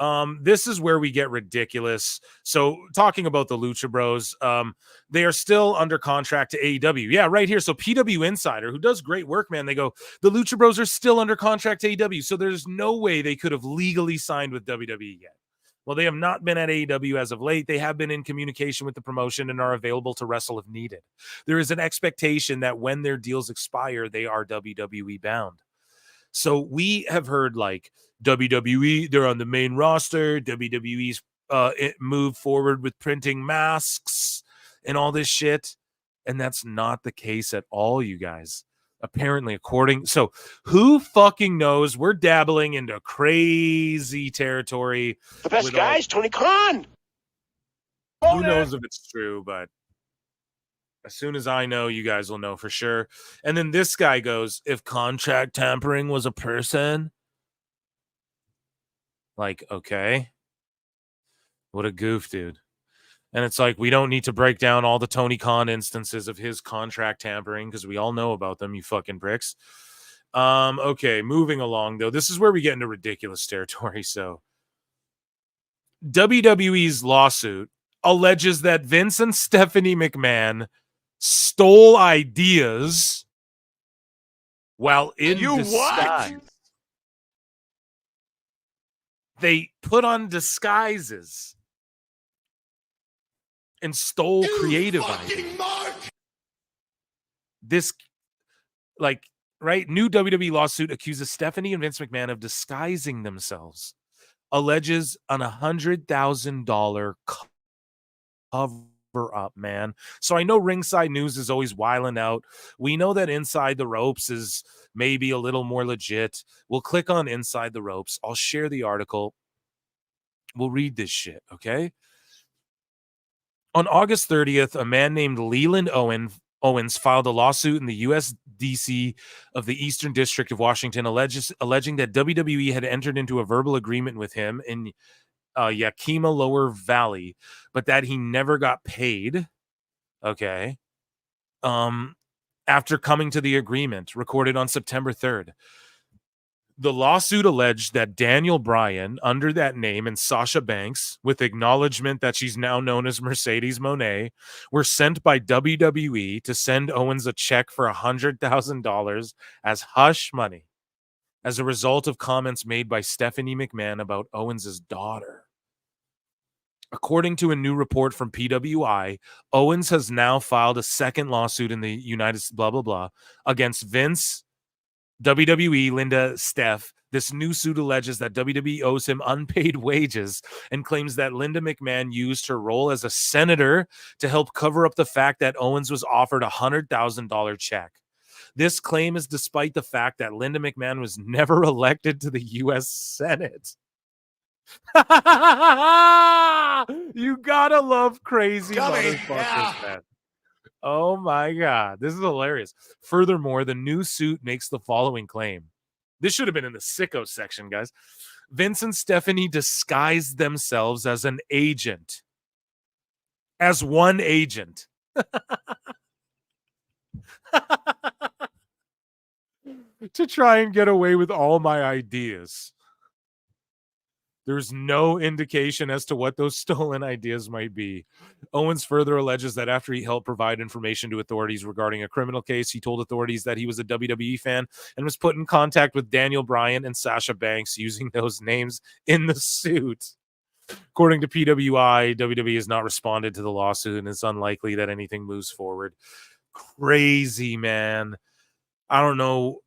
This is where we get ridiculous. So talking about the Lucha Bros, they are still under contract to AEW. Yeah, right here. So PW Insider, who does great work, man, they go, the Lucha Bros are still under contract to AEW. So there's no way they could have legally signed with WWE yet. Well, they have not been at AEW as of late. They have been in communication with the promotion and are available to wrestle if needed. There is an expectation that when their deals expire, they are WWE bound. So we have heard like WWE, they're on the main roster. WWE's moved forward with printing masks and all this shit. And that's not the case at all, you guys. Apparently, so who fucking knows? We're dabbling into crazy territory. The best guys, Tony Khan. Who knows if it's true, but as soon as I know, you guys will know for sure. And then this guy goes, if contract tampering was a person, like, okay, what a goof, dude. And it's like, we don't need to break down all the Tony Khan instances of his contract tampering because we all know about them, you fucking pricks. Okay, moving along, though. This is where we get into ridiculous territory. So WWE's lawsuit alleges that Vince and Stephanie McMahon stole ideas while in disguise. What? They put on disguises and stole creative ideas. This, like, right? New WWE lawsuit accuses Stephanie and Vince McMahon of disguising themselves. Alleges an $100,000 cover up, man. So I know Ringside News is always wiling out. We know that Inside the Ropes is maybe a little more legit. We'll click on Inside the Ropes. I'll share the article. We'll read this shit, okay? On August 30th, a man named Leland Owens filed a lausuit in the U.S. D.C. of the Eastern District of Washington, alleging that WWE had entered into a verbal agreement with him in Yakima Lower Valley, but that he never got paid. Okay. After coming to the agreement, recorded on September 3rd. The lawsuit alleged that Daniel Bryan, under that name, and Sasha Banks, with acknowledgement that she's now known as Mercedes Moné, were sent by WWE to send Owens a check for $100,000 as hush money as a result of comments made by Stephanie McMahon about Owens' daughter. According to a new report from PWI, Owens has now filed a second lawsuit in the United States, against Vince, WWE, Linda, Steph. This new suit alleges that WWE owes him unpaid wages and claims that Linda McMahon used her role as a senator to help cover up the fact that Owens was offered a $100,000 check. This claim is despite the fact that Linda McMahon was never elected to the U.S. Senate. You gotta love crazy motherfuckers, man. Oh my God, this is hilarious. Furthermore, the new suit makes the following claim. This should have been in the sicko section, guys. Vince and Stephanie disguised themselves as an agent. As one agent. To try and get away with all my ideas. There's no indication as to what those stolen ideas might be. Owens further alleges that after he helped provide information to authorities regarding a criminal case, he told authorities that he was a WWE fan and was put in contact with Daniel Bryan and Sasha Banks using those names in the suit. According to PWI, WWE has not responded to the lawsuit and it's unlikely that anything moves forward. crazy, man. I don't know.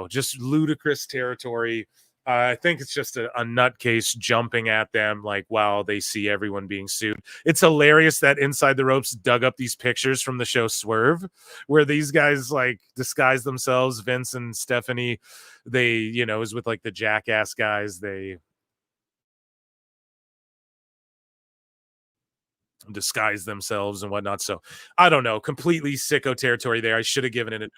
Just ludicrous territory. I think it's just a nutcase jumping at them like while they see everyone being sued. It's hilarious that Inside the Ropes dug up these pictures from the show Swerve, where these guys like disguise themselves. Vince and Stephanie, they, it was with like the Jackass guys. They disguise themselves and whatnot. So I don't know, completely sicko territory there. I should have given it a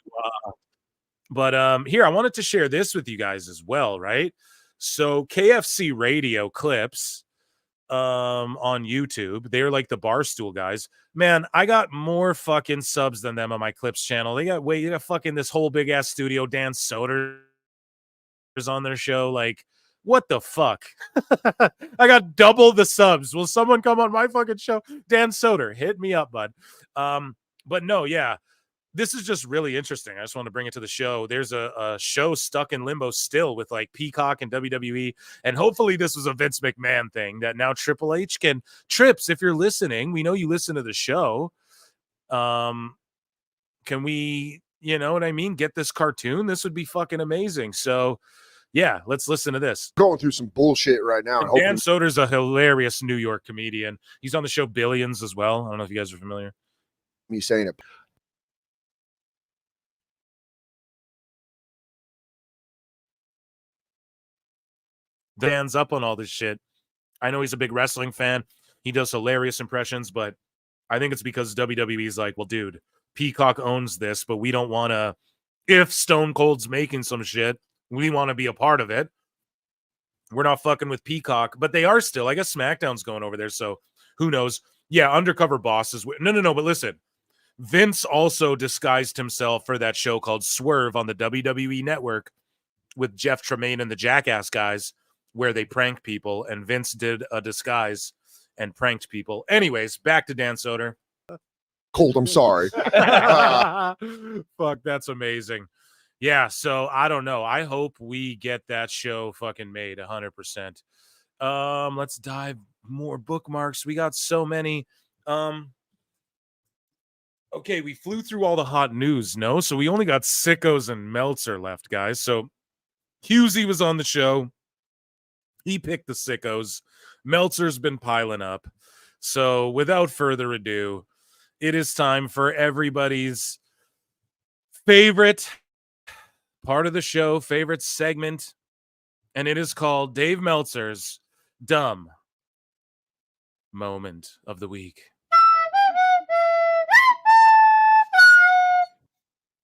but here, I wanted to share this with you guys as well, right? So KFC Radio Clips on YouTube, they're like the Barstool guys. Man, I got more fucking subs than them on my Clips channel. They got fucking this whole big ass studio. Dan Soder is on their show. Like, what the fuck? I got double the subs. Will someone come on my fucking show? Dan Soder, hit me up, bud. But no, yeah. This is just really interesting. I just want to bring it to the show. There's a show stuck in limbo still with like Peacock and WWE. And hopefully this was a Vince McMahon thing that now Triple H can. Trips, if you're listening, we know you listen to the show. Can we, you know what I mean? Get this cartoon? This would be fucking amazing. So yeah, let's listen to this. Going through some bullshit right now. And Dan Soder's a hilarious New York comedian. He's on the show Billions as well. I don't know if you guys are familiar. Me saying it. Dan's up on all this shit. I know he's a big wrestling fan. He does hilarious impressions, but I think it's because WWE's like, well, dude, Peacock owns this, but we don't want to. If Stone Cold's making some shit, we want to be a part of it. We're not fucking with Peacock, but they are still. I guess SmackDown's going over there, so who knows? Yeah, Undercover Boss is. No, but listen. Vince also disguised himself for that show called Swerve on the WWE Network with Jeff Tremaine and the Jackass guys, where they prank people, and Vince did a disguise and pranked people. Anyways, back to Dan Soder. Cold, I'm sorry. Fuck, that's amazing. Yeah, so I don't know. I hope we get that show fucking made 100%. Let's dive more bookmarks. We got so many. Okay, we flew through all the hot news, no? So we only got Sickos and Meltzer left, guys. So Husey was on the show. He picked the Sickos. Meltzer's been piling up. So without further ado, it is time for everybody's favorite part of the show, favorite segment, and it is called Dave Meltzer's Dumb Moment of the Week.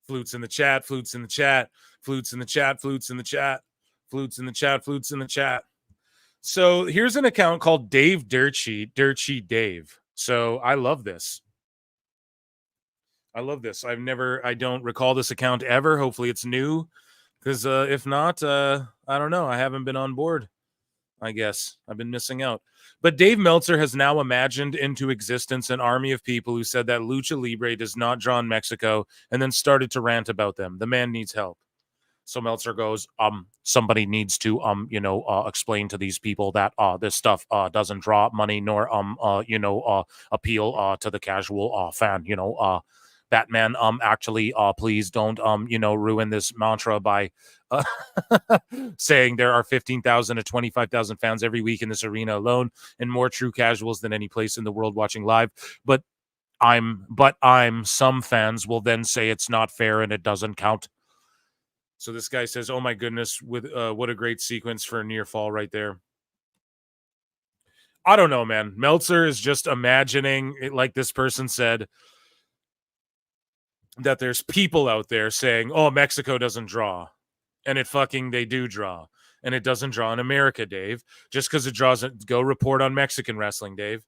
Flutes in the chat, flutes in the chat, flutes in the chat, flutes in the chat, flutes in the chat, flutes in the chat. So here's an account called Dave Dirtsheet Dave. So I love this. I don't recall this account ever. Hopefully it's new, because if not, I don't know. I haven't been on board. I guess I've been missing out. But Dave Meltzer has now imagined into existence an army of people who said that Lucha Libre does not draw in Mexico, and then started to rant about them. The man needs help. So Meltzer goes, somebody needs to, explain to these people that this stuff doesn't draw money nor, appeal to the casual fan. Batman, actually, please don't, ruin this mantra by saying there are 15,000 to 25,000 fans every week in this arena alone, and more true casuals than any place in the world watching live. But some fans will then say it's not fair and it doesn't count. So this guy says, oh my goodness, with what a great sequence for a near fall right there. I don't know, man. Meltzer is just imagining it, like this person said, that there's people out there saying, oh, Mexico doesn't draw. And they do draw. And it doesn't draw in America, Dave. Just because it draws, go report on Mexican wrestling, Dave.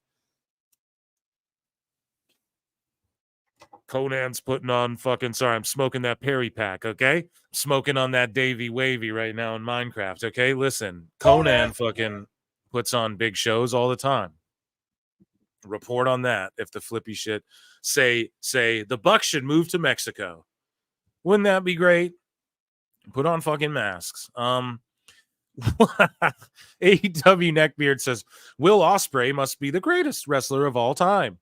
Conan's putting on I'm smoking that Perry pack, okay? Smoking on that Davy Wavy right now in Minecraft, okay? Listen, Conan fucking puts on big shows all the time. Report on that if the flippy shit say the Bucks should move to Mexico. Wouldn't that be great? Put on fucking masks. AEW Neckbeard says Will Ospreay must be the greatest wrestler of all time.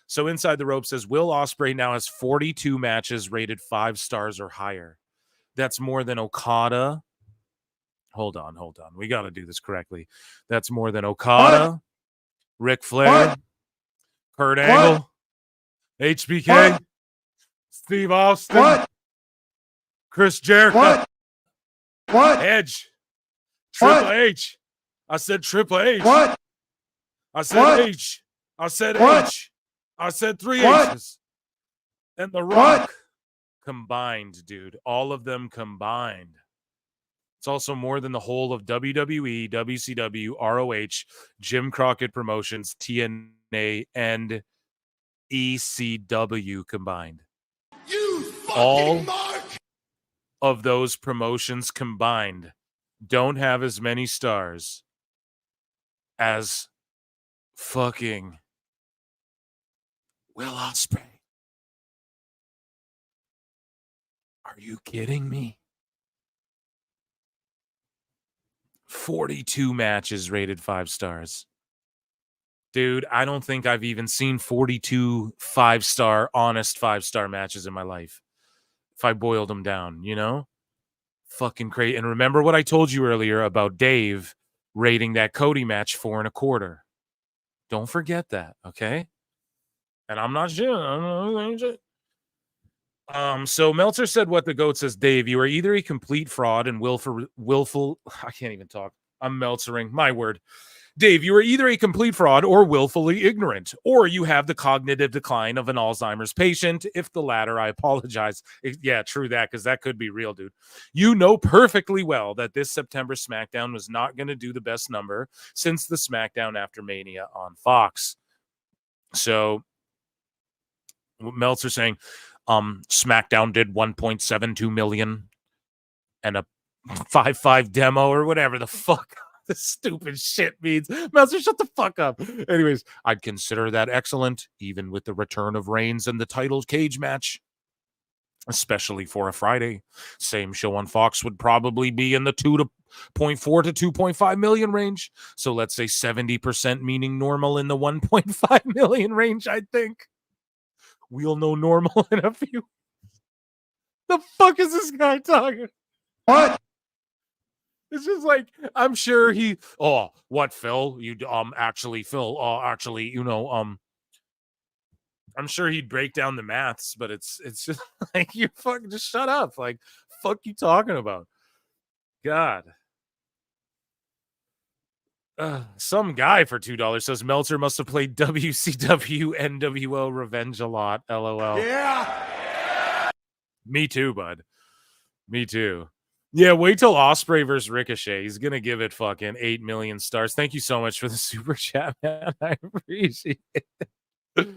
So Inside the Rope says Will Ospreay now has 42 matches rated 5 stars or higher. That's more than Okada. Hold on. We got to do this correctly. That's more than Okada, Ric Flair, Kurt Angle, HBK, Steve Austin, Chris Jericho, Edge, Triple H. I said Triple H. I said H. I said H. I said 3 H's. And The Rock combined, dude. All of them combined. It's also more than the whole of WWE, WCW, ROH, Jim Crockett Promotions, TNA, and ECW combined. All of those promotions combined don't have as many stars as fucking Will Ospreay. Are you kidding me? 42 matches rated 5 stars. Dude, I don't think I've even seen 42 5-star, honest 5-star matches in my life. If I boiled them down, you know? Fucking crazy. And remember what I told you earlier about Dave rating that Cody match 4.25. Don't forget that, okay? And I'm not sure. So Meltzer said what the GOAT says, Dave, you are either a complete fraud and willful I can't even talk. I'm Meltzering, my word. Dave, you are either a complete fraud or willfully ignorant, or you have the cognitive decline of an Alzheimer's patient. If the latter, I apologize. Yeah, true that, because that could be real, dude. You know perfectly well that this September SmackDown was not going to do the best number since the SmackDown after Mania on Fox. So Meltzer saying, SmackDown did 1.72 million and a 5.5 demo or whatever the fuck this stupid shit means. Meltzer, shut the fuck up. Anyways, I'd consider that excellent, even with the return of Reigns and the title cage match, especially for a Friday. Same show on Fox would probably be in the 2.4 to 2.5 million range. So let's say 70% meaning normal in the 1.5 million range, I think. We'll know normal in a few. The fuck is this guy talking? What? It's just like, I'm sure he. Oh, what, Phil? You actually, Phil. Actually, you know, I'm sure he'd break down the maths, but it's just like, you fucking just shut up. Like, fuck you talking about? God. Some guy for $2 says Meltzer must have played WCW NWO Revenge a lot. LOL. Yeah. Me too, bud. Me too. Yeah, wait till Ospreay versus Ricochet. He's gonna give it fucking 8 million stars. Thank you so much for the super chat, man. I appreciate it.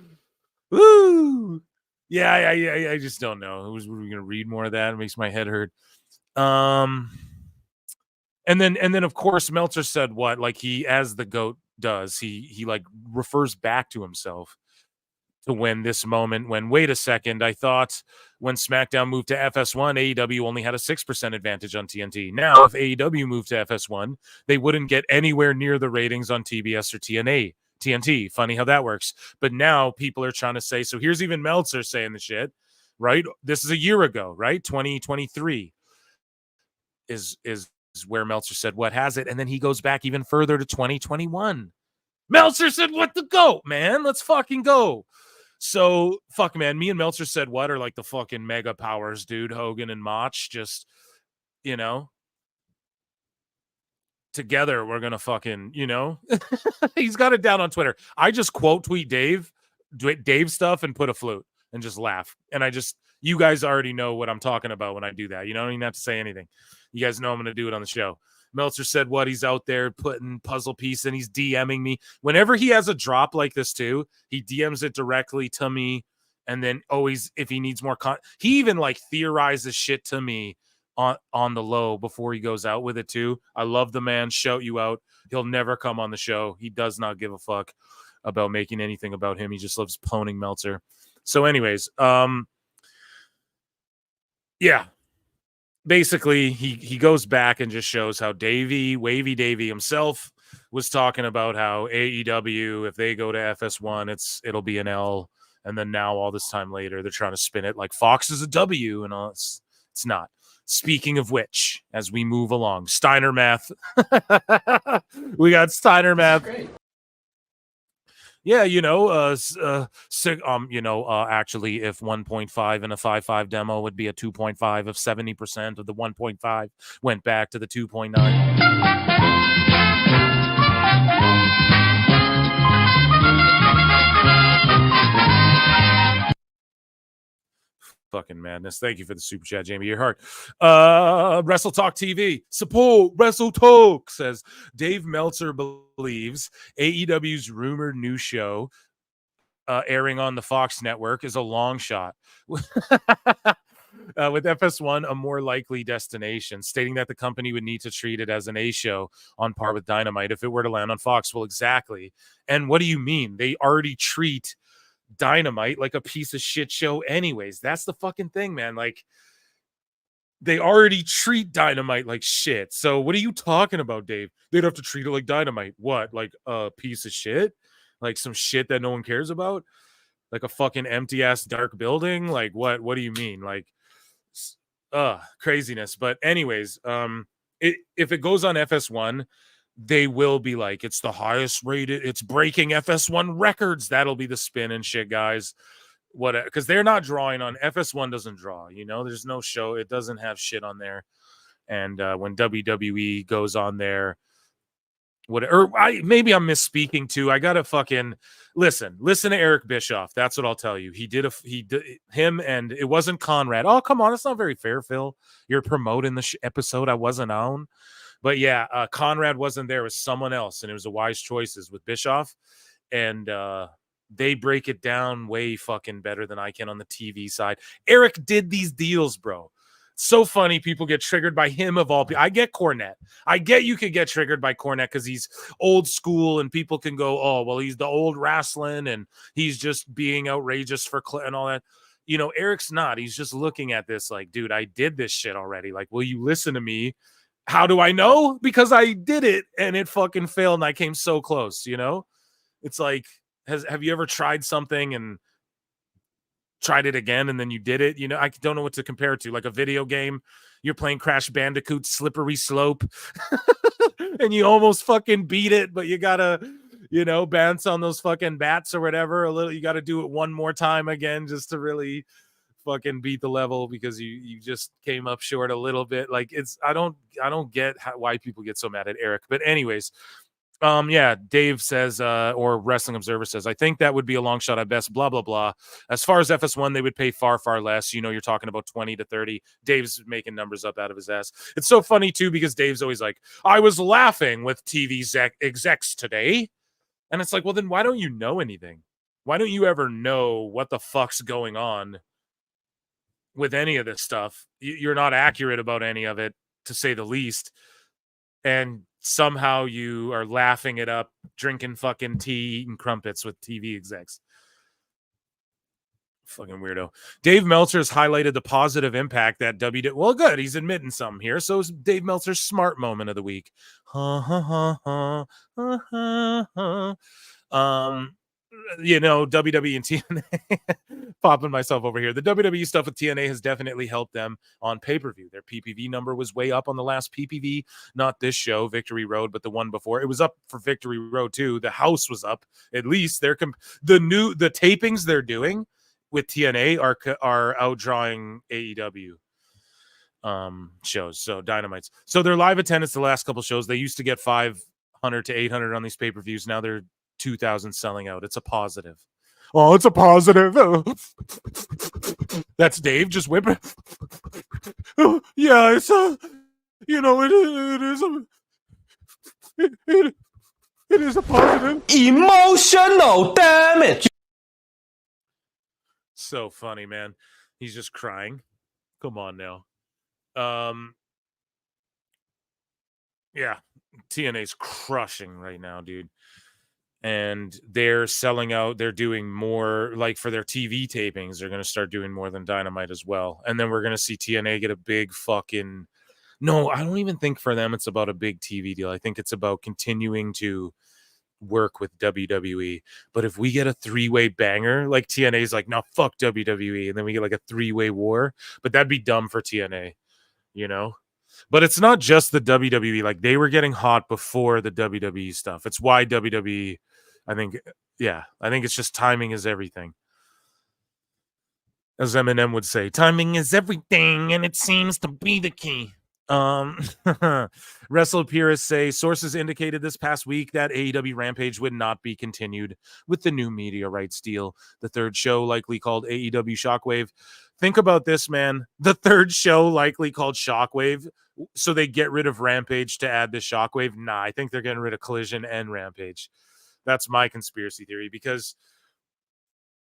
Woo! Yeah. I just don't know. Who's gonna read more of that? It makes my head hurt. And then of course Meltzer said what, like, he, as the GOAT does, he like refers back to himself to when this moment when, wait a second, I thought when SmackDown moved to FS1, AEW only had a 6% advantage on TNT. Now, if AEW moved to FS1, they wouldn't get anywhere near the ratings on TBS or TNT. Funny how that works. But now people are trying to say, so here's even Meltzer saying the shit, right? This is a year ago, right? 2023 is where Meltzer said what has it, and then he goes back even further to 2021. Meltzer said what the GOAT, man. Let's fucking go. So fuck, man, me and Meltzer said what are like the fucking mega powers, dude. Hogan and Mach, just, you know, together we're gonna fucking, you know. He's got it down on Twitter. I just quote tweet Dave stuff and put a flute and just laugh, and you guys already know what I'm talking about when I do that. You don't even have to say anything. You guys know I'm going to do it on the show. Meltzer said what, he's out there putting puzzle piece and he's DMing me. Whenever he has a drop like this too, he DMs it directly to me. And then always, if he needs more he even like theorizes shit to me on the low before he goes out with it too. I love the man, shout you out. He'll never come on the show. He does not give a fuck about making anything about him. He just loves pwning Meltzer. So anyways, yeah. Basically, he goes back and just shows how Wavy Davey himself was talking about how AEW, if they go to FS1, it'll be an L. And then now all this time later, they're trying to spin it like Fox is a W and all. It's not. Speaking of which, as we move along, Steiner math. We got Steiner math. Yeah, actually, if 1.5 in a 5.5 demo would be a 2.5, if 70% of the 1.5 went back to the 2.9. Fucking madness. Thank you for the super chat, Jamie Earhart. Wrestle Talk TV. Support Wrestle Talk, says Dave Meltzer believes AEW's rumored new show airing on the Fox network is a long shot. With FS1 a more likely destination, stating that the company would need to treat it as an A show on par with Dynamite if it were to land on Fox. Well, exactly. And what do you mean? They already treat Dynamite like a piece of shit show anyways. That's the fucking thing, man. Like, they already treat Dynamite like shit. So what are you talking about, Dave? They'd have to treat it like Dynamite. What? Like a piece of shit? Like some shit that no one cares about? Like a fucking empty ass dark building? Like what do you mean? Like craziness. But anyways, if it goes on FS1, they will be like, it's the highest rated, it's breaking FS1 records. That'll be the spin and shit, guys. What? Because they're not drawing on FS1. Doesn't draw, there's no show. It doesn't have shit on there. And when WWE goes on there, maybe I'm misspeaking too. I gotta fucking listen to Eric Bischoff. That's what I'll tell you. He did him, and it wasn't Conrad. Oh, come on, it's not very fair, Phil. You're promoting the episode I wasn't on. But yeah, Conrad wasn't there. It was someone else, and it was a Wise Choices with Bischoff. And they break it down way fucking better than I can on the TV side. Eric did these deals, bro. So funny. People get triggered by him of all people. I get Cornette. I get you could get triggered by Cornette because he's old school, and people can go, oh, well, he's the old wrestling, and he's just being outrageous for and all that. Eric's not. He's just looking at this like, dude, I did this shit already. Like, will you listen to me? How do I know? Because I did it and it fucking failed and I came so close, It's like, have you ever tried something and tried it again and then you did it? I don't know what to compare it to. Like a video game, you're playing Crash Bandicoot Slippery Slope and you almost fucking beat it, but you gotta, bounce on those fucking bats or whatever a little. You got to do it one more time again just to really fucking beat the level because you just came up short a little bit. Like I don't get why people get so mad at Eric. But anyways, Dave says, or Wrestling Observer says, I think that would be a long shot at best, blah, blah, blah. As far as FS1, they would pay far, far less. You're talking about 20 to 30. Dave's making numbers up out of his ass. It's so funny too, because Dave's always like, I was laughing with TV execs today. And it's like, well, then why don't you know anything? Why don't you ever know what the fuck's going on with any of this stuff? You're not accurate about any of it, to say the least. And somehow you are laughing it up, drinking fucking tea, eating crumpets with TV execs. Fucking weirdo. Dave Meltzer has highlighted the positive impact that well, good. He's admitting something here. So is Dave Meltzer's smart moment of the week. WWE and TNA, popping myself over here. The WWE stuff with TNA has definitely helped them on pay-per-view. Their PPV number was way up on the last PPV, not this show, Victory Road, but the one before. It was up for Victory Road too. The house was up. At least the tapings they're doing with TNA are outdrawing AEW shows. So Dynamites. So their live attendance the last couple shows, they used to get 500 to 800 on these pay-per-views. Now they're 2,000 selling out. It's a positive. Oh, it's a positive. That's Dave just whipping. Yeah, it's a, it is a positive. Emotional damage. So funny, man. He's just crying. Come on now. Yeah, TNA's crushing right now, dude. And they're selling out. They're doing more, like for their TV tapings. They're going to start doing more than Dynamite as well. And then we're going to see TNA get a big fucking. No, I don't even think for them it's about a big TV deal. I think it's about continuing to work with WWE. But if we get a 3-way banger, like TNA's like, no, fuck WWE, and then we get like a 3-way war, but that'd be dumb for TNA, you know? But it's not just the WWE. Like, they were getting hot before the WWE stuff. It's why WWE, I think it's just timing is everything. As Eminem would say, timing is everything, and it seems to be the key. Wrestle purists say sources indicated this past week that AEW Rampage would not be continued with the new media rights deal. The third show, likely called AEW Shockwave. Think about this, man. The third show, likely called Shockwave, so they get rid of Rampage to add the Shockwave. Nah, I think they're getting rid of Collision and Rampage. That's my conspiracy theory, because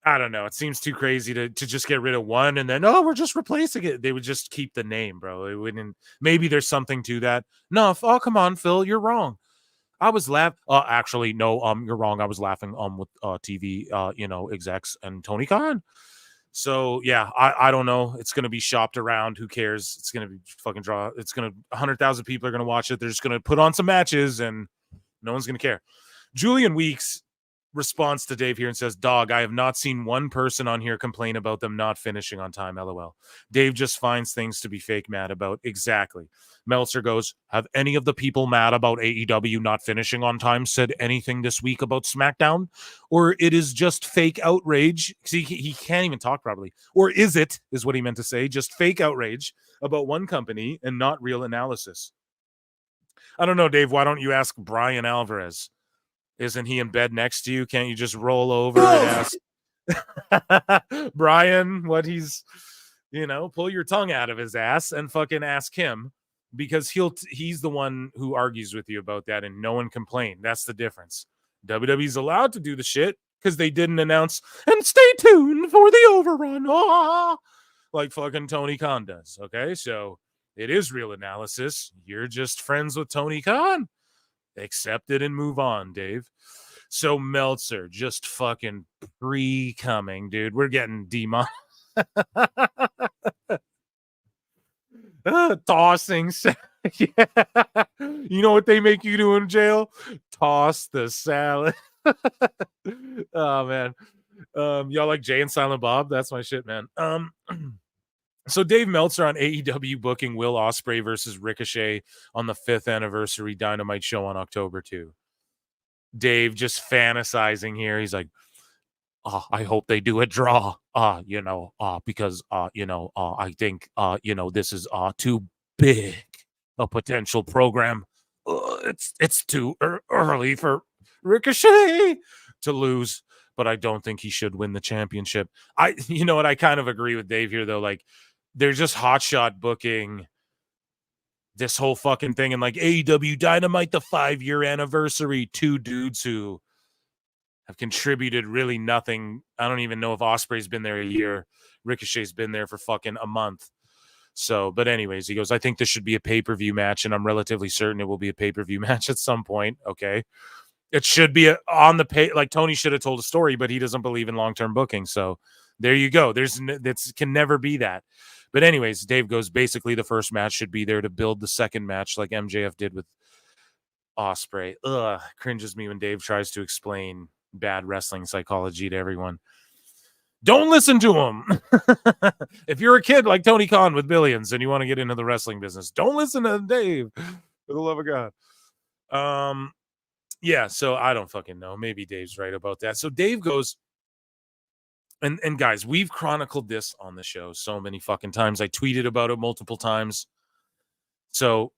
I don't know. It seems too crazy to just get rid of one and then, we're just replacing it. They would just keep the name, bro. It wouldn't. Maybe there's something to that. No, come on, Phil, you're wrong. I was laughing. Actually, no, you're wrong. I was laughing with TV, execs and Tony Khan. So yeah, I don't know. It's gonna be shopped around. Who cares? It's gonna be fucking draw. It's gonna 100,000 people are gonna watch it. They're just gonna put on some matches and no one's gonna care. Julian Weeks responds to Dave here and says, dog, I have not seen one person on here complain about them not finishing on time. LOL. Dave just finds things to be fake mad about. Exactly. Meltzer goes, have any of the people mad about AEW not finishing on time said anything this week about SmackDown? Or it is just fake outrage? See, he can't even talk properly. Or is what he meant to say, just fake outrage about one company and not real analysis? I don't know, Dave. Why don't you ask Brian Alvarez? Isn't he in bed next to you? Can't you just roll over and ask Brian what he's, pull your tongue out of his ass and fucking ask him, because he's the one who argues with you about that and no one complained. That's the difference. WWE's allowed to do the shit because they didn't announce, and stay tuned for the overrun, like fucking Tony Khan does. Okay, so it is real analysis. You're just friends with Tony Khan. Accept it and move on, Dave. So Meltzer just fucking pre-coming, dude. We're getting demon. Tossing. Yeah. You know what they make you do in jail? Toss the salad. Oh, man. Y'all like Jay and Silent Bob? That's my shit, man. So Dave Meltzer on AEW booking Will Ospreay versus Ricochet on the 5th anniversary Dynamite show on October 2. Dave just fantasizing here. He's like, I hope they do a draw, because, I think, this is too big a potential program. It's too early for Ricochet to lose, but I don't think he should win the championship. I kind of agree with Dave here, though. Like, they're just hotshot booking this whole fucking thing. And like AEW Dynamite, the 5-year anniversary, 2 dudes who have contributed really nothing. I don't even know if Ospreay's been there a year. Ricochet's been there for fucking a month. So, but anyways, he goes, I think this should be a pay-per-view match, and I'm relatively certain it will be a pay-per-view match at some point. Okay. It should be on the pay. Like, Tony should have told a story, but he doesn't believe in long-term booking. So there you go. That can never be that. But anyways, Dave goes, basically the first match should be there to build the second match, like MJF did with Ospreay. Cringes me when Dave tries to explain bad wrestling psychology to everyone. Don't listen to him. If you're a kid like Tony Khan with billions and you want to get into the wrestling business, don't listen to Dave, for the love of God. Yeah, so I don't fucking know. Maybe Dave's right about that. So Dave goes, and guys, we've chronicled this on the show so many fucking times. I tweeted about it multiple times. So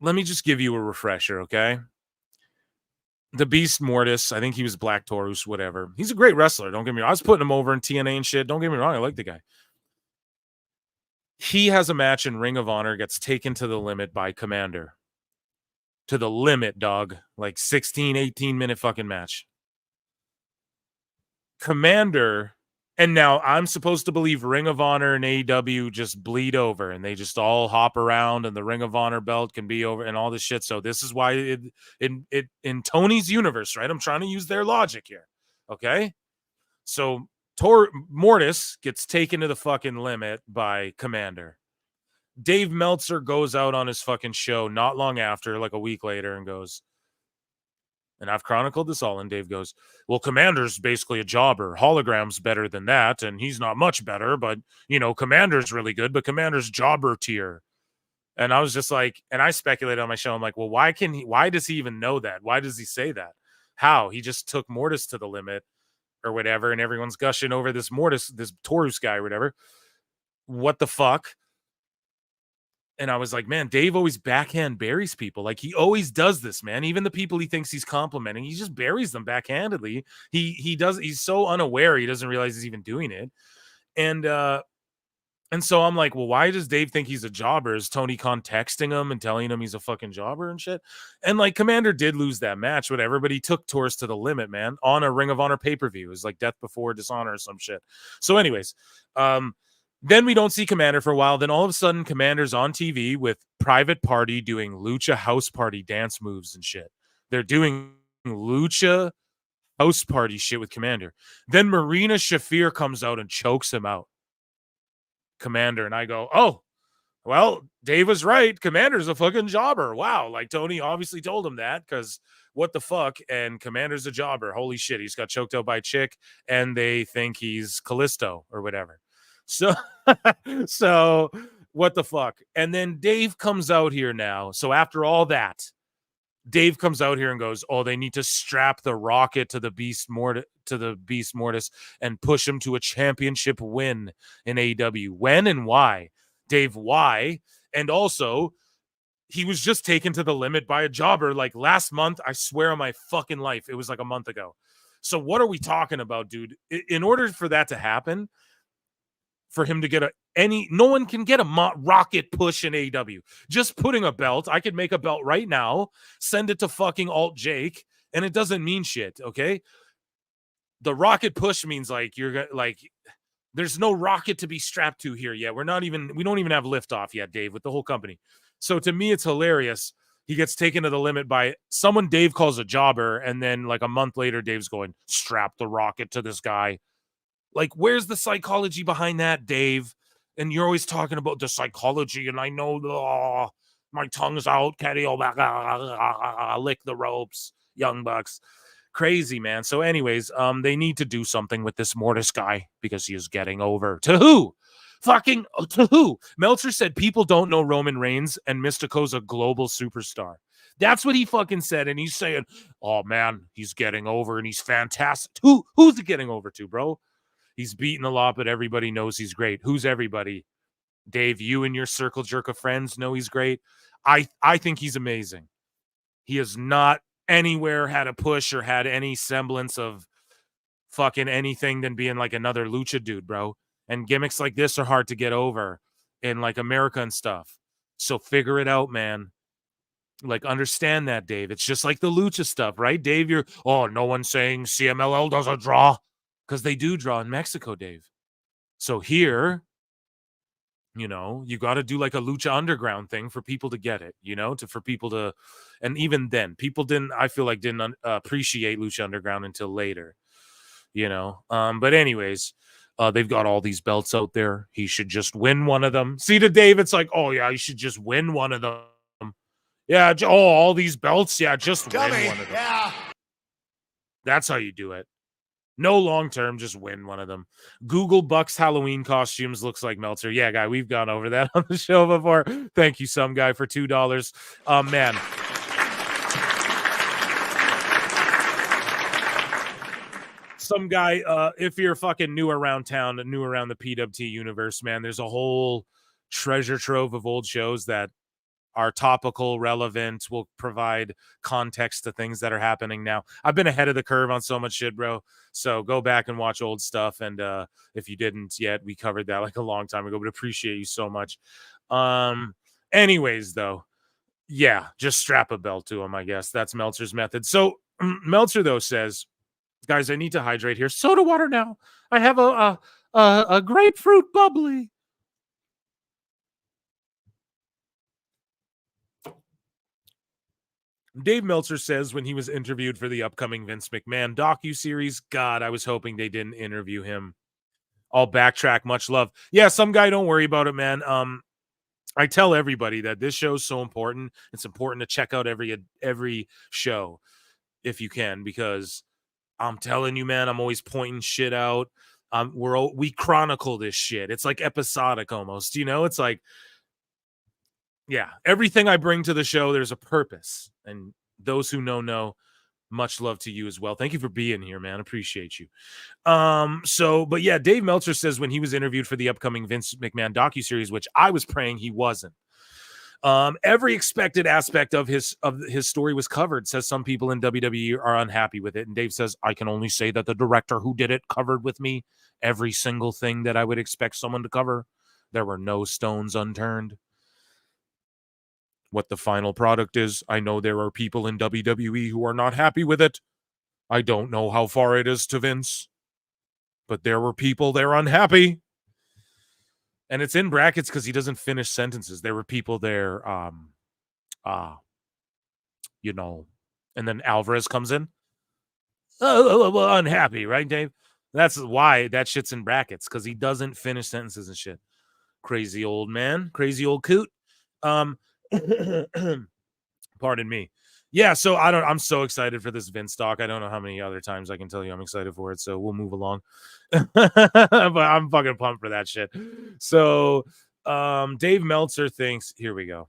let me just give you a refresher, okay? The Beast Mortis, I think he was Black Taurus, whatever. He's a great wrestler, don't get me wrong. I was putting him over in TNA and shit. Don't get me wrong, I like the guy. He has a match in Ring of Honor, gets taken to the limit by Commander. To the limit, dog. Like 16, 18-minute fucking match. Commander, and now I'm supposed to believe Ring of Honor and AEW just bleed over and they just all hop around and the Ring of Honor belt can be over and all this shit. So this is why in Tony's universe, right? I'm trying to use their logic here. Okay. So Mortis gets taken to the fucking limit by Commander. Dave Meltzer goes out on his fucking show not long after, like a week later, and goes, And I've chronicled this all. And Dave goes, well, Commander's basically a jobber. Hologram's better than that. And he's not much better, but, Commander's really good, but Commander's jobber tier. And I was just like, and I speculated on my show. I'm like, well, why does he even know that? Why does he say that? How? He just took Mortis to the limit or whatever. And everyone's gushing over this Mortis, this Taurus guy or whatever. What the fuck? And I was like, man, Dave always backhand buries people. Like, he always does this, man. Even the people he thinks he's complimenting, he just buries them backhandedly. He's so unaware, he doesn't realize he's even doing it. And so I'm like, well, why does Dave think he's a jobber? Is Tony Khan texting him and telling him he's a fucking jobber and shit? And like, Commander did lose that match, whatever, but he took Taurus to the limit, man, on a Ring of Honor pay-per-view. It was like Death Before Dishonor or some shit. So anyways, then we don't see Commander for a while. Then all of a sudden, Commander's on TV with Private Party doing Lucha House Party dance moves and shit. They're doing Lucha House Party shit with Commander. Then Marina Shafir comes out and chokes him out. Commander. And I go, oh, well, Dave was right. Commander's a fucking jobber. Wow. Like, Tony obviously told him that, because what the fuck? And Commander's a jobber. Holy shit. He's got choked out by a chick and they think he's Callisto or whatever. So what the fuck? And then Dave comes out here now. So after all that, Dave comes out here and goes, oh, they need to strap the Rocket to the Beast Mortis and push him to a championship win in AEW. When and why? Dave, why? And also, he was just taken to the limit by a jobber like last month. I swear on my fucking life, it was like a month ago. So what are we talking about, dude? In order for that to happen, for him to get no one can get a rocket push in AEW. Just putting a belt, I could make a belt right now, send it to fucking Alt Jake, and it doesn't mean shit, okay? The rocket push means like there's no rocket to be strapped to here yet. We don't even have liftoff yet, Dave, with the whole company. So to me, it's hilarious. He gets taken to the limit by someone Dave calls a jobber, and then like a month later, Dave's going, strap the rocket to this guy. Like, where's the psychology behind that, Dave? And you're always talking about the psychology, and I know my tongue's out, Caddy, lick the ropes, Young Bucks. Crazy, man. So anyways, they need to do something with this Mortis guy because he is getting over. To who? To who? Meltzer said people don't know Roman Reigns and Mystico's a global superstar. That's what he fucking said, and he's saying, oh, man, he's getting over, and he's fantastic. Who's it getting over to, bro? He's beaten a lot, but everybody knows he's great. Who's everybody? Dave, you and your circle jerk of friends know he's great. I think he's amazing. He has not anywhere had a push or had any semblance of fucking anything than being like another lucha dude, bro. And gimmicks like this are hard to get over in like America and stuff. So figure it out, man. Like, understand that, Dave. It's just like the lucha stuff, right? Dave, no one's saying CMLL doesn't draw. Because they do draw in Mexico, Dave. So here, you got to do like a Lucha Underground thing for people to get it, for people to, and even then, people didn't appreciate Lucha Underground until later, But anyways, they've got all these belts out there. He should just win one of them. See, to Dave, it's like, oh, yeah, you should just win one of them. Yeah, all these belts. Yeah, just win one of them. Yeah. That's how you do it. No long-term, just win one of them. Google Bucks Halloween costumes looks like Meltzer. Yeah, guy, we've gone over that on the show before. Thank you, some guy, for $2. Man. Some guy, if you're fucking new around town, new around the PWT universe, man, there's a whole treasure trove of old shows that are topical, relevant, will provide context to things that are happening now. I've been ahead of the curve on so much shit, bro. So go back and watch old stuff. And if you didn't yet, we covered that like a long time ago, but appreciate you so much. Anyways, though, yeah, just strap a belt to him, I guess. That's Meltzer's method. So Meltzer, though, says, guys, I need to hydrate here. Soda water now. I have a grapefruit bubbly. Dave Meltzer says when he was interviewed for the upcoming Vince McMahon docuseries, God, I was hoping they didn't interview him. I'll backtrack. Much love. Yeah, some guy, don't worry about it, man. I tell everybody that this show is so important. It's important to check out every show. if you can, because I'm telling you, man, I'm always pointing shit out. We chronicle this shit. It's like episodic almost, you know? It's like, yeah, everything I bring to the show, there's a purpose. And those who know, much love to you as well. Thank you for being here, man. Appreciate you. But yeah, Dave Meltzer says when he was interviewed for the upcoming Vince McMahon docuseries, which I was praying he wasn't, every expected aspect of his story was covered. Says some people in WWE are unhappy with it. And Dave says, I can only say that the director who did it covered with me every single thing that I would expect someone to cover. There were no stones unturned. What the final product is, I know there are people in WWE who are not happy with it. I don't know how far it is to Vince, but there were people there unhappy. And it's in brackets because he doesn't finish sentences. There were people there, you know, and then Alvarez comes in. Oh, unhappy, right, Dave? That's why that shit's in brackets, because he doesn't finish sentences and shit. Crazy old man, crazy old coot. Pardon me. Yeah, so I'm so excited for this Vince doc. I don't know how many other times I can tell you I'm excited for it, so we'll move along. But I'm fucking pumped for that shit. So Dave Meltzer thinks, here we go.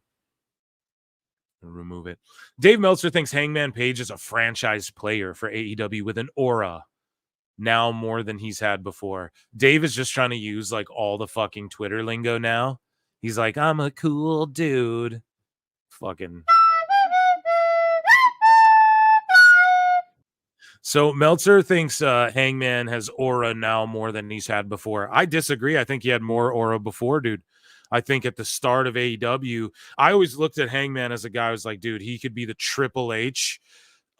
Remove it. Dave Meltzer thinks Hangman Page is a franchise player for AEW with an aura now more than he's had before. Dave is just trying to use like all the fucking Twitter lingo now. He's like, I'm a cool dude. Fucking. So Meltzer thinks Hangman has aura now more than he's had before. I disagree. I think he had more aura before, dude. I think at the start of AEW, I always looked at Hangman as a guy who was like, dude, he could be the Triple H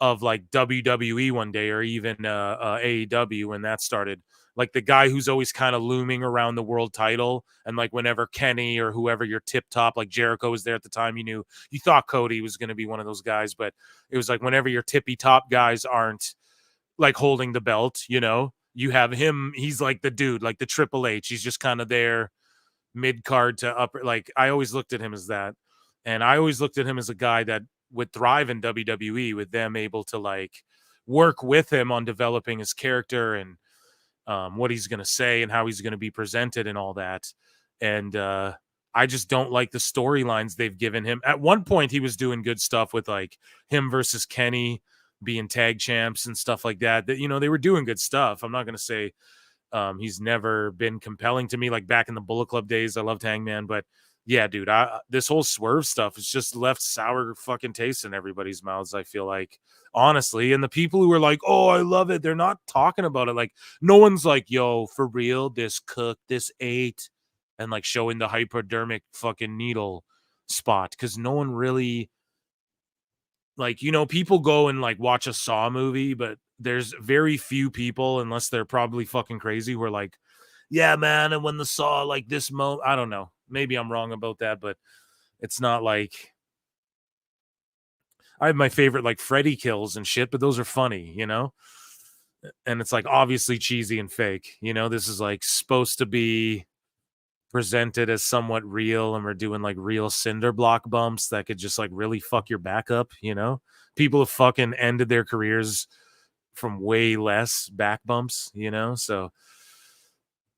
of like WWE one day, or even AEW when that started. Like the guy who's always kind of looming around the world title. And like whenever Kenny or whoever your tip top, like Jericho was there at the time, you thought Cody was going to be one of those guys, but it was like whenever your tippy top guys aren't like holding the belt, you know, you have him. He's like the dude, like the Triple H. He's just kind of there mid card to upper. Like I always looked at him as that. And I always looked at him as a guy that would thrive in WWE with them able to like work with him on developing his character and what he's going to say and how he's going to be presented and all that. And I just don't like the storylines they've given him. At one point, he was doing good stuff with like him versus Kenny being tag champs and stuff like that. That, you know, they were doing good stuff. I'm not going to say he's never been compelling to me. Like back in the Bullet Club days, I loved Hangman. But yeah, dude, this whole Swerve stuff has just left sour fucking taste in everybody's mouths, I feel like. Honestly, and the people who are like, oh, I love it, they're not talking about it. Like, no one's like, yo, for real, this cooked, this ate, and like showing the hypodermic fucking needle spot. Because no one really, like, you know, people go and like watch a Saw movie, but there's very few people, unless they're probably fucking crazy, who are like, yeah, man, and when the Saw, like this moment, I don't know. Maybe I'm wrong about that, but it's not like. I have my favorite like Freddy kills and shit, but those are funny, you know? And it's like obviously cheesy and fake, you know? This is like supposed to be presented as somewhat real, and we're doing like real cinder block bumps that could just like really fuck your back up, you know? People have fucking ended their careers from way less back bumps, you know? So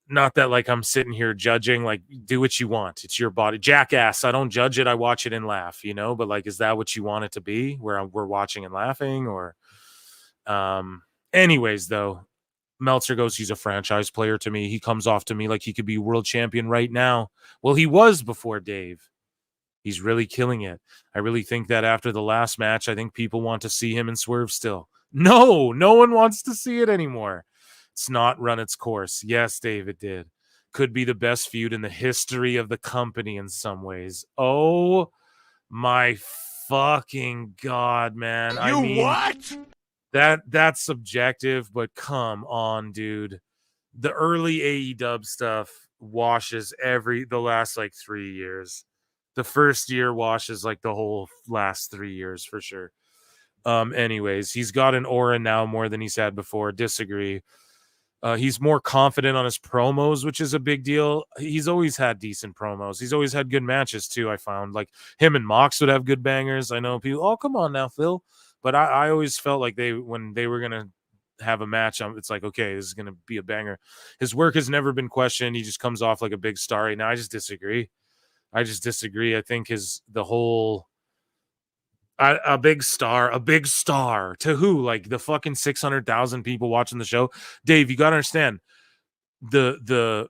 not that like I'm sitting here judging, like do what you want. It's your body. Jackass. I don't judge it. I watch it and laugh, you know, but like, is that what you want it to be where we're watching and laughing? Or anyways, though, Meltzer goes, he's a franchise player to me. He comes off to me like he could be world champion right now. Well, he was before Dave. He's really killing it. I really think that after the last match, I think people want to see him in Swerve still. No one wants to see it anymore. It's not run its course. Yes, David did. Could be the best feud in the history of the company in some ways. Oh my fucking God, man. I mean, what? That's subjective, but come on, dude. The early AEW stuff washes the last like 3 years. The first year washes like the whole last 3 years for sure. Anyways, he's got an aura now more than he's had before. Disagree. He's more confident on his promos, which is a big deal. He's always had decent promos. He's always had good matches too, I found. Like him and Mox would have good bangers. I know people, oh, come on now, Phil. But I always felt like when they were gonna have a match, it's like, okay, this is gonna be a banger. His work has never been questioned. He just comes off like a big star right now. I just disagree. I think the whole a big star to who? Like the fucking 600,000 people watching the show. Dave, you gotta understand the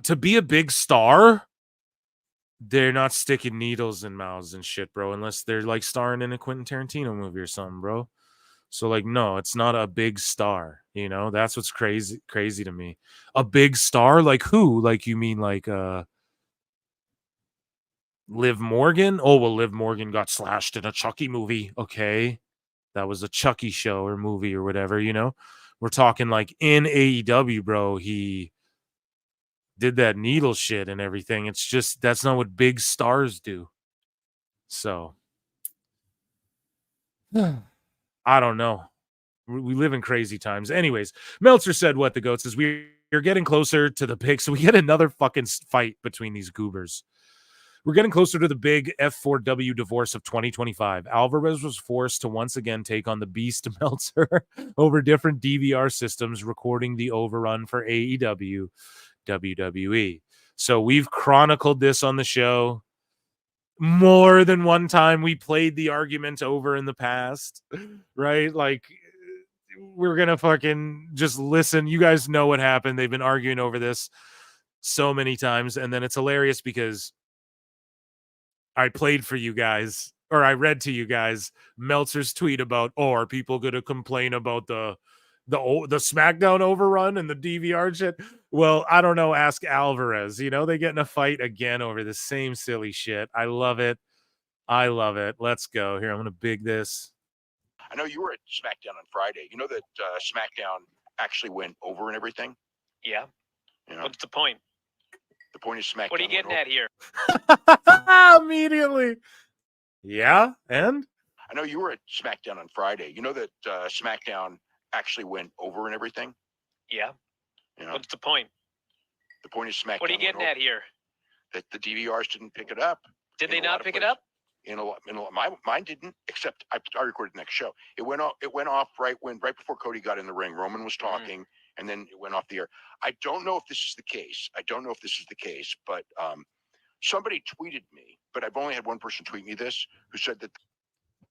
to be a big star, they're not sticking needles in mouths and shit, bro, unless they're like starring in a Quentin Tarantino movie or something, bro. So like, no, it's not a big star. You know, that's what's crazy to me. A big star, like who? Like you mean like Liv Morgan? Oh, well, Liv Morgan got slashed in a Chucky movie. Okay, that was a Chucky show or movie or whatever. You know, we're talking like in AEW, bro. He did that needle shit and everything. It's just that's not what big stars do. So I don't know. We live in crazy times. Anyways, Meltzer said what the goat says. We're getting closer to the pick, so we get another fucking fight between these goobers. We're getting closer to the big F4W divorce of 2025. Alvarez was forced to once again take on the beast Meltzer over different DVR systems, recording the overrun for AEW WWE. So we've chronicled this on the show more than one time. We played the argument over in the past, right? Like, we're gonna fucking just listen. You guys know what happened. They've been arguing over this so many times, and then it's hilarious because I played for you guys, or I read to you guys Meltzer's tweet about, oh, are people gonna complain about the Smackdown overrun and the DVR shit? Well, I don't know. Ask Alvarez. You know, they get in a fight again over the same silly shit. I love it. Let's go. Here, I'm going to big this. I know you were at Smackdown on Friday. You know that Smackdown actually went over and everything? Yeah. You know? What's the point? The point is Smackdown. What are you getting at here? Immediately. Yeah, and? I know you were at Smackdown on Friday. You know that Smackdown actually went over and everything? Yeah. You know? What's the point? The point is Smackdown. What are you getting at here? That the DVRs didn't pick it up. Did they not pick it up? Mine didn't, except I recorded the next show. It went off right before Cody got in the ring. Roman was talking, and then it went off the air. I don't know if this is the case. But somebody tweeted me, but I've only had one person tweet me this, who said that.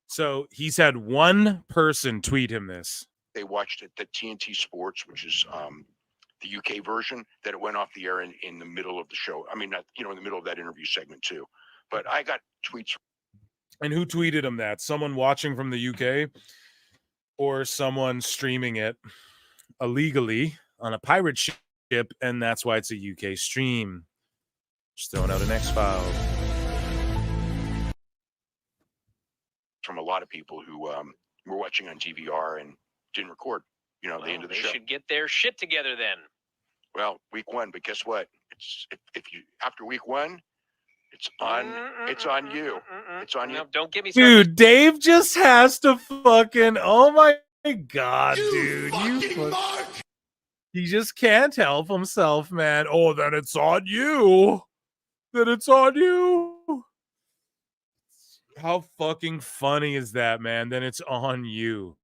So he's had one person tweet him this. They watched it, the TNT Sports, which is the UK version, that it went off the air in the middle of the show. I mean, not, in the middle of that interview segment too. But I got tweets. And who tweeted him that? Someone watching from the UK or someone streaming it illegally on a pirate ship, and that's why it's a UK stream. Just throwing out an X-file. From a lot of people who were watching on DVR and didn't record, the end of the show. They should get their shit together then. Well, week one, but guess what? It's if you after week one, it's on you. It's on you. No, don't get me started. Dude, Dave just has to fucking, oh my God, dude. He just can't help himself, man. Oh, then it's on you. How fucking funny is that, man? Then it's on you.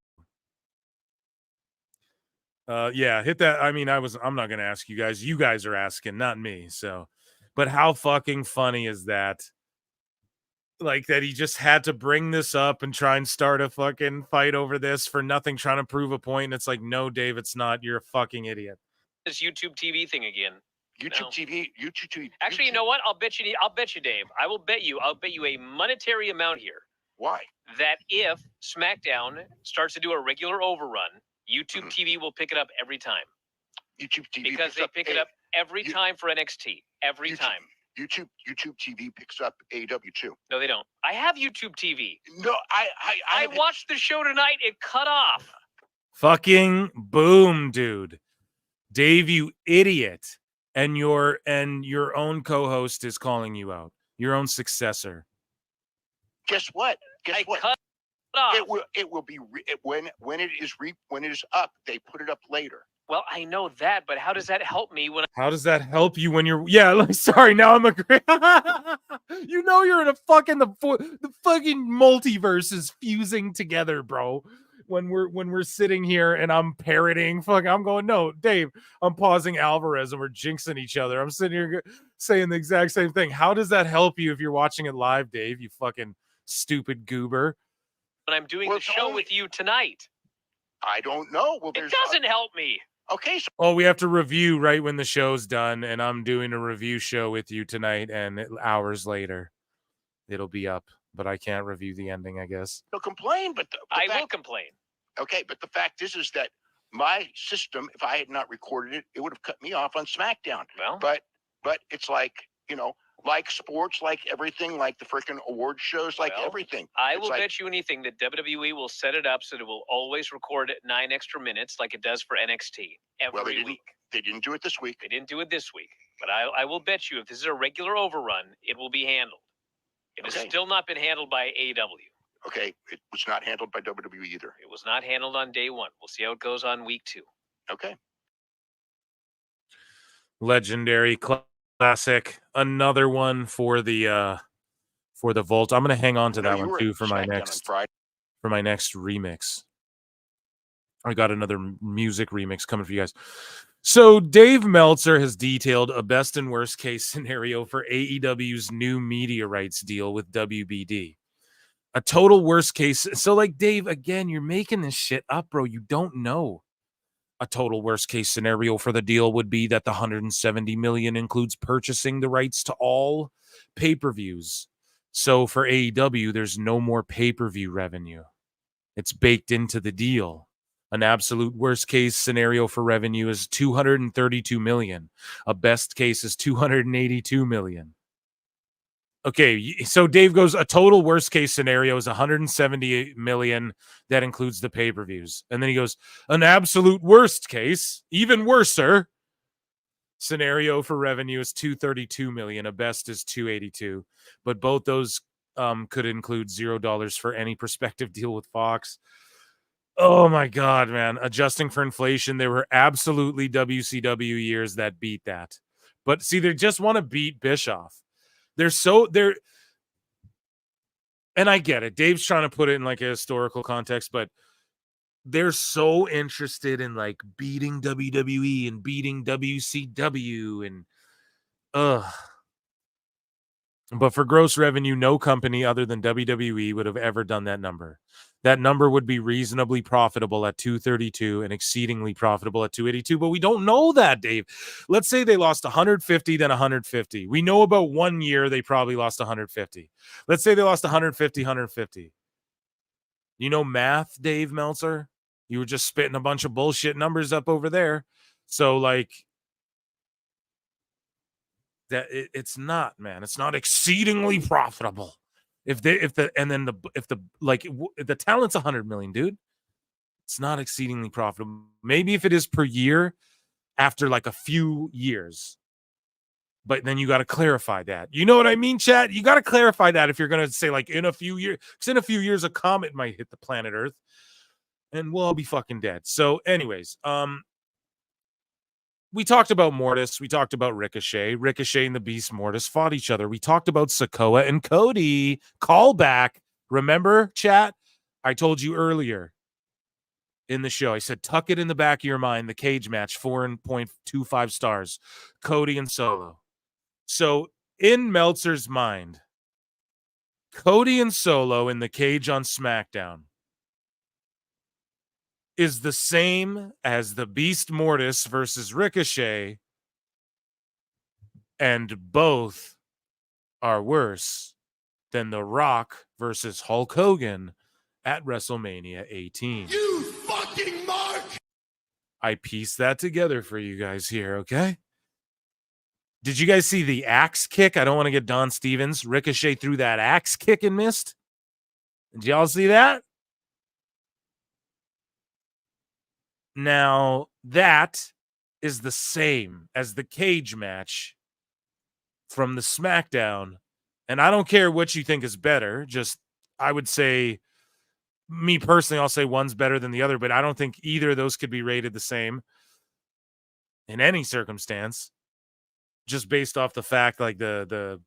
Yeah, hit that. I mean, I'm not gonna ask you guys. You guys are asking, not me. So, but how fucking funny is that? Like that he just had to bring this up and try and start a fucking fight over this for nothing, trying to prove a point. And it's like, no, Dave, it's not. You're a fucking idiot. This YouTube TV thing again. YouTube TV. Actually, you know what? I'll bet you, Dave. I'll bet you a monetary amount here. Why? That if SmackDown starts to do a regular overrun, YouTube TV will pick it up every time. YouTube TV because they pick it up every time for NXT. Every time. YouTube TV picks up AEW too. No, they don't. I have YouTube TV. No, I watched the show tonight. It cut off. Fucking boom, dude. Dave, you idiot. And your own co-host is calling you out. Your own successor. Guess what? Cut off. It will be when it is up. They put it up later. Well, I know that, but how does that help me when? How does that help you when you're? Yeah, sorry. Now I'm agreeing. You know you're in a fucking the fucking multiverse is fusing together, bro. When we're sitting here and I'm parroting, I'm going, no, Dave, I'm pausing Alvarez and we're jinxing each other. I'm sitting here saying the exact same thing. How does that help you if you're watching it live, Dave? You fucking stupid goober. But I'm doing the show with you tonight. I don't know. Well, It doesn't help me. Okay. So Oh, we have to review right when the show's done, and I'm doing a review show with you tonight, and hours later, it'll be up. But I can't review the ending, I guess. you'll complain, but I will complain. Okay, but the fact is that my system, if I had not recorded it, it would have cut me off on SmackDown. Well, but it's like, like sports, like everything, like the freaking award shows, like everything. I will bet you anything that WWE will set it up so that it will always record at 9 extra minutes like it does for NXT every week. They didn't do it this week. They didn't do it this week. But I will bet you if this is a regular overrun, it will be handled. It has still not been handled by AEW. Okay, it was not handled by WWE either. It was not handled on day 1. We'll see how it goes on week 2. Okay. Legendary classic. Another one for the vault. I'm gonna hang on to that one too for my next remix. I got another music remix coming for you guys. So Dave Meltzer has detailed a best and worst case scenario for AEW's new media rights deal with WBD. A total worst case. So like, Dave, again, you're making this shit up, bro. You don't know. A total worst case scenario for the deal would be that the $170 million includes purchasing the rights to all pay-per-views. So for AEW, there's no more pay-per-view revenue. It's baked into the deal. An absolute worst case scenario for revenue is $232 million. A best case is $282 million. Okay, so Dave goes, a total worst case scenario is $178 million. That includes the pay-per-views. And then he goes, an absolute worst case, even worser scenario for revenue is $232 million. A best is $282. But both those could include $0 for any prospective deal with Fox. Oh my God, man. Adjusting for inflation, there were absolutely WCW years that beat that. But see, they just want to beat Bischoff. And I get it. Dave's trying to put it in like a historical context, but they're so interested in like beating WWE and beating WCW and But for gross revenue, no company other than WWE would have ever done that number. That number would be reasonably profitable at 232 and exceedingly profitable at 282. But we don't know that, Dave. Let's say they lost 150, then 150. We know about 1 year they probably lost 150. Let's say they lost 150, 150. You know math, Dave Meltzer? You were just spitting a bunch of bullshit numbers up over there. So, like, that it's not, man. It's not exceedingly profitable. If the talent's 100 million, dude, it's not exceedingly profitable. Maybe if it is per year after like a few years, but then you got to clarify that. You know what I mean, chat? You got to clarify that if you're going to say like in a few years, because in a few years a comet might hit the planet Earth and we'll all be fucking dead. So anyways, we talked about Mortis. We talked about Ricochet. Ricochet and the Beast Mortis fought each other. We talked about Sikoa and Cody. Call back. Remember, chat? I told you earlier in the show. I said, tuck it in the back of your mind. The cage match, 4.25 stars. Cody and Solo. So in Meltzer's mind, Cody and Solo in the cage on SmackDown is the same as the Beast Mortis versus Ricochet, and both are worse than The Rock versus Hulk Hogan at WrestleMania 18. You fucking mark! I pieced that together for you guys here, okay? Did you guys see the axe kick? I don't want to get Don Stevens. Ricochet threw that axe kick and missed. Did y'all see that? Now, that is the same as the cage match from the SmackDown. And I don't care what you think is better. Just, I would say, me personally, I'll say one's better than the other, but I don't think either of those could be rated the same in any circumstance. Just based off the fact, like, the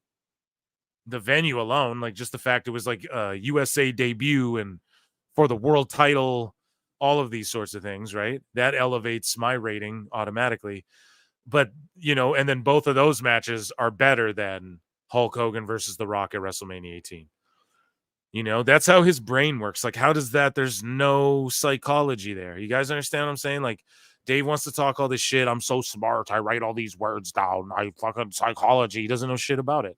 the venue alone, like just the fact it was like a USA debut and for the world title, all of these sorts of things, right? That elevates my rating automatically. But, you know, and then both of those matches are better than Hulk Hogan versus The Rock at WrestleMania 18. You know, that's how his brain works. Like, how does that? There's no psychology there. You guys understand what I'm saying? Like, Dave wants to talk all this shit. I'm so smart. I write all these words down. I fucking psychology. He doesn't know shit about it.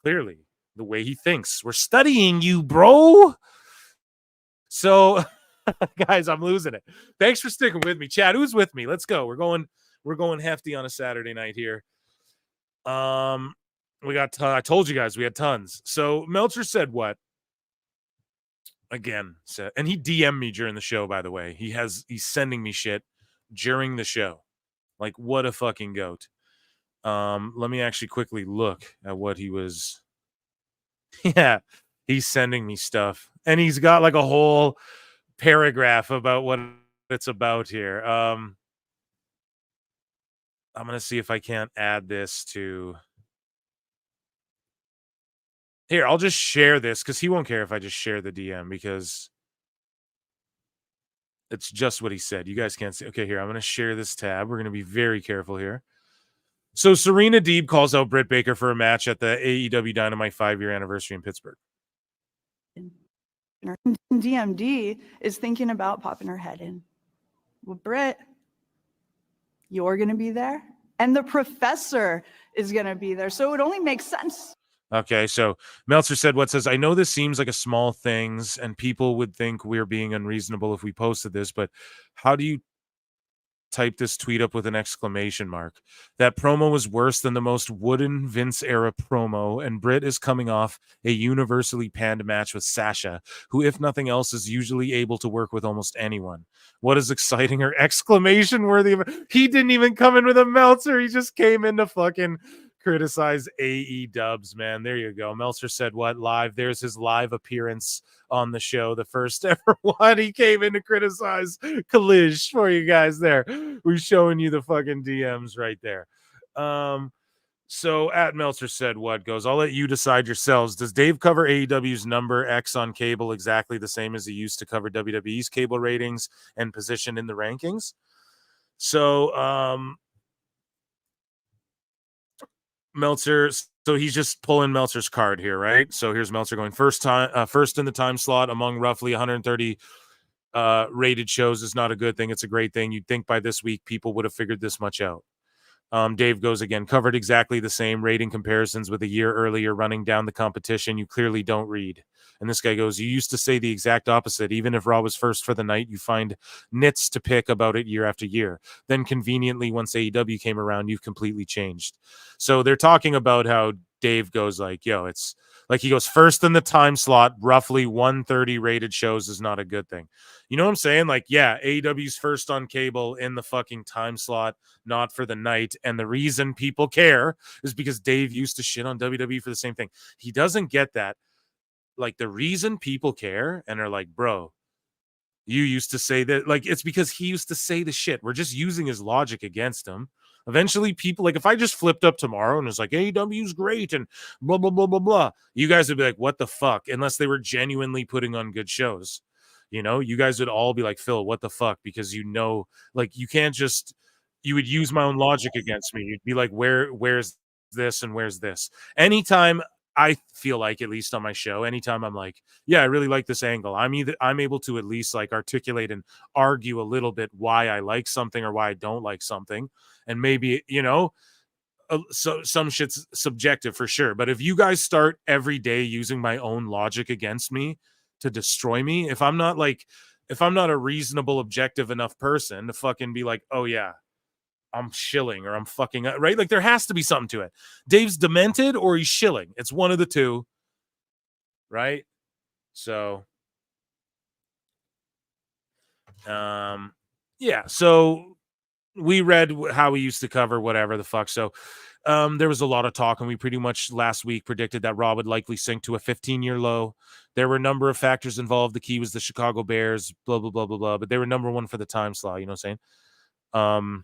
Clearly, the way he thinks. We're studying you, bro. So, guys, I'm losing it. Thanks for sticking with me. Chad, who's with me? Let's go. We're going hefty on a Saturday night here. We got I told you guys we had tons. So Meltzer said what? Again, and he DM'd me during the show, by the way. He's sending me shit during the show. Like, what a fucking goat. Let me actually quickly look at what he was. Yeah, he's sending me stuff. And he's got like a whole paragraph about what it's about here. I'm gonna see if I can't add this to here. I'll just share this because he won't care if I just share the DM because it's just what he said. You guys can't see. Okay, here, I'm gonna share this tab. We're gonna be very careful here. So Serena Deeb calls out Britt Baker for a match at the AEW Dynamite 5-year anniversary in Pittsburgh. DMD is thinking about popping her head in. Well, Britt, you're going to be there, and the professor is going to be there. So it only makes sense. Okay, so Meltzer said what says, I know this seems like a small things, and people would think we're being unreasonable if we posted this, but how do you type this tweet up with an exclamation mark? That promo was worse than the most wooden Vince era promo, and Britt is coming off a universally panned match with Sasha, who, if nothing else, is usually able to work with almost anyone. What is exciting or exclamation worthy? He didn't even come in with a Meltzer. He just came in to fucking criticize AE Dubs, man. There you go. Meltzer said what? Live. There's his live appearance on the show, the first ever one. He came in to criticize Collision for you guys there. We're showing you the fucking DMs right there. So at Meltzer said what goes, I'll let you decide yourselves. Does Dave cover AEW's number X on cable exactly the same as he used to cover WWE's cable ratings and position in the rankings? So Meltzer, so he's just pulling Meltzer's card here, right? So here's Meltzer going first in the time slot among roughly 130 rated shows is not a good thing. It's a great thing. You'd think by this week people would have figured this much out. Dave goes again, covered exactly the same rating comparisons with a year earlier, running down the competition. You clearly don't read. And this guy goes, you used to say the exact opposite. Even if Raw was first for the night, you find nits to pick about it year after year. Then conveniently, once AEW came around, you've completely changed. So they're talking about how Dave goes like, yo, it's like he goes first in the time slot, roughly 130 rated shows is not a good thing. You know what I'm saying? Like, yeah, AEW's first on cable in the fucking time slot, not for the night. And the reason people care is because Dave used to shit on WWE for the same thing. He doesn't get that. Like, the reason people care and are like, bro, you used to say that, like, it's because he used to say the shit. We're just using his logic against him. Eventually, people, like, if I just flipped up tomorrow and was like, AEW's great and blah, blah, blah, blah, blah, you guys would be like, what the fuck? Unless they were genuinely putting on good shows. You know, you guys would all be like, Phil, what the fuck? Because, you know, like, you can't just, you would use my own logic against me. You'd be like, where's this and where's this? Anytime I feel like, at least on my show, anytime I'm like, yeah, I really like this angle, I'm able to at least like articulate and argue a little bit why I like something or why I don't like something. And maybe, you know, so some shit's subjective for sure. But if you guys start every day using my own logic against me to destroy me, if I'm not a reasonable, objective enough person to fucking be like, oh yeah, I'm shilling or I'm fucking right. Like, there has to be something to it. Dave's demented or he's shilling. It's one of the two. Right. So, yeah. So we read how we used to cover whatever the fuck. So, there was a lot of talk, and we pretty much last week predicted that Raw would likely sink to a 15-year low. There were a number of factors involved. The key was the Chicago Bears, blah, blah, blah, blah, blah. But they were number one for the time slot. You know what I'm saying?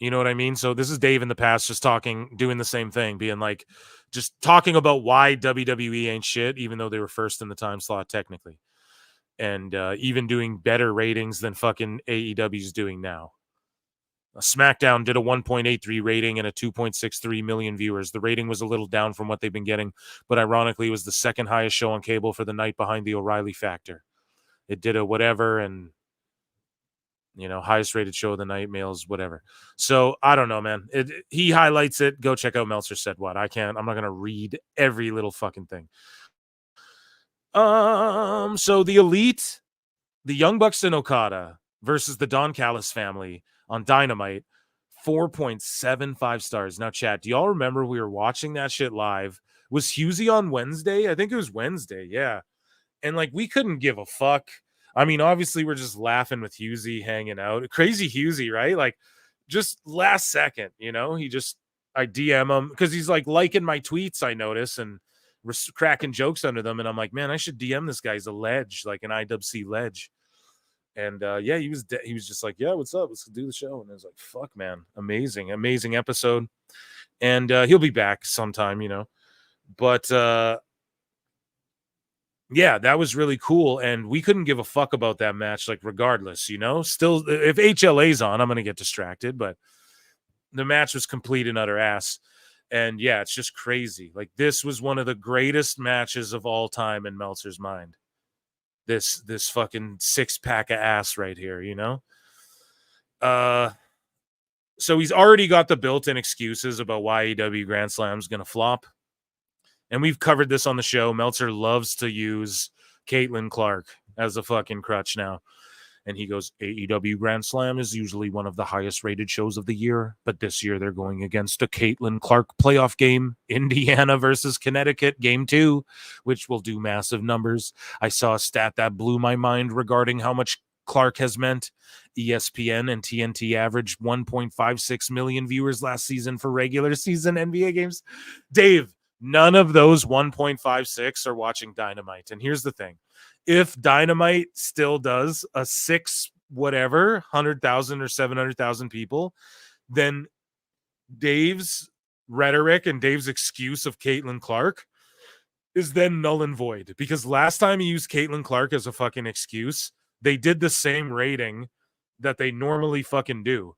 You know what I mean? So this is Dave in the past just doing the same thing, being like, just talking about why WWE ain't shit, even though they were first in the time slot technically. And even doing better ratings than fucking AEW's doing now. SmackDown did a 1.83 rating and a 2.63 million viewers. The rating was a little down from what they've been getting, but ironically it was the second highest show on cable for the night behind the O'Reilly Factor. It did a whatever, and highest rated show of the night, males, whatever. So I don't know, man. He highlights it. Go check out Meltzer Said What. I'm not gonna read every little fucking thing. So the Elite, the Young Bucks and Okada versus the Don Callis family on Dynamite, 4.75 stars. Now, chat, do y'all remember we were watching that shit live? Was Husey on Wednesday? I think it was Wednesday, yeah. And we couldn't give a fuck. I mean, obviously we're just laughing with Husey, hanging out. Crazy Husey, right? Just last second, I DM him because he's liking my tweets, I notice, and cracking jokes under them. And I'm like, man, I should DM this guy's a ledge, like an IWC ledge. And yeah, he was just like, yeah, what's up? Let's do the show. And I was like, fuck, man, amazing episode. And he'll be back sometime, But yeah, that was really cool. And we couldn't give a fuck about that match, regardless, Still, if HLA's on, I'm going to get distracted. But the match was complete and utter ass. And yeah, it's just crazy. This was one of the greatest matches of all time in Meltzer's mind. This fucking 6-pack of ass right here, So he's already got the built-in excuses about why AEW Grand Slam's going to flop. And we've covered this on the show. Meltzer loves to use Caitlin Clark as a fucking crutch now. And he goes, AEW Grand Slam is usually one of the highest rated shows of the year, but this year they're going against a Caitlin Clark playoff game, Indiana versus Connecticut, game 2, which will do massive numbers. I saw a stat that blew my mind regarding how much Clark has meant. ESPN and TNT averaged 1.56 million viewers last season for regular season NBA games. Dave, none of those 1.56 are watching Dynamite. And here's the thing. If Dynamite still does a 100,000 or 700,000 people, then Dave's rhetoric and Dave's excuse of Caitlin Clark is then null and void. Because last time he used Caitlin Clark as a fucking excuse, they did the same rating that they normally fucking do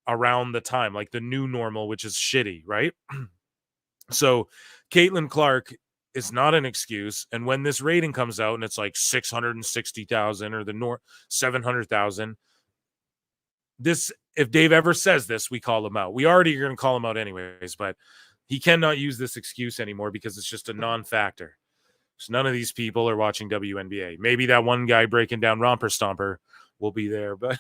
around the time, the new normal, which is shitty, right? So Caitlin Clark is not an excuse. And when this rating comes out and it's 660,000 or the 700,000, if Dave ever says this, we call him out. We already are going to call him out anyways, but he cannot use this excuse anymore because it's just a non-factor. So none of these people are watching WNBA. Maybe that one guy breaking down Romper Stomper will be there, but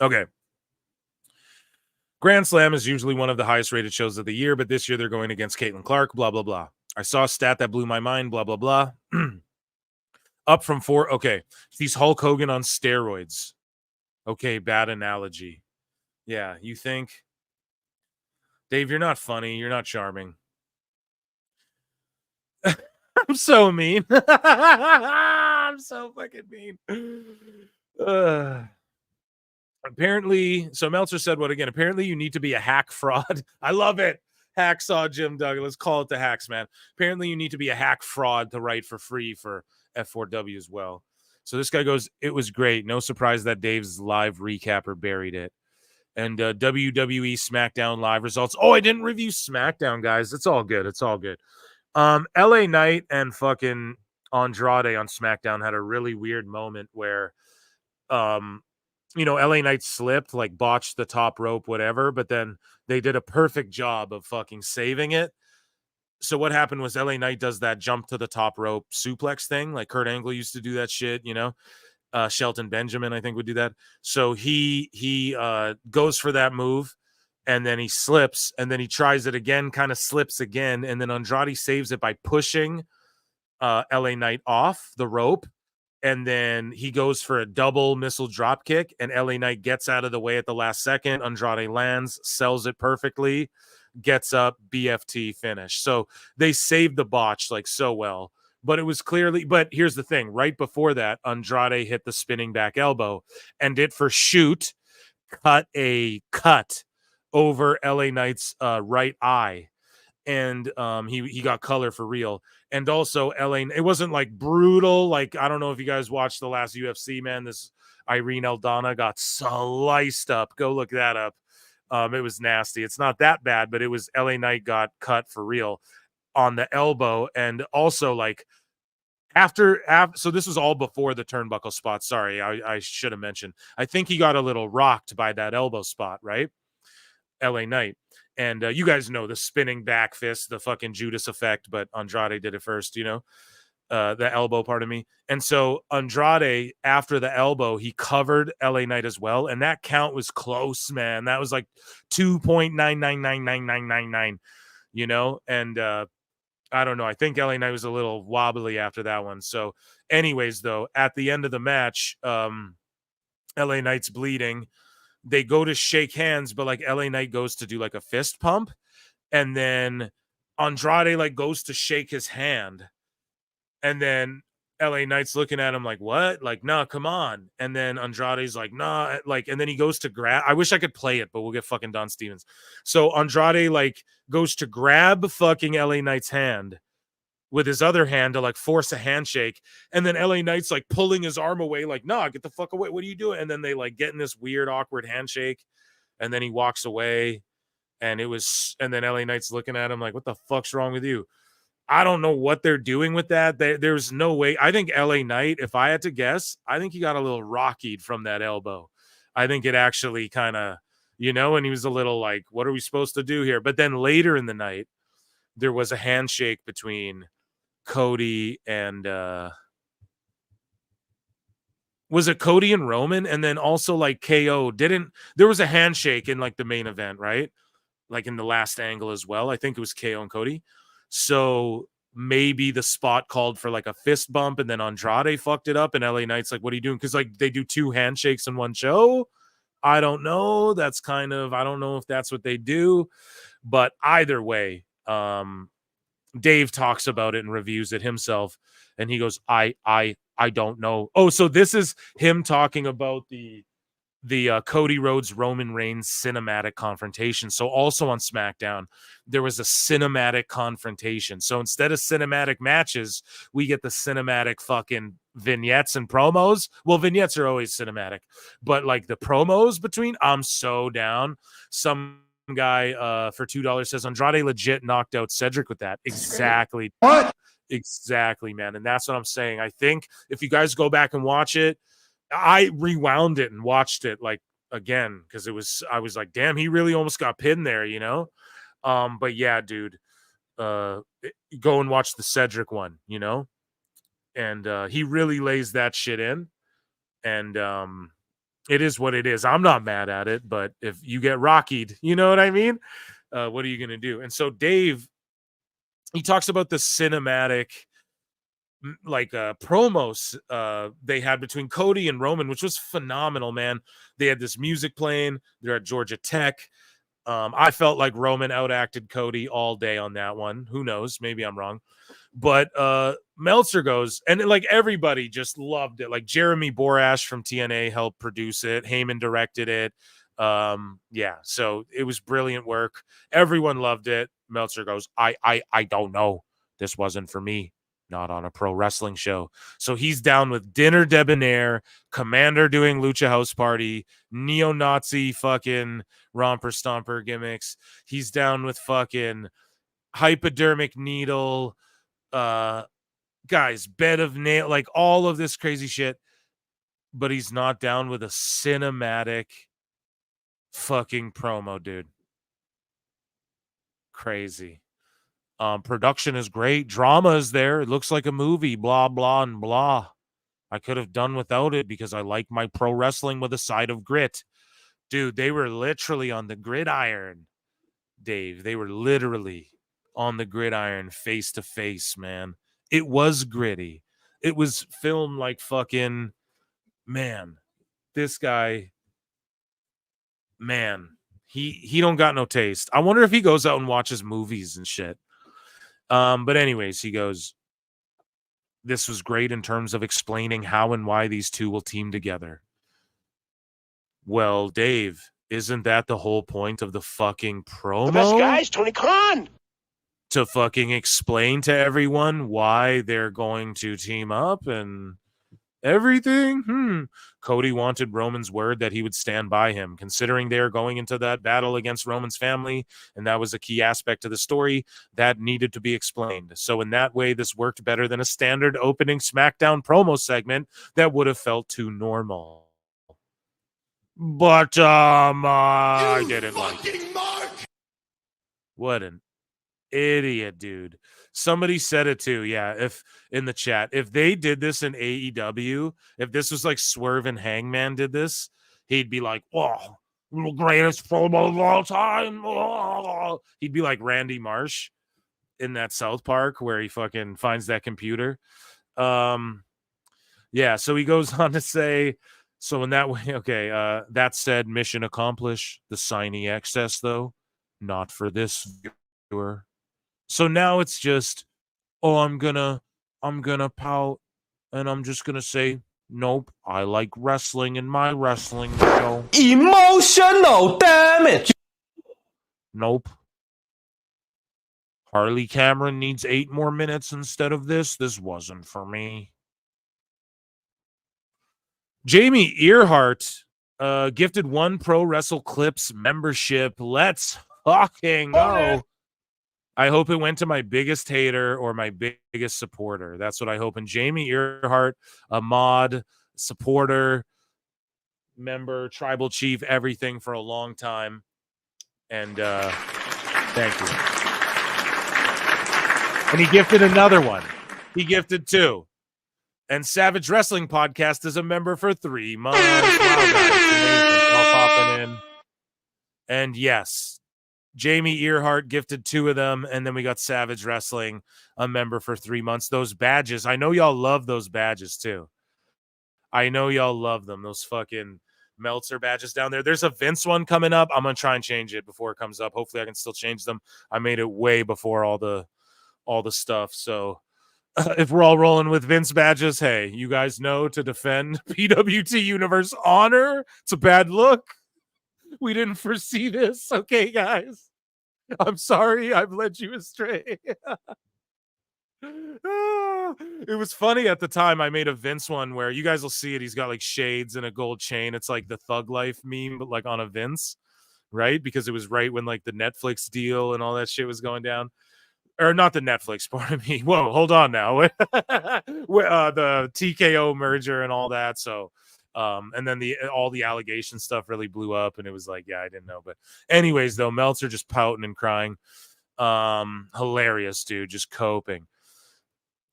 okay. Grand Slam is usually one of the highest rated shows of the year, but this year they're going against Caitlin Clark, blah, blah, blah. I saw a stat that blew my mind, blah, blah, blah. Up from 4. Okay. He's Hulk Hogan on steroids. Okay. Bad analogy. Yeah. You think? Dave, you're not funny. You're not charming. I'm so mean. I'm so fucking mean. Apparently, so Meltzer said what again? Apparently, you need to be a hack fraud. I love it. Hacksaw Jim Douglas. Call it the hacks, man. Apparently, you need to be a hack fraud to write for free for F4W as well. So this guy goes, it was great. No surprise that Dave's live recapper buried it. And WWE Smackdown live results. Oh, I didn't review Smackdown, guys. It's all good. It's all good. LA Knight and fucking Andrade on SmackDown had a really weird moment where LA Knight slipped, botched the top rope, whatever, but then they did a perfect job of fucking saving it. So what happened was LA Knight does that jump to the top rope suplex thing, like Kurt Angle used to do that shit, Shelton Benjamin, I think, would do that. So he goes for that move, and then he slips, and then he tries it again, kind of slips again, and then Andrade saves it by pushing LA Knight off the rope. And then he goes for a double missile drop kick, and LA Knight gets out of the way at the last second. Andrade lands, sells it perfectly, gets up, BFT finish. So they saved the botch so well. But it was clearly, but here's the thing, right before that, Andrade hit the spinning back elbow and it for shoot cut over LA Knight's right eye. And he got color for real. And also it wasn't like brutal. Like, I don't know if you guys watched the last UFC, man. This Irene Aldana got sliced up. Go look that up. It was nasty. It's not that bad, but it was LA Knight got cut for real on the elbow. And also like after so this was all before the turnbuckle spot. Sorry, I should have mentioned. I think he got a little rocked by that elbow spot, right? LA Knight. And you guys know the spinning back fist, the fucking Judas effect, but Andrade did it first, you know, the elbow part of me. And so Andrade, after the elbow, he covered LA Knight as well. And that count was close, man. That was like 2.999999, you know, and I don't know. I think LA Knight was a little wobbly after that one. So anyways, though, at the end of the match, LA Knight's bleeding. They go to shake hands, but like LA Knight goes to do like a fist pump, and then Andrade like goes to shake his hand, and then LA Knight's looking at him like, what? Like, nah, come on. And then Andrade's like, nah, like, and then he goes to grab. I wish I could play it, but we'll get fucking Don Stevens. So Andrade like goes to grab fucking LA Knight's hand with his other hand to like force a handshake, and then LA Knight's like pulling his arm away, like, nah, get the fuck away. What are you doing? And then they like get in this weird, awkward handshake, and then he walks away, and then LA Knight's looking at him like, what the fuck's wrong with you? I don't know what they're doing with that. There's no way. I think LA Knight, if I had to guess, I think he got a little rockied from that elbow. I think it actually kind of, you know, and he was a little like, what are we supposed to do here? But then later in the night, there was a handshake between Cody and was it Cody and Roman? And then also like KO there was a handshake in like the main event, right? Like in the last angle as well. I think it was KO and Cody. So maybe the spot called for like a fist bump, and then Andrade fucked it up, and LA Knight's like, what are you doing? Because like they do 2 handshakes in one show. I don't know. That's kind of, I don't know if that's what they do, but either way, Dave talks about it and reviews it himself, and he goes, I don't know. Oh, so this is him talking about the Cody Rhodes Roman Reigns cinematic confrontation. So also on SmackDown, there was a cinematic confrontation. So instead of cinematic matches, we get the cinematic fucking vignettes and promos. Well, vignettes are always cinematic, but like the promos between, I'm so down. Some guy for $2 says Andrade legit knocked out Cedric with that. Exactly. What? Exactly, man. And that's what I'm saying. I think if you guys go back and watch it, I rewound it and watched it like again because I was like, damn, he really almost got pinned there, you know. But yeah, dude, go and watch the Cedric one, you know, and he really lays that shit in, and it is what it is. I'm not mad at it, but if you get rockied, you know what I mean? What are you gonna do? And so Dave, he talks about the cinematic like promos they had between Cody and Roman, which was phenomenal, man. They had this music playing. They're at Georgia Tech. I felt like Roman outacted Cody all day on that one. Who knows? Maybe I'm wrong. But Meltzer goes, and like everybody just loved it. Like Jeremy Borash from TNA helped produce it. Heyman directed it. Yeah, so it was brilliant work. Everyone loved it. Meltzer goes, I don't know. This wasn't for me. Not on a pro wrestling show. So he's down with Dinner Debonair, Commander doing Lucha House Party, neo-Nazi fucking romper stomper gimmicks. He's down with fucking hypodermic needle, guys, bed of nail, like all of this crazy shit. But he's not down with a cinematic fucking promo, dude. Crazy. Production is great. Drama is there. It looks like a movie, blah, blah, and blah. I could have done without it because I like my pro wrestling with a side of grit. Dude, they were literally on the gridiron, Dave. They were literally on the gridiron face to face, man. It was gritty. It was filmed like fucking, man, this guy, man, he don't got no taste. I wonder if he goes out and watches movies and shit. But anyways, he goes, this was great in terms of explaining how and why these two will team together. Well, Dave, isn't that the whole point of the fucking promo? The best guys, Tony Khan. To fucking explain to everyone why they're going to team up and everything. Cody wanted Roman's word that he would stand by him, considering they're going into that battle against Roman's family, and that was a key aspect of the story that needed to be explained. So in that way, this worked better than a standard opening SmackDown promo segment that would have felt too normal. But I didn't like it. What an idiot, dude. Somebody said it too. Yeah, if in the chat, if they did this in AEW, if this was like Swerve and Hangman did this, he'd be like, "Oh, the greatest promo of all time." Oh. He'd be like Randy Marsh in that South Park where he fucking finds that computer. Yeah, so he goes on to say, so in that way, okay, that said, mission accomplished. The signee excess, though, not for this viewer. So now it's just, oh, I'm gonna pout, and I'm just gonna say, nope, I like wrestling in my wrestling show. Emotional damage. Nope. Harley Cameron needs 8 more minutes instead of this. This wasn't for me. Jamie Earhart gifted 1 Pro Wrestle Clips membership. Let's fucking go. I hope it went to my biggest hater or my biggest supporter. That's what I hope. And Jamie Earhart, a mod, supporter, member, tribal chief, everything for a long time. And thank you. And he gifted another one. He gifted 2. And Savage Wrestling Podcast is a member for 3 months. Wow, guys, all popping in. And yes, Jamie Earhart gifted 2 of them, and then we got Savage Wrestling, a member for 3 months. Those badges, I know y'all love those badges too. I know y'all love them. Those fucking Meltzer badges down there. There's a Vince one coming up. I'm gonna try and change it before it comes up. Hopefully, I can still change them. I made it way before all the stuff. So if we're all rolling with Vince badges, hey, you guys know to defend PWT Universe honor. It's a bad look. We didn't foresee this. Okay, guys. I'm sorry I've led you astray. It was funny at the time. I made a Vince one where you guys will see it. He's got like shades and a gold chain. It's like the Thug Life meme, but like on a Vince, right? Because it was right when like the Netflix deal and all that shit was going down. Or not the Netflix, pardon me. Whoa, hold on now. The TKO merger and all that. So and then all the allegation stuff really blew up, and it was like, yeah, I didn't know. But anyways, though, Meltzer just pouting and crying. Hilarious, dude, just coping.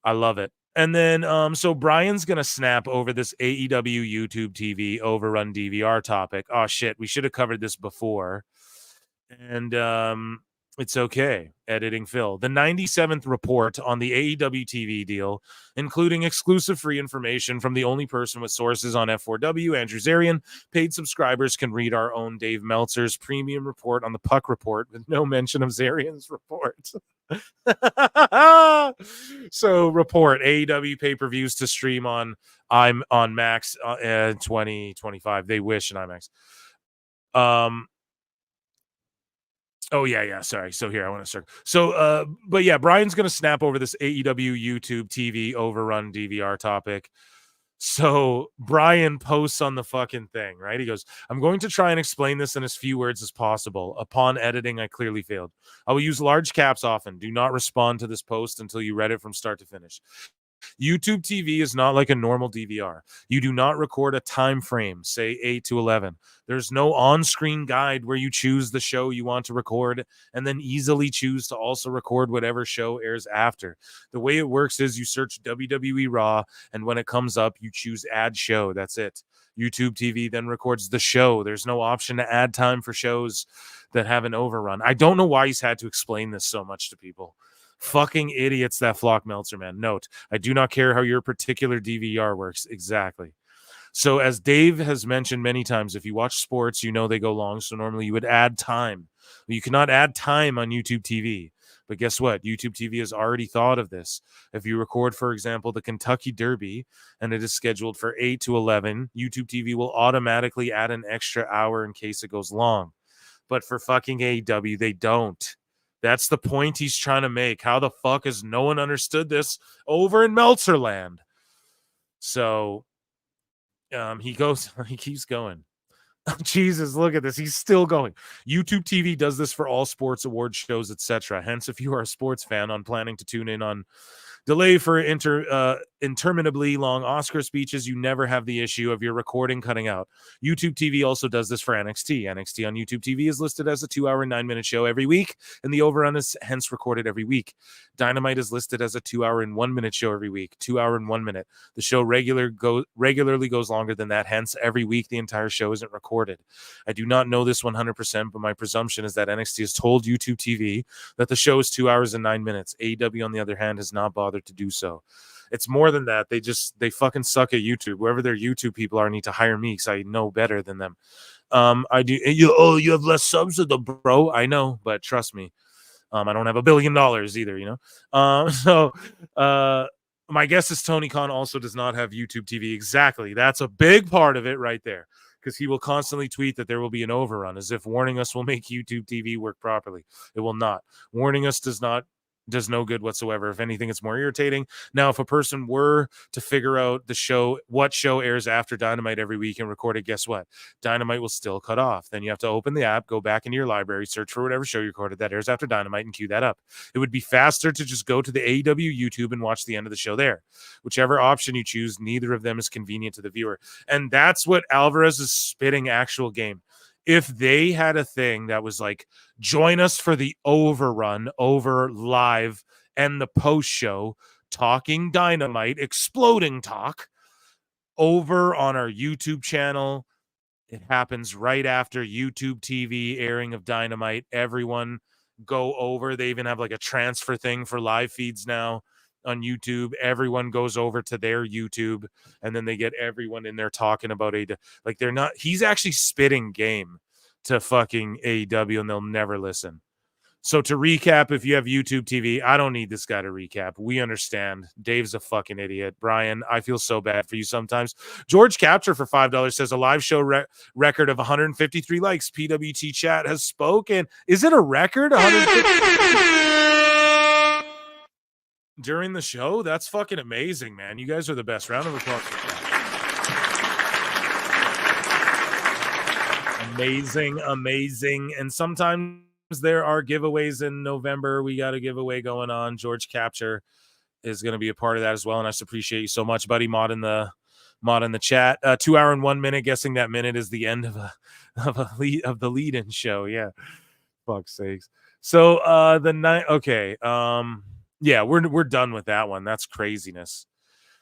I love it. And then so Brian's gonna snap over this AEW YouTube TV Overrun DVR topic. Oh shit, we should have covered this before. And it's okay. Editing Phil. The 97th report on the AEW TV deal, including exclusive free information from the only person with sources on F4W, Andrew Zarian. Paid subscribers can read our own Dave Meltzer's premium report on the Puck Report with no mention of Zarian's report. So report AEW pay-per-views to stream on Max 2025. They wish in IMAX. Oh, yeah. Sorry. So here, I want to start. So, but yeah, Brian's going to snap over this AEW YouTube TV Overrun DVR topic. So Brian posts on the fucking thing, right? He goes, I'm going to try and explain this in as few words as possible. Upon editing, I clearly failed. I will use large caps often. Do not respond to this post until you read it from start to finish. YouTube TV is not like a normal DVR. You do not record a time frame, say 8 to 11. There's no on-screen guide where you choose the show you want to record and then easily choose to also record whatever show airs after. The way it works is you search WWE Raw, and when it comes up, you choose Add Show. That's it. YouTube TV then records the show. There's no option to add time for shows that have an overrun. I don't know why he's had to explain this so much to people. Fucking idiots that flock Meltzer, man. Note, I do not care how your particular DVR works. Exactly. So as Dave has mentioned many times, if you watch sports, you know they go long. So normally you would add time. You cannot add time on YouTube TV. But guess what? YouTube TV has already thought of this. If you record, for example, the Kentucky Derby, and it is scheduled for 8 to 11, YouTube TV will automatically add an extra hour in case it goes long. But for fucking AEW, they don't. That's the point he's trying to make. How the fuck has no one understood this over in Meltzer land? So he keeps going. Jesus, look at this. He's still going. YouTube TV does this for all sports award shows, etc. Hence, if you are a sports fan on planning to tune in on delay for interminably long Oscar speeches, you never have the issue of your recording cutting out. YouTube TV also does this for NXT. NXT on YouTube TV is listed as a 2-hour and 9-minute show every week, and the overrun is hence recorded every week. Dynamite is listed as a 2-hour and 1-minute show every week, 2-hour and 1 minute. The show regularly goes longer than that, hence every week the entire show isn't recorded. I do not know this 100%, but my presumption is that NXT has told YouTube TV that the show is 2 hours and 9 minutes. AEW, on the other hand, has not bothered to do so. It's more than that. They fucking suck at YouTube. Whoever their YouTube people are need to hire me because I know better than them. I do. You have less subs than the bro. I know, but trust me, I don't have $1 billion either. You know. My guess is Tony Khan also does not have YouTube TV. Exactly. That's a big part of it right there, because he will constantly tweet that there will be an overrun, as if warning us will make YouTube TV work properly. It will not. Warning us does no good whatsoever. If anything, it's more irritating. Now, if a person were to figure out what show airs after Dynamite every week and record it, guess what? Dynamite will still cut off. Then you have to open the app, go back into your library, search for whatever show you recorded that airs after Dynamite, and queue that up. It would be faster to just go to the AEW YouTube and watch the end of the show there. Whichever option you choose, neither of them is convenient to the viewer. And that's what Alvarez is spitting actual game. If they had a thing that was like, join us for the overrun over live and the post show, talking Dynamite, exploding talk over on our YouTube channel. It happens right after YouTube TV airing of Dynamite. Everyone go over. They even have like a transfer thing for live feeds now on YouTube. Everyone goes over to their YouTube, and then they get everyone in there talking about AEW. Like, they're not, he's actually spitting game to fucking AEW, and they'll never listen. So to recap, if you have YouTube TV, I don't need this guy to recap. We understand. Dave's a fucking idiot. Brian, I feel so bad for you sometimes. George Capture for $5 says a live show record of 153 likes. PWT chat has spoken. Is it a record? 153 during the show? That's fucking amazing, man. You guys are the best. Round of applause for that. Amazing. And sometimes there are giveaways in November. We got a giveaway going on. George Capture is going to be a part of that as well, and I just appreciate you so much, buddy. Mod in the chat. 2 hour and 1 minute. Guessing that minute is the end of the lead-in show. Yeah, fuck's sakes. So the night. Okay. Yeah, we're done with that one. That's craziness.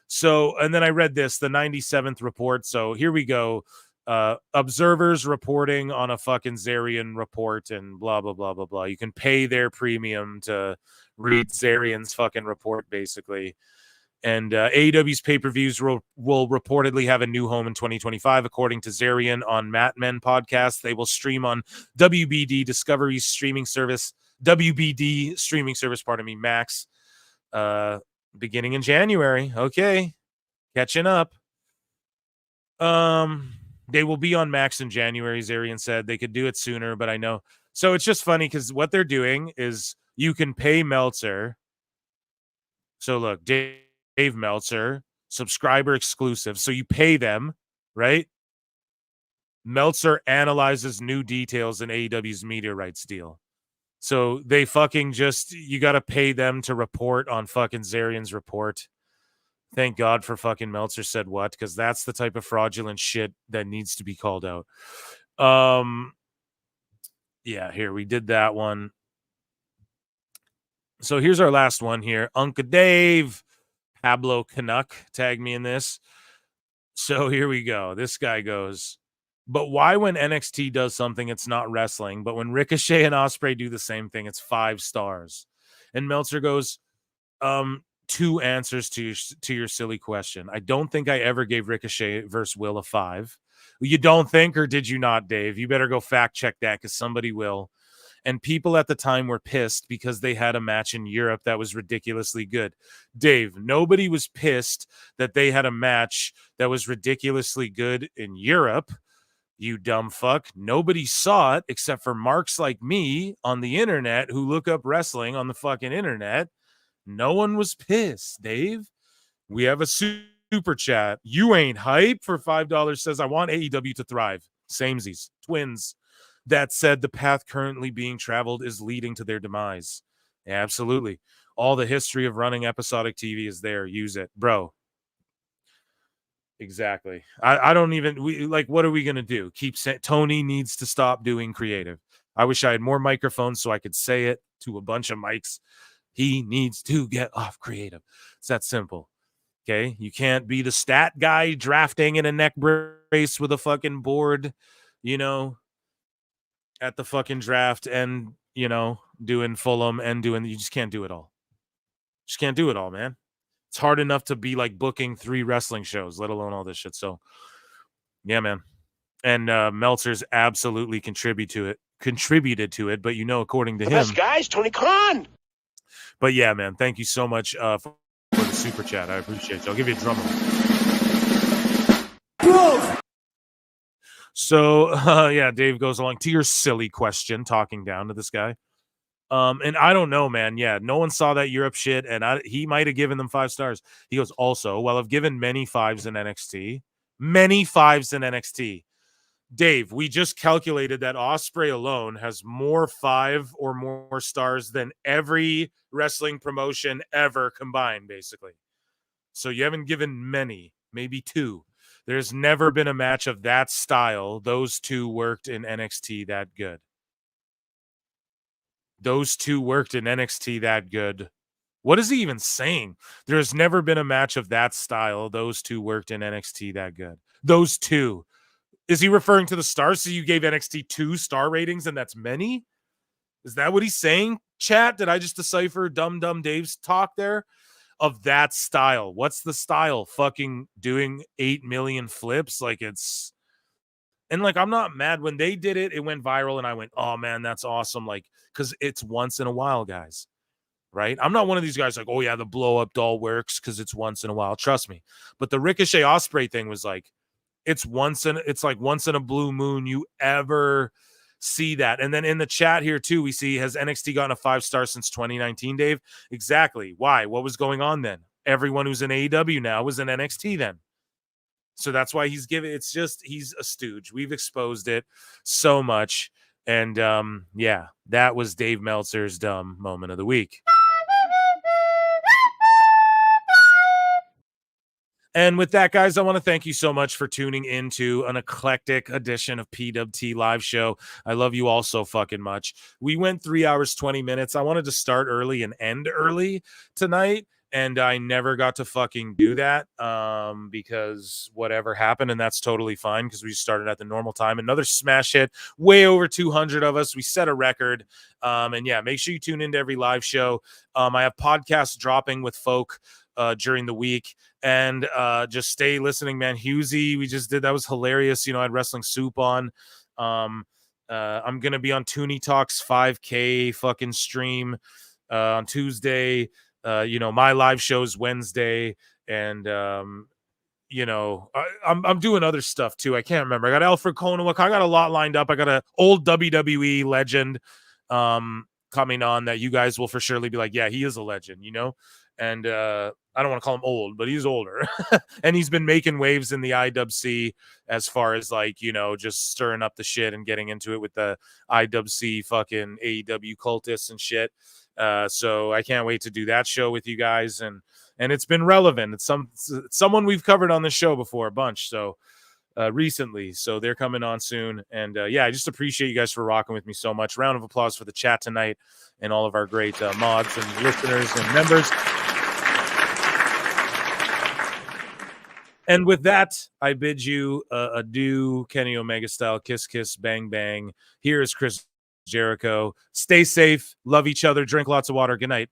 So, and then I read this, the 97th report. So here we go. Observers reporting on a fucking Zarian report and blah, blah, blah, blah, blah. You can pay their premium to read Zarian's fucking report, basically. And AEW's pay-per-views will reportedly have a new home in 2025, according to Zarian on Matt Men podcast. They will stream on WBD Discovery's streaming service, Max, beginning in January. Okay, catching up. They will be on Max in January, Zarian said. They could do it sooner, but I know. So it's just funny because what they're doing is you can pay Meltzer. So look, Dave Meltzer, subscriber exclusive. So you pay them, right? Meltzer analyzes new details in AEW's media rights deal. So they fucking you got to pay them to report on fucking Zarian's report. Thank God for fucking Meltzer said what, because that's the type of fraudulent shit that needs to be called out. Yeah, here, we did that one. So here's our last one here. Uncle Dave, Pablo Canuck, tagged me in this. So here we go. This guy goes, but why when NXT does something, it's not wrestling, but when Ricochet and Ospreay do the same thing, it's 5 stars? And Meltzer goes, 2 answers to your silly question. I don't think I ever gave Ricochet versus Will a 5. You don't think, or did you not, Dave? You better go fact check that, because somebody will. and people at the time were pissed because they had a match in Europe that was ridiculously good. Dave, nobody was pissed that they had a match that was ridiculously good in Europe. You dumb fuck. Nobody saw it except for marks like me on the internet who look up wrestling on the fucking internet. No one was pissed, Dave. We have a super chat. You ain't hype for $5 says, I want AEW to thrive. Samesies. Twins. That said, the path currently being traveled is leading to their demise. Absolutely. All the history of running episodic TV is there. Use it. Bro. Exactly. I don't even, what are we going to do? Keep saying Tony needs to stop doing creative. I wish I had more microphones so I could say it to a bunch of mics. He needs to get off creative. It's that simple. Okay. You can't be the stat guy drafting in a neck brace with a fucking board, at the fucking draft and, doing Fulham and you just can't do it all. Just can't do it all, man. It's hard enough to be like booking 3 wrestling shows, let alone all this shit. So, yeah, man. And Meltzer's absolutely contributed to it. But according to him, best guys, Tony Khan. But yeah, man, thank you so much for the super chat. I appreciate it. I'll give you a drum roll. So, yeah, Dave goes along to your silly question, talking down to this guy. And I don't know, man. Yeah, no one saw that Europe shit, and he might have given them 5 stars. He goes, also, well, I've given many 5s in NXT. Many 5s in NXT. Dave, we just calculated that Ospreay alone has more 5 or more stars than every wrestling promotion ever combined, basically. So you haven't given many, maybe 2. There's never been a match of that style. Those 2 worked in NXT that good. Those 2 worked in NXT that good. What is he even saying? There's never been a match of that style. Those 2 worked in NXT that good. Those 2. Is he referring to the stars? So you gave NXT 2 star ratings and that's many? Is that what he's saying, chat? Did I just decipher Dumb Dave's talk there? Of that style. What's the style? Fucking doing 8 million flips? And I'm not mad. When they did it, it went viral and I went, oh man, that's awesome. Because it's once in a while, guys. Right? I'm not one of these guys oh yeah, the blow up doll works because it's once in a while. Trust me. But the Ricochet Ospreay thing was it's once in a blue moon you ever see that. And then in the chat here too, we see, has NXT gotten a 5-star since 2019, Dave? Exactly. Why? What was going on then? Everyone who's in AEW now was in NXT then. So that's why he's a stooge. We've exposed it so much. And yeah, that was Dave Meltzer's dumb moment of the week. And with that, guys, I want to thank you so much for tuning into an eclectic edition of PWT Live Show. I love you all so fucking much. We went 3 hours, 20 minutes. I wanted to start early and end early tonight, and I never got to fucking do that because whatever happened, and that's totally fine because we started at the normal time. Another smash hit, way over 200 of us. We set a record. And yeah, make sure you tune into every live show. I have podcasts dropping with folk during the week, and just stay listening, man. Hughesy, we just did, that was hilarious. I had Wrestling Soup on. I'm gonna be on Toonie Talks 5K fucking stream on Tuesday. My live show's Wednesday, and I'm doing other stuff too. I can't remember. I got Alfred Konowik. I got a lot lined up. I got an old WWE legend coming on that you guys will for surely be like, yeah, he is a legend, and I don't want to call him old, but he's older. And he's been making waves in the IWC as far as just stirring up the shit and getting into it with the IWC fucking AEW cultists and shit. So I can't wait to do that show with you guys. And it's been relevant. It's someone we've covered on the show before a bunch. So recently. So they're coming on soon. And yeah, I just appreciate you guys for rocking with me so much. Round of applause for the chat tonight and all of our great mods and listeners and members. And with that, I bid you adieu, Kenny Omega style. Kiss, kiss, bang, bang. Here is Chris Jericho. Stay safe. Love each other. Drink lots of water. Good night.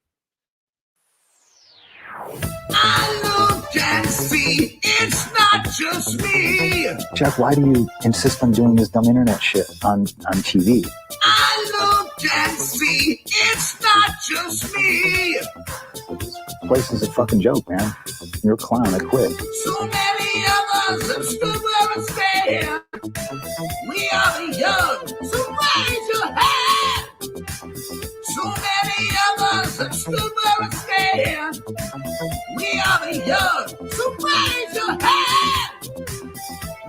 I look and see it's not just me. Jeff, why do you insist on doing this dumb internet shit on TV? I look and see, it's not just me. This place is a fucking joke, man. You're a clown. I quit. So many of us have stood where we stand. We are the young, so raise your hand. So many of us have stood where we stand. We are the young, so raise your hand.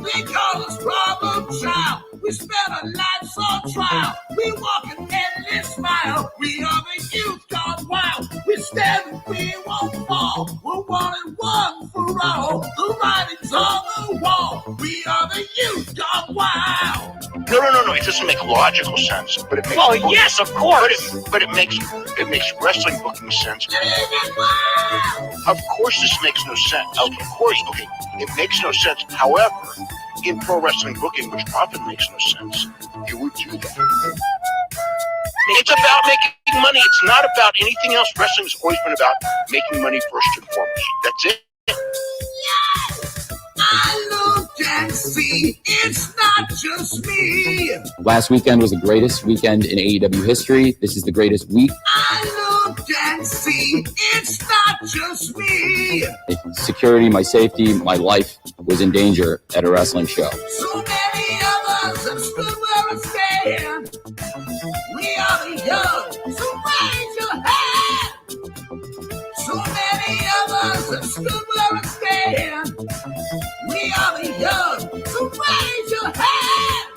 We call us problem child. We spend our lives on trial. We walk an endless mile. We are the youth gone wild. We stand and we won't fall. We're one and one for all. The writing's on the wall. We are the youth gone wild. No. It doesn't make logical sense, but it makes. Well, yes, of course. But it makes wrestling booking sense. Of course, this makes no sense. Of course, okay, it makes no sense. However, in pro wrestling booking, which often makes no sense, you would do that. It's about making money. It's not about anything else. Wrestling has always been about making money first and foremost. That's it. I look and see, it's not just me. Last weekend was the greatest weekend in AEW history. This is the greatest week. I look and see, it's not just me. Security, my safety, my life was in danger at a wrestling show. So many of us have stood where we stand. We are the young, so raise your hand. So many of us have stood where we stand. We are the young, so raise your hand.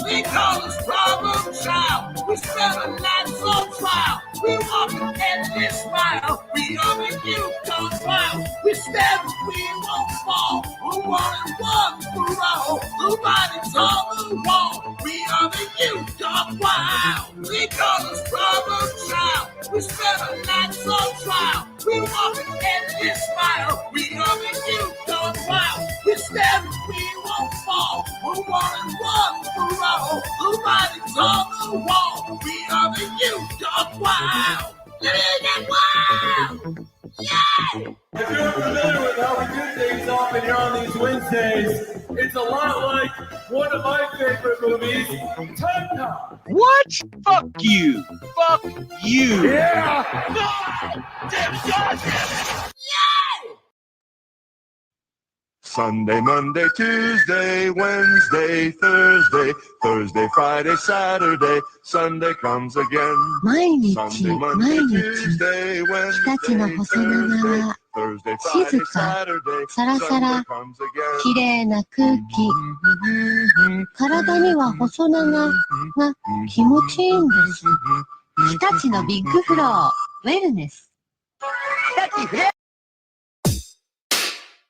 We call us problem child. We spend our lives on trial. We walk an endless mile. We are the youth gone wild. We stand and we won't fall. We're one and one for all. The writing's on the wall. We are the youth gone wild. We call us problem child. We spend our lives on trial. We walk an endless mile. We are the youth gone wild. We stand and we won't fall. We're one and one for all. The writing's on the wall. We are the youth gone wild. Youth wild. Yeah. If you're familiar with how we do things often here on these Wednesdays, it's a lot like one of my favorite movies, Time Cop. What? Fuck you. Fuck you. Yeah. Sunday, Monday, Tuesday, Wednesday, Thursday, Thursday, Friday, Saturday, Sunday comes again. 毎日 Sunday, 毎 Monday, 日 Tuesday, 日 Wednesday, 立の細長 Thursday, 静 Friday, か Saturday, サラサ Sunday ラ comes again. 綺麗な空気体には細長が気持ちいいんです日立のビッグフローウェルネス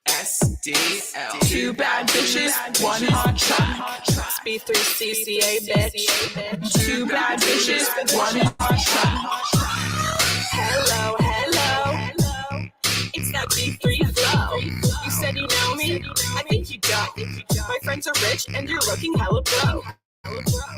SDL. Two bad bitches, one hot track. B3CCA, bitch. Two bad bitches, one hot track. Hello, hello. It's that B3 flow. You said you know me? I think you don't. My friends are rich and you're looking hella broke.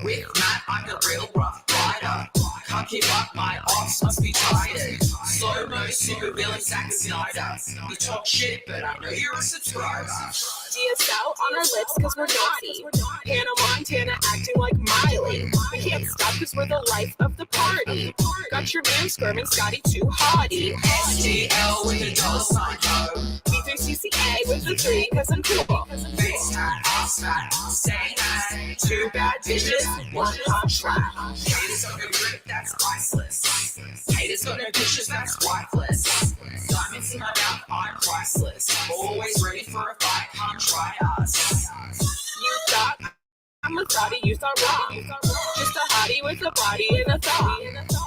With Matt, I'm the real rough rider. Can't keep up, my arms must be tired. Slow-mo, super villain, Zack Snyder. You talk shit, but I know you're a subscriber. DSL on our lips cause we're naughty. Hannah Montana acting like Miley. We can't stop cause we're the life of the party. Got your man squirming, Scotty too haughty. SDL with a $sign code. B3CCA with the 3 cause I'm cool. Face fat, ass fat, say that. Two bad bitches, one hot track. Haters on your grip, that's priceless. Haters on their dishes, that's wifeless. Diamonds in my mouth, I'm priceless. Always ready for a fight, come try us. You thought I'm a thotty, you thought wrong. Just a hottie with a body and a thought.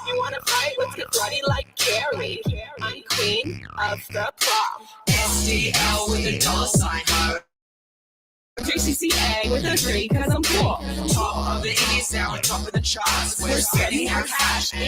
You wanna fight? Let's get bloody like Gary. I'm queen of the prom. SDL with a $sign code. 3CCA with a 3 cause I'm cool. Top of the Indies now on top of the charts. We're spending our cash in